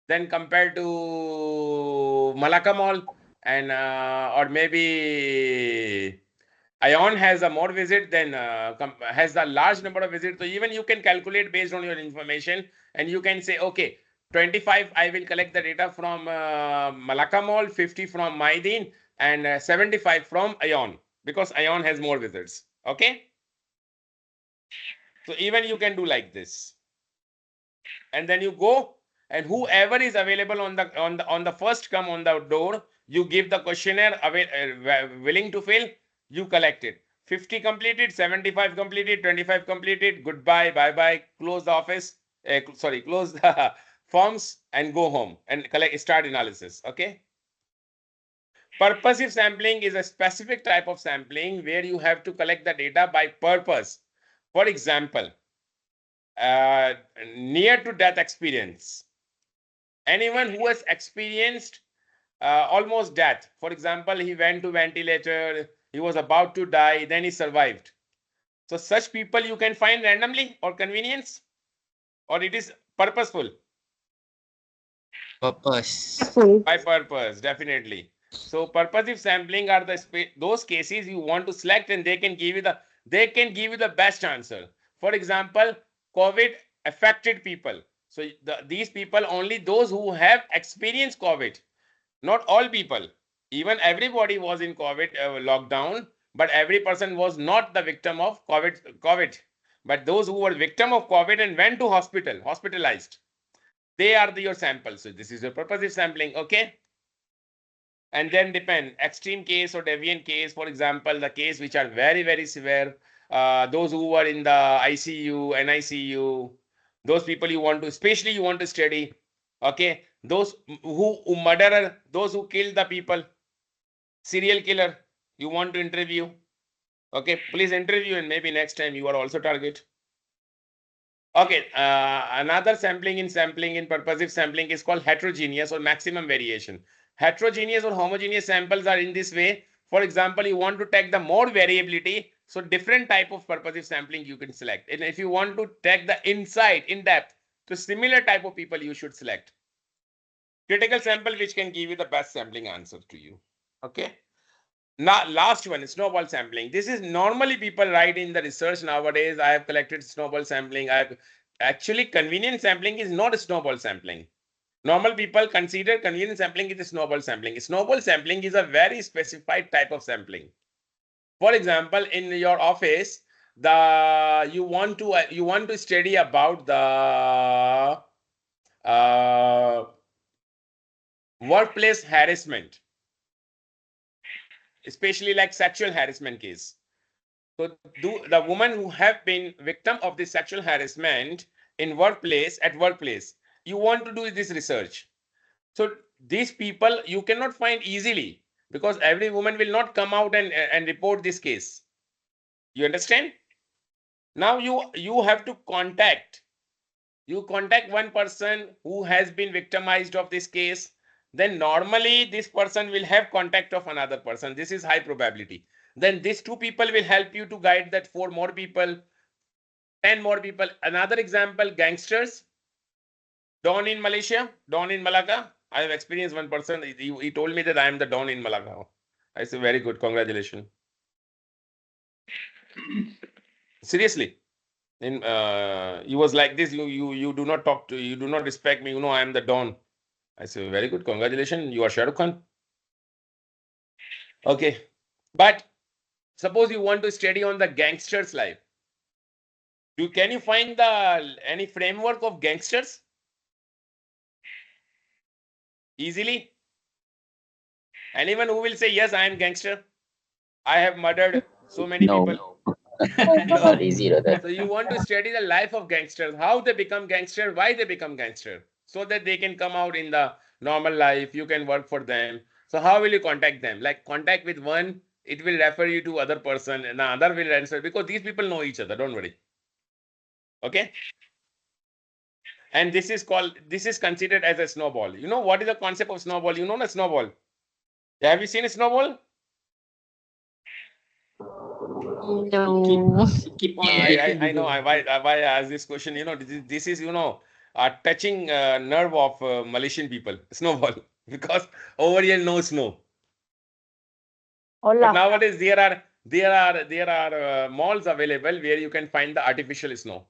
than compared to Malacca Mall, and or maybe Ion has a more visit than has a large number of visits. So even you can calculate based on your information, and you can say, okay, 25 I will collect the data from Malacca Mall, 50 from Maideen, and 75 from Ion, because Ion has more visits. Okay. So even you can do like this, and then you go, and whoever is available on the first come on the door, you give the questionnaire willing to fill, you collect it. 50 completed, 75 completed, 25 completed, goodbye, bye bye, close the office, close the forms and go home and start analysis. Okay. Purposive sampling is a specific type of sampling where you have to collect the data by purpose. For example, near to death experience. Anyone who has experienced almost death. For example, he went to ventilator, he was about to die, then he survived. So such people you can find randomly or convenience, or it is purposeful? Purpose. By purpose, definitely. So purposive sampling are those cases you want to select, and they can give you the best answer. For example, COVID affected people. So these people, only those who have experienced COVID, not all people. Even everybody was in COVID lockdown, but every person was not the victim of COVID. But those who were victim of COVID and went to hospitalized, they are your samples. So this is your purposive sampling. Okay. And then depend extreme case or deviant case. For example, the case which are very, very severe, those who were in the ICU, NICU, those people you want to, especially you want to study. Okay. Those who murderer, those who killed the people, serial killer, you want to interview. Okay, please interview, and maybe next time you are also target. Okay, another sampling in purposive sampling is called heterogeneous or maximum variation. Heterogeneous or homogeneous samples are in this way. For example, you want to take the more variability, so different type of purposive sampling you can select. And if you want to take the insight, in depth, so similar type of people you should select. Critical sample which can give you the best sampling answer to you. Okay. Now, last one is snowball sampling. This is normally people write in the research nowadays. I have collected snowball sampling. Actually, convenient sampling is not a snowball sampling. Normal people consider convenient sampling is a snowball sampling. Snowball sampling is a very specified type of sampling. For example, in your office, you want to study about the workplace harassment, especially like sexual harassment case. So the women who have been victim of this sexual harassment in workplace, you want to do this research. So these people you cannot find easily, because every woman will not come out and report this case. You understand? Now you have to contact one person who has been victimized of this case. Then normally this person will have contact of another person. This is high probability. Then these two people will help you to guide that 4 more people, 10 more people. Another example, gangsters, Don in Malaysia, Don in Malacca. I have experienced one person. He told me that I am the Don in Malacca. I say, very good, congratulations. Seriously. He was like this. You do not talk to, you do not respect me. You know I am the Don. I say, very good, congratulations. You are Shah Rukh Khan. Okay, but suppose you want to study on the gangsters' life. Can you find any framework of gangsters easily? Anyone who will say, yes, I am gangster? I have murdered so many No. people. Oh, No. God. Easy, rather. So you want to study the life of gangsters, how they become gangster, why they become gangster, so that they can come out in the normal life. You can work for them. So how will you contact them? Like contact with one, it will refer you to other person, and the other will answer, because these people know each other. Don't worry. Okay. And this is considered as a snowball. You know what is the concept of snowball? You know the snowball. Have you seen a snowball? No. Keep on I know why I asked this question. You know, this is a touching nerve of Malaysian people. Snowball, because over here no snow. But Olaf. nowadays there are malls available where you can find the artificial snow.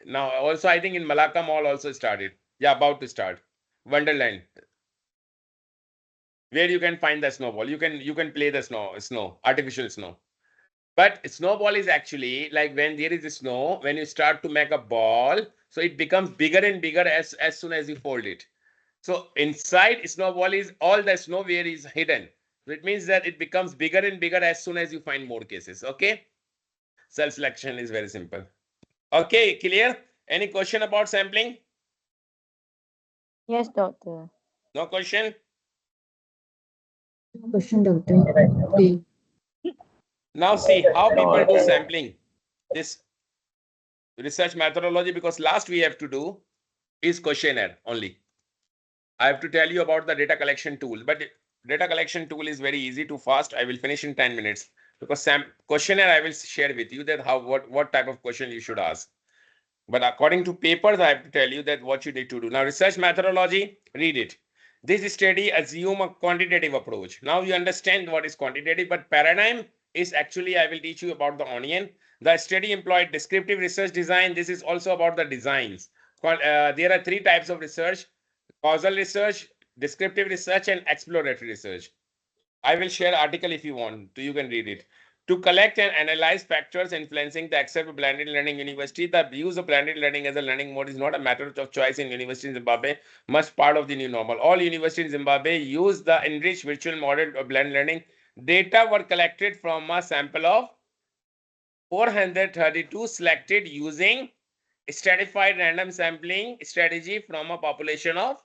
Now also I think in Malacca Mall also started. Yeah, about to start. Wonderland, where you can find the snowball. You can play the snow, artificial snow. But snowball is actually like when there is snow, when you start to make a ball, so it becomes bigger and bigger as soon as you fold it. So inside snowball is all the snow where is hidden. So it means that it becomes bigger and bigger as soon as you find more cases. Okay. Cell selection is very simple. Okay, clear? Any question about sampling? Yes, doctor. No question? Question, doctor. Please. Now see how people do okay. sampling. This research methodology, because last we have to do is questionnaire only. I have to tell you about the data collection tool, but data collection tool is very easy to fast. I will finish in 10 minutes, because questionnaire I will share with you that what type of question you should ask. But according to papers, I have to tell you that what you need to do. Now, research methodology, read it. This study assume a quantitative approach. Now you understand what is quantitative, but paradigm is actually, I will teach you about the onion. The study employed descriptive research design. This is also about the designs. There are three types of research: causal research, descriptive research, and exploratory research. I will share article if you want, so you can read it. To collect and analyze factors influencing the access of blended learning university, the use of blended learning as a learning mode is not a matter of choice in university in Zimbabwe, much part of the new normal. All universities in Zimbabwe use the enriched virtual model of blended learning. Data were collected from a sample of 432 selected using stratified random sampling strategy from a population of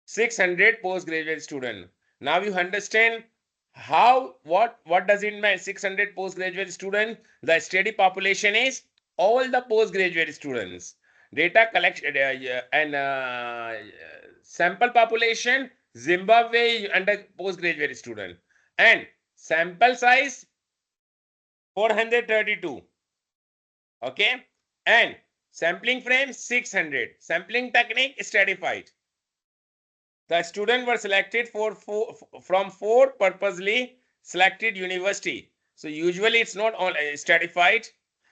600 postgraduate student. Now you understand what does it mean 600 postgraduate student? The study population is all the postgraduate students. Data collection and sample population Zimbabwe under postgraduate student, and sample size 432. Okay, and sampling frame 600. Sampling technique stratified. The students were selected from four purposely selected university. So usually it's not all stratified.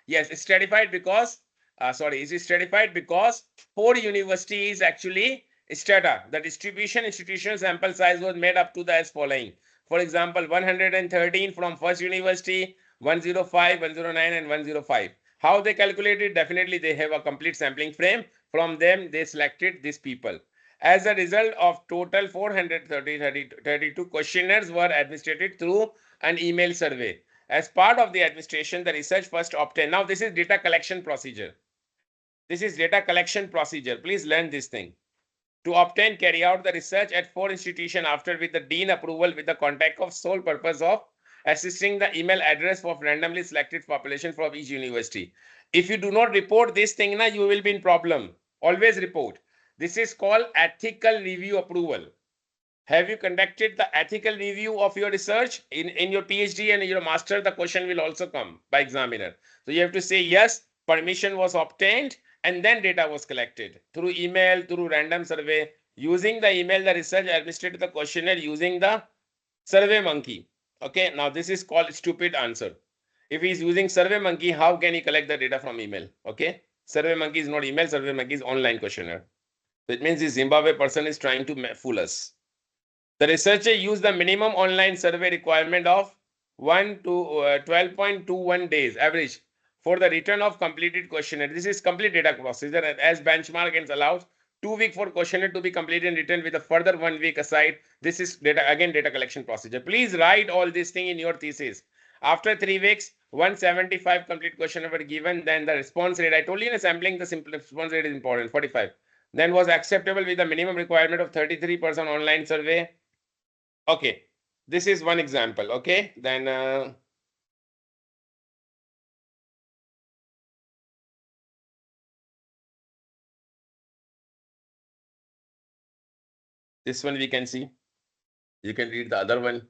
Yes, it's stratified because it's stratified because four universities actually strata. The distribution institutional sample size was made up to the as following. For example, 113 from first university, 105, 109, and 105. How they calculated? Definitely they have a complete sampling frame. From them they selected these people. As a result of total 432 questionnaires were administered through an email survey. As part of the administration, the research first obtained. Now this is data collection procedure. This is data collection procedure. Please learn this thing. To obtain, carry out the research at four institutions after with the dean approval with the contact of sole purpose of assisting the email address of randomly selected population from each university. If you do not report this thing, na, you will be in problem. Always report. This is called ethical review approval. Have you conducted the ethical review of your research? In your PhD and your master, the question will also come by examiner. So you have to say, yes, permission was obtained, and then data was collected through email, through random survey. Using the email, the research administered the questionnaire using the survey monkey. Okay, now this is called stupid answer. If he is using survey monkey, how can he collect the data from email? Okay, survey monkey is not email, survey monkey is online questionnaire. That means the Zimbabwe person is trying to fool us. The researcher used the minimum online survey requirement of 1 to 12.21 days average for the return of completed questionnaire. This is complete data procedure as benchmark and allows 2 week for questionnaire to be completed and written with a further 1 week aside. This is data collection procedure. Please write all this thing in your thesis. After 3 weeks, 175 complete questionnaire were given. Then the response rate, I told you in a sampling, the simple response rate is important, 45. Then was acceptable with the minimum requirement of 33% online survey. Okay, this is one example. Okay, then this one we can see. You can read the other one.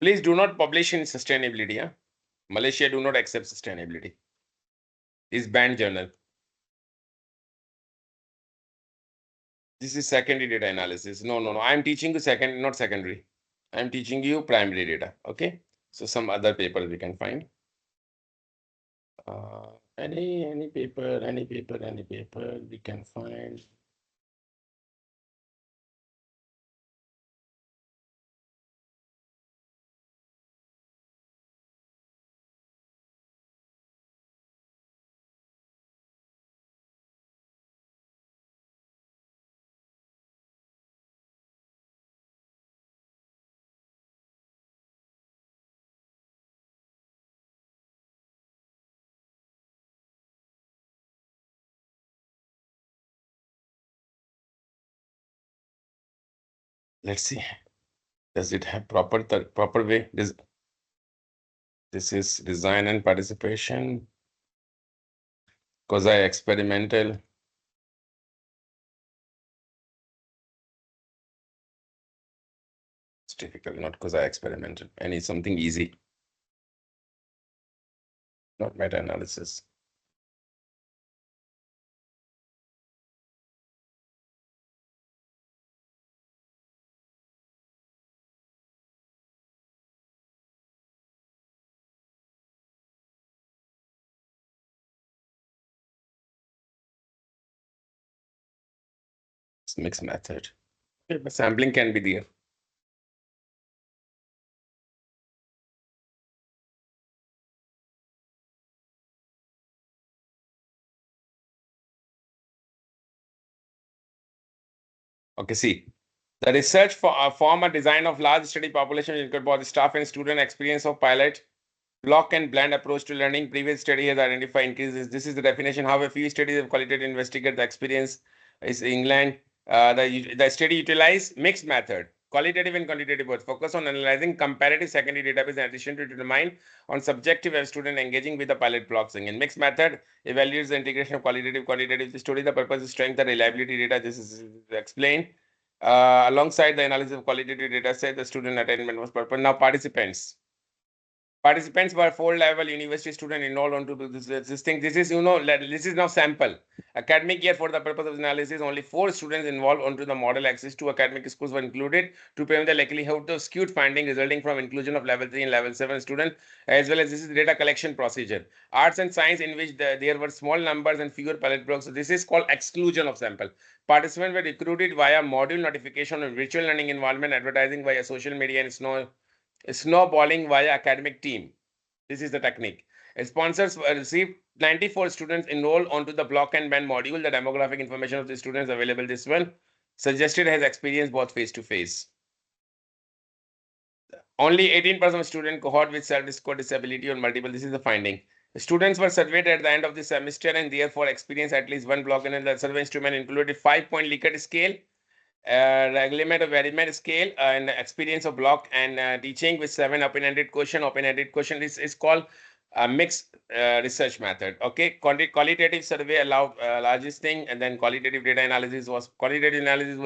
Please do not publish in sustainability. Yeah? Malaysia do not accept sustainability. Is banned journal. This is secondary data analysis. No. I'm teaching you not secondary. I'm teaching you primary data. Okay. So some other papers we can find. Any paper we can find. Let's see. Does it have proper way? This is design and participation. Quasi experimental. It's difficult, not quasi experimental. Any something easy. Not meta-analysis. It's mixed method. Okay, but sampling can be there. Okay, see. The research for form a design of large study population include both staff and student experience of pilot, block and blend approach to learning. Previous study has identified increases. This is the definition. However, few studies have qualitative investigate the experience is England. The study utilize mixed method, qualitative and quantitative both. Focus on analyzing comparative secondary database in addition to determine on subjective as student engaging with the pilot blocks. In mixed method, evaluates the integration of quantitative study. The purpose is strength and reliability data. This is explained. Alongside the analysis of qualitative data set, the student attainment was purpose. Now participants. Participants were 4-level university student enrolled onto this thing. This is, this is now sample. Academic year for the purpose of analysis, only 4 students involved onto the model. Access to academic schools were included to prevent the likelihood of skewed finding resulting from inclusion of level 3 and level 7 student, as well as this is data collection procedure. Arts and science, in which there were small numbers and fewer pilot blocks. So this is called exclusion of sample. Participants were recruited via module notification and virtual learning involvement, advertising via social media, and snowballing via academic team. This is the technique. Sponsors received 94 students enrolled onto the block and band module. The demographic information of the students available. This one suggested has experienced both face to face. Only 18% of student cohort with self-discovered disability or multiple. This is the finding. The students were surveyed at the end of the semester and therefore experienced at least one block, and the survey instrument included 5-point Likert scale, reglement of Merriman scale, and experience of block and teaching with 7 open-ended question. Open-ended question is called a mixed research method. Okay, qualitative survey allowed largest thing, and then qualitative analysis was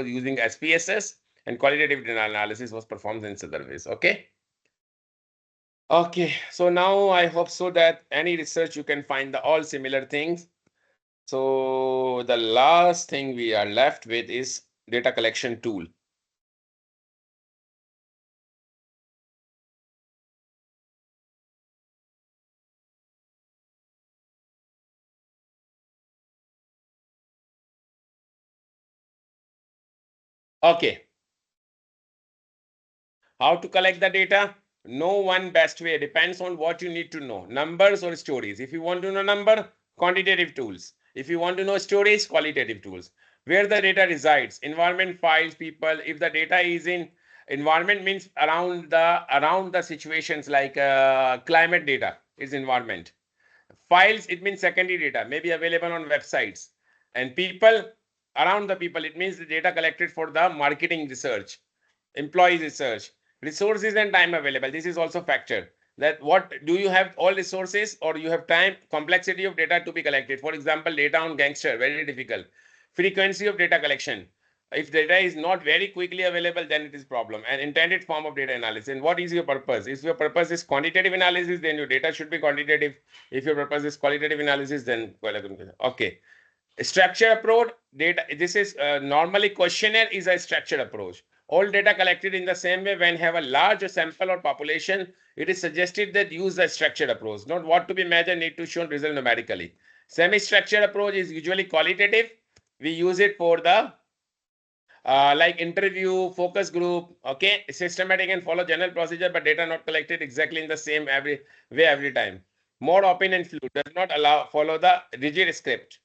using SPSS, and qualitative data analysis was performed in surveys. Okay. Okay, so now I hope so that any research you can find the all similar things. So the last thing we are left with is data collection tool. Okay. How to collect the data? No one best way. Depends on what you need to know. Numbers or stories. If you want to know number, quantitative tools. If you want to know stories, qualitative tools. Where the data resides, environment, files, people. If the data is in environment, means around the situations like climate data is environment. Files, it means secondary data, may be available on websites. And people, around the people, it means the data collected for the marketing research, employee research, resources and time available. This is also factor that what do you have all resources or you have time, complexity of data to be collected. For example, data on gangster, very difficult. Frequency of data collection. If data is not very quickly available, then it is problem. And intended form of data analysis. And what is your purpose? If your purpose is quantitative analysis, then your data should be quantitative. If your purpose is qualitative analysis, then okay. Structure approach data. This is normally questionnaire is a structured approach. All data collected in the same way when have a large sample or population, it is suggested that use the structured approach. Not what to be measured need to show result numerically. Semi-structured approach is usually qualitative. We use it for the like interview, focus group, okay, systematic and follow general procedure, but data not collected exactly in the same every time. More open and fluid, does not follow the rigid script.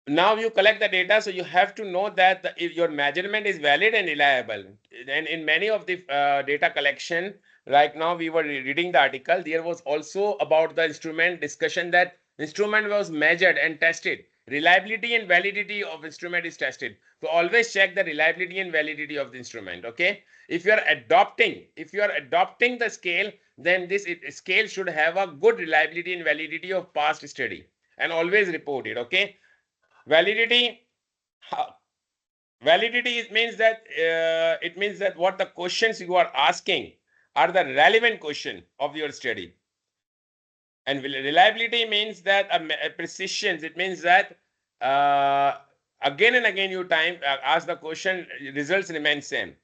Now you collect the data, so you have to know that if your measurement is valid and reliable. And in many of the data collection, right now we were reading the article, there was also about the instrument discussion that instrument was measured and tested. Reliability and validity of instrument is tested. So always check the reliability and validity of the instrument, okay? If you are adopting the scale, then this scale should have a good reliability and validity of past study and always report it, okay? Validity means that what the questions you are asking are the relevant question of your study. And reliability means that precision, it means that again and again you ask the question, results remain same.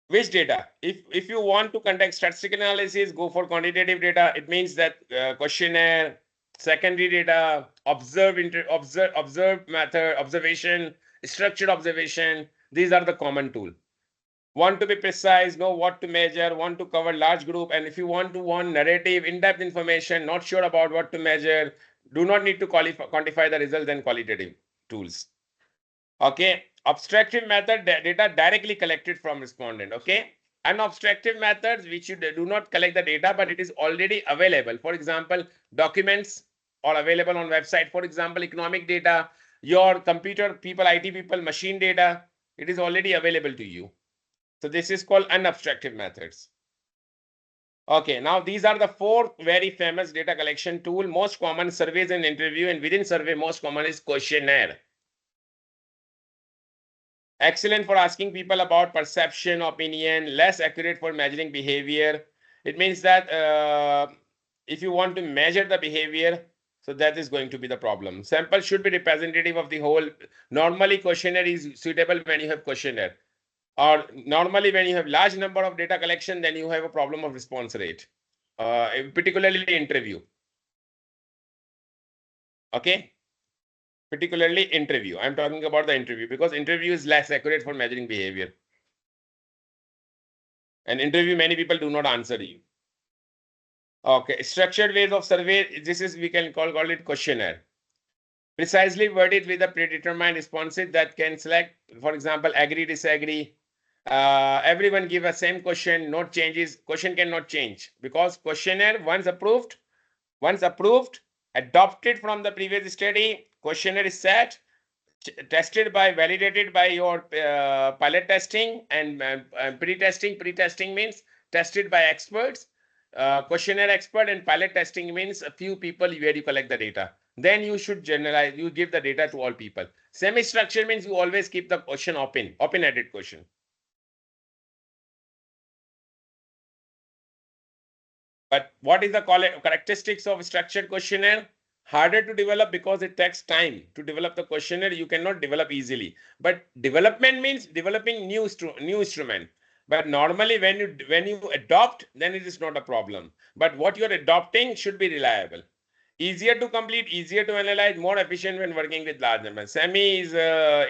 Which data? If you want to conduct statistical analysis, go for quantitative data. It means that questionnaire, secondary data, observe method, observation, structured observation. These are the common tool. Want to be precise, know what to measure, want to cover large group, and if you want narrative, in-depth information, not sure about what to measure, do not need to quantify the results, then qualitative tools. Okay, abstractive method, data directly collected from respondent. Okay, unobstructive methods which you do not collect the data, but it is already available. For example, documents are available on website. For example, economic data, your computer people, IT people, machine data, it is already available to you. So this is called unobstructive methods. Okay, now these are the 4 very famous data collection tool. Most common, surveys and interview, and within survey most common is questionnaire. Excellent for asking people about perception, opinion, less accurate for measuring behavior. It means that if you want to measure the behavior, so that is going to be the problem. Sample should be representative of the whole. Normally questionnaire is suitable when you have questionnaire. Or normally when you have large number of data collection, then you have a problem of response rate, particularly interview. Okay. Particularly interview. I'm talking about the interview because interview is less accurate for measuring behavior. And interview, many people do not answer you. Okay, structured ways of survey. This is, we can call it questionnaire. Precisely worded with a predetermined responses that can select, for example, agree, disagree. Everyone give a same question, no changes. Question cannot change because questionnaire once approved, adopted from the previous study, questionnaire is set, tested by, validated by your pilot testing and pre-testing. Pre-testing means tested by experts, questionnaire expert, and pilot testing means a few people where you collect the data. Then you should generalize, you give the data to all people. Semi-structure means you always keep the question open-ended question. But what is the characteristics of structured questionnaire? Harder to develop because it takes time to develop the questionnaire. You cannot develop easily. But development means developing new instrument. But normally when you adopt, then it is not a problem. But what you're adopting should be reliable. Easier to complete, easier to analyze, more efficient when working with large numbers. Semi is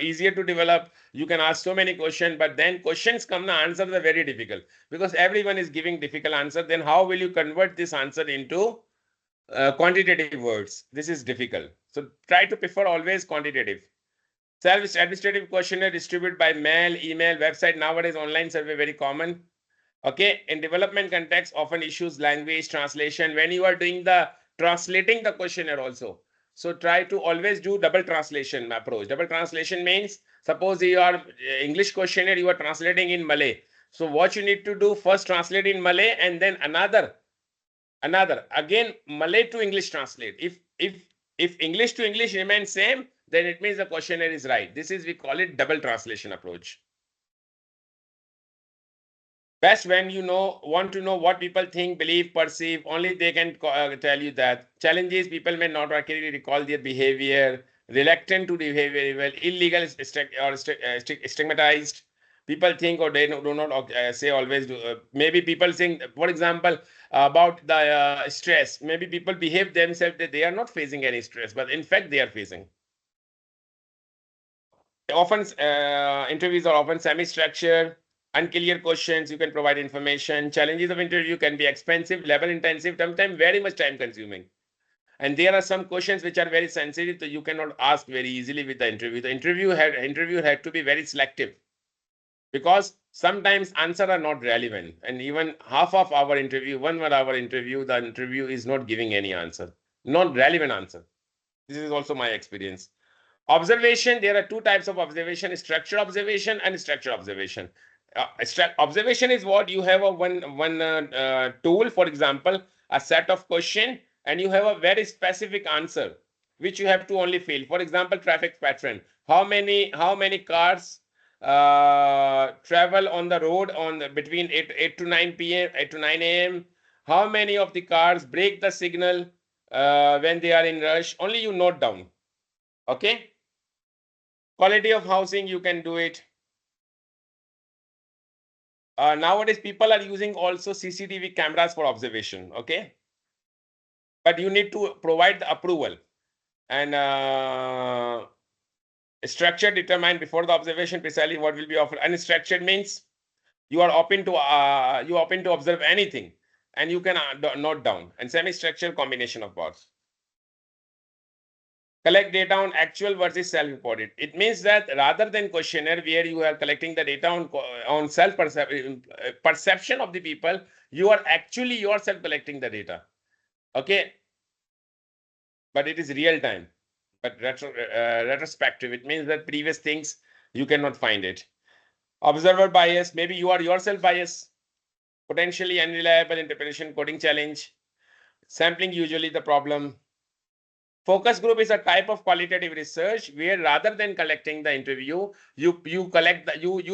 easier to develop. You can ask so many questions, but then questions come, the answers are very difficult because everyone is giving difficult answer. Then how will you convert this answer into quantitative words? This is difficult. So try to prefer always quantitative. Self-administrative questionnaire distributed by mail, email, website. Nowadays, online survey very common. Okay, in development context, often issues language translation. When you are doing the translating the questionnaire also, so try to always do double translation approach. Double translation means suppose you are English questionnaire, you are translating in Malay. So what you need to do, first translate in Malay and then another again Malay to English translate. If English to English remains same, then it means the questionnaire is right. This is, we call it double translation approach. Best when you want to know what people think, believe, perceive. Only they can tell you that. Challenges: people may not accurately recall their behavior, reluctant to behave very well, illegal or stigmatized. People think or they do not say always. Maybe people think, for example, about the stress. Maybe people behave themselves that they are not facing any stress, but in fact they are facing. Often interviews are often semi-structured, unclear questions. You can provide information. Challenges of interview can be expensive, level intensive, sometimes very much time consuming. And there are some questions which are very sensitive, so you cannot ask very easily with the interview. The interviewer had to be very selective because sometimes answers are not relevant. And even half of our interview, 1 hour interview, the interview is not giving any answer, not relevant answer. This is also my experience. Observation: there are two types of observation: structured observation and structured observation. Observation is what you have a one tool, for example, a set of question, and you have a very specific answer, which you have to only fill. For example, traffic pattern. How many cars travel on the road between 8 to 9 p.m., 8 to 9 a.m.? How many of the cars break the signal when they are in rush? Only you note down. Okay. Quality of housing, you can do it. Nowadays, people are using also CCTV cameras for observation. Okay. But you need to provide the approval. And structure determined before the observation precisely what will be offered. Unstructured means you are open to observe anything, and you can note down. And semi-structured combination of both. Collect data on actual versus self-reported. It means that rather than questionnaire where you are collecting the data on self-perception of the people, you are actually yourself collecting the data. Okay. But it is real time, but retrospective. It means that previous things, you cannot find it. Observer bias, maybe you are yourself biased. Potentially unreliable interpretation, coding challenge. Sampling, usually the problem. Focus group is a type of qualitative research where rather than collecting the interview, you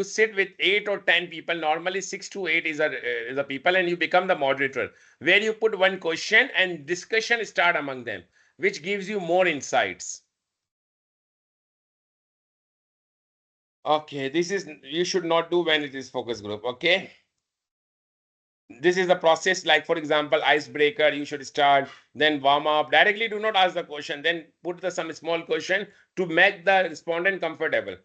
sit with 8 or 10 people. Normally 6 to 8 is a people, and you become the moderator, where you put one question and discussion start among them, which gives you more insights. Okay, this is, you should not do when it is focus group. Okay. This is the process, like for example, icebreaker, you should start, then warm up. Directly do not ask the question, then put some small question to make the respondent comfortable.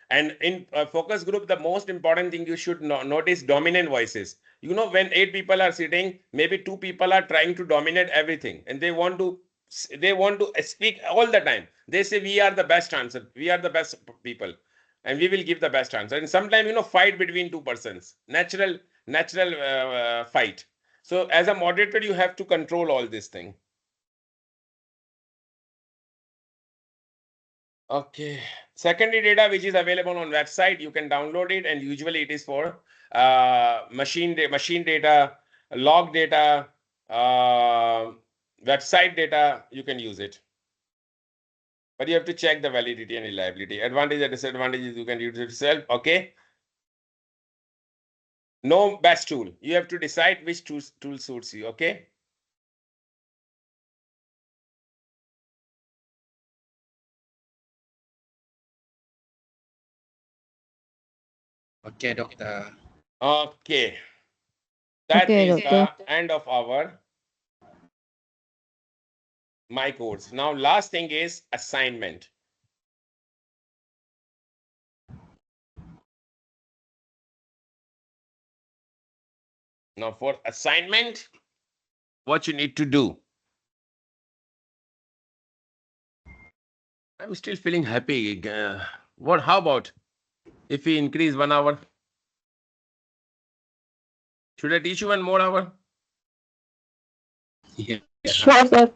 And in focus group, the most important thing you should notice dominant voices. When 8 people are sitting, maybe 2 people are trying to dominate everything, and they want to speak all the time. They say we are the best answer, we are the best people, and we will give the best answer. And sometimes fight between 2 persons, natural fight. So as a moderator, you have to control all this thing. Okay. Secondary data which is available on website, you can download it, and usually it is for machine data, log data, website data. You can use it, but you have to check the validity and reliability. Advantage and disadvantages, you can use it yourself. Okay. No best tool. You have to decide which tool suits you. Okay. Okay, doctor. Okay. That Okay, is doctor. the end of our My course. Now, last thing is assignment. Now, for assignment, what you need to do. I'm still feeling happy. What? How about if we increase 1 hour? Should I teach you 1 more hour? Yeah. Sure, sir.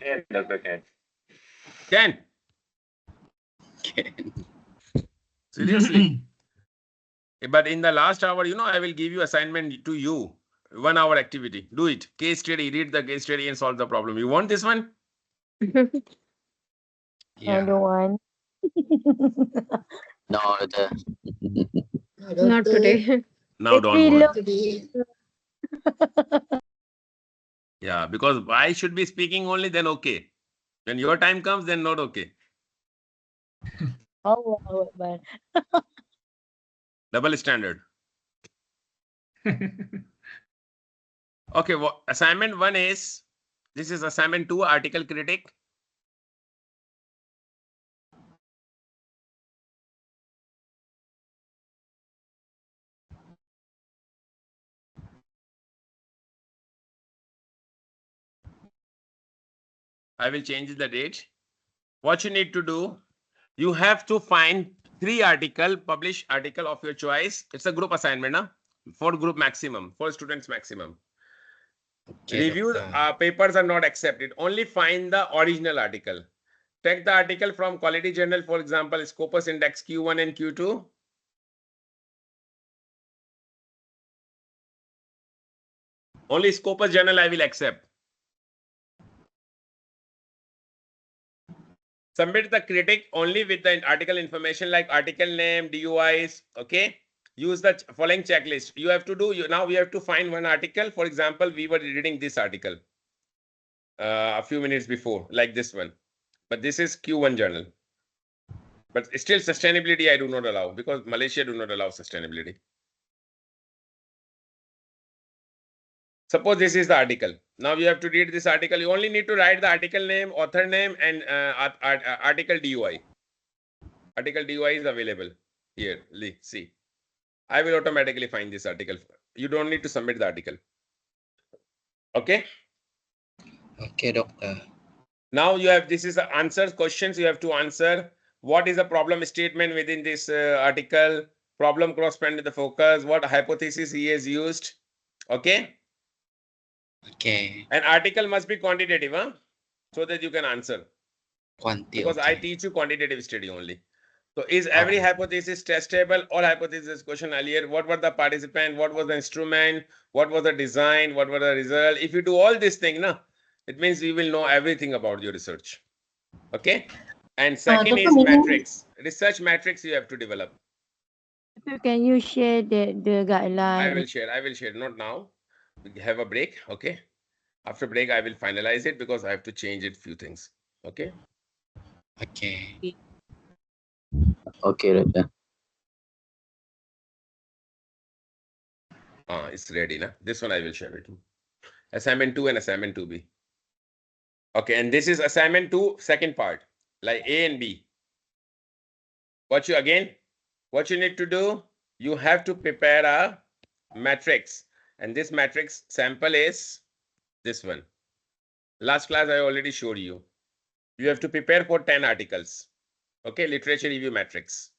Can, Dr. Can. Can. Seriously. But in the last hour, I will give you assignment to you. 1 hour activity. Do it. Case study. Read the case study and solve the problem. You want this one? I Yeah. don't want. No, the Not today. Now If don't we want. look, Today. Yeah, because I should be speaking only, then okay. When your time comes, then not okay. oh, but Double standard. Okay, assignment 1 is, this is assignment 2, article critic. I will change the date. What you need to do, you have to find 3 publish article of your choice. It's a group assignment, huh? 4 group maximum, 4 students maximum. Okay, Reviewed doctor. papers are not accepted. Only find the original article. Take the article from Quality Journal, for example, Scopus Index Q1 and Q2. Only Scopus Journal I will accept. Submit the critic only with the article information like article name, DUIs, okay? Use the following checklist. You have to do, now we have to find one article. For example, we were reading this article a few minutes before, like this one. But this is Q1 journal. But still sustainability I do not allow because Malaysia do not allow sustainability. Suppose this is the article. Now you have to read this article. You only need to write the article name, author name, and article DUI. Article DUI is available here. See, I will automatically find this article. You don't need to submit the article. Okay. Okay, doctor. Now you have, this is the answers, questions you have to answer. What is the problem statement within this article? Problem cross-span with the focus. What hypothesis he has used? Okay. Okay. An article must be quantitative, huh? So that you can answer. Quanti. Because Okay. I teach you quantitative study only. So is every Oh. hypothesis testable? All hypothesis question earlier. What were the participant? What was the instrument? What was the design? What were the result? If you do all this thing, no, it means you will know everything about your research. Okay. And second Dr. is Meaning- matrix. Research matrix you have to develop. can you share the guideline? I will share. I will share. Not now. We have a break. Okay. After break, I will finalize it because I have to change it few things. Okay. Okay. okay, doctor. It's ready now. This one I will share it. Assignment 2 and assignment 2B. Okay, and this is assignment 2, second part, like A and B. What you need to do, you have to prepare a matrix. And this matrix sample is this one. Last class I already showed you. You have to prepare for 10 articles. Okay, literature review matrix.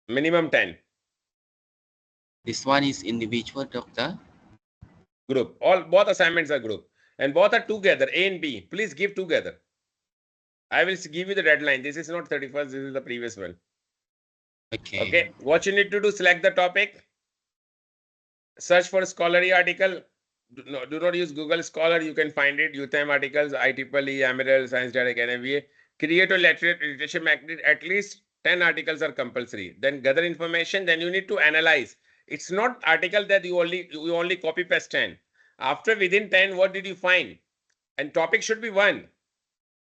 Minimum 10. This one is individual, doctor. Group. Both assignments are group. And both are together, A and B. Please give together. I will give you the deadline. This is not 31st, this is the previous one. Okay. Okay. What you need to do, select the topic. Search for scholarly article. Do not use Google Scholar. You can find it. UTM articles, IEEE, Emerald, Science Direct, NMVA. Create a literature magnet. At least 10 articles are compulsory. Then gather information. Then you need to analyze. It's not article that you only copy paste 10. After within 10, what did you find? And topic should be one.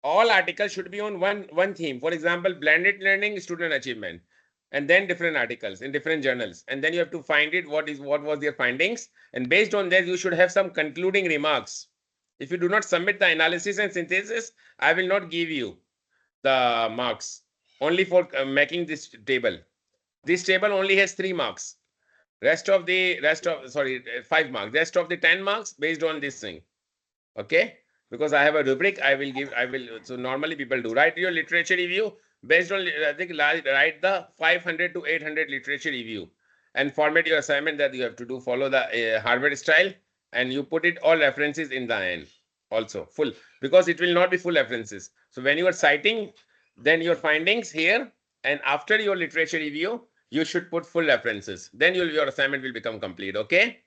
All articles should be on one theme. For example, blended learning, student achievement, and then different articles in different journals. And then you have to find it, what was their findings. And based on that, you should have some concluding remarks. If you do not submit the analysis and synthesis, I will not give you the marks only for making this table. This table only has 3 marks. Rest of 5 marks. Rest of the 10 marks based on this thing. Okay, because I have a rubric, so normally people do write your literature review based on, I think, write the 500 to 800 literature review and format your assignment that you have to do, follow the Harvard style, and you put it all references in the end also full, because it will not be full references. So when you are citing, then your findings here, and after your literature review, you should put full references. Then your assignment will become complete. Okay.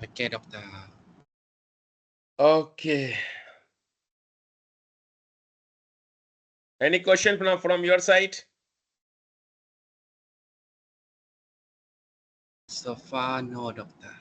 Okay, doctor. Okay. Any question from your side? So far, no, doctor.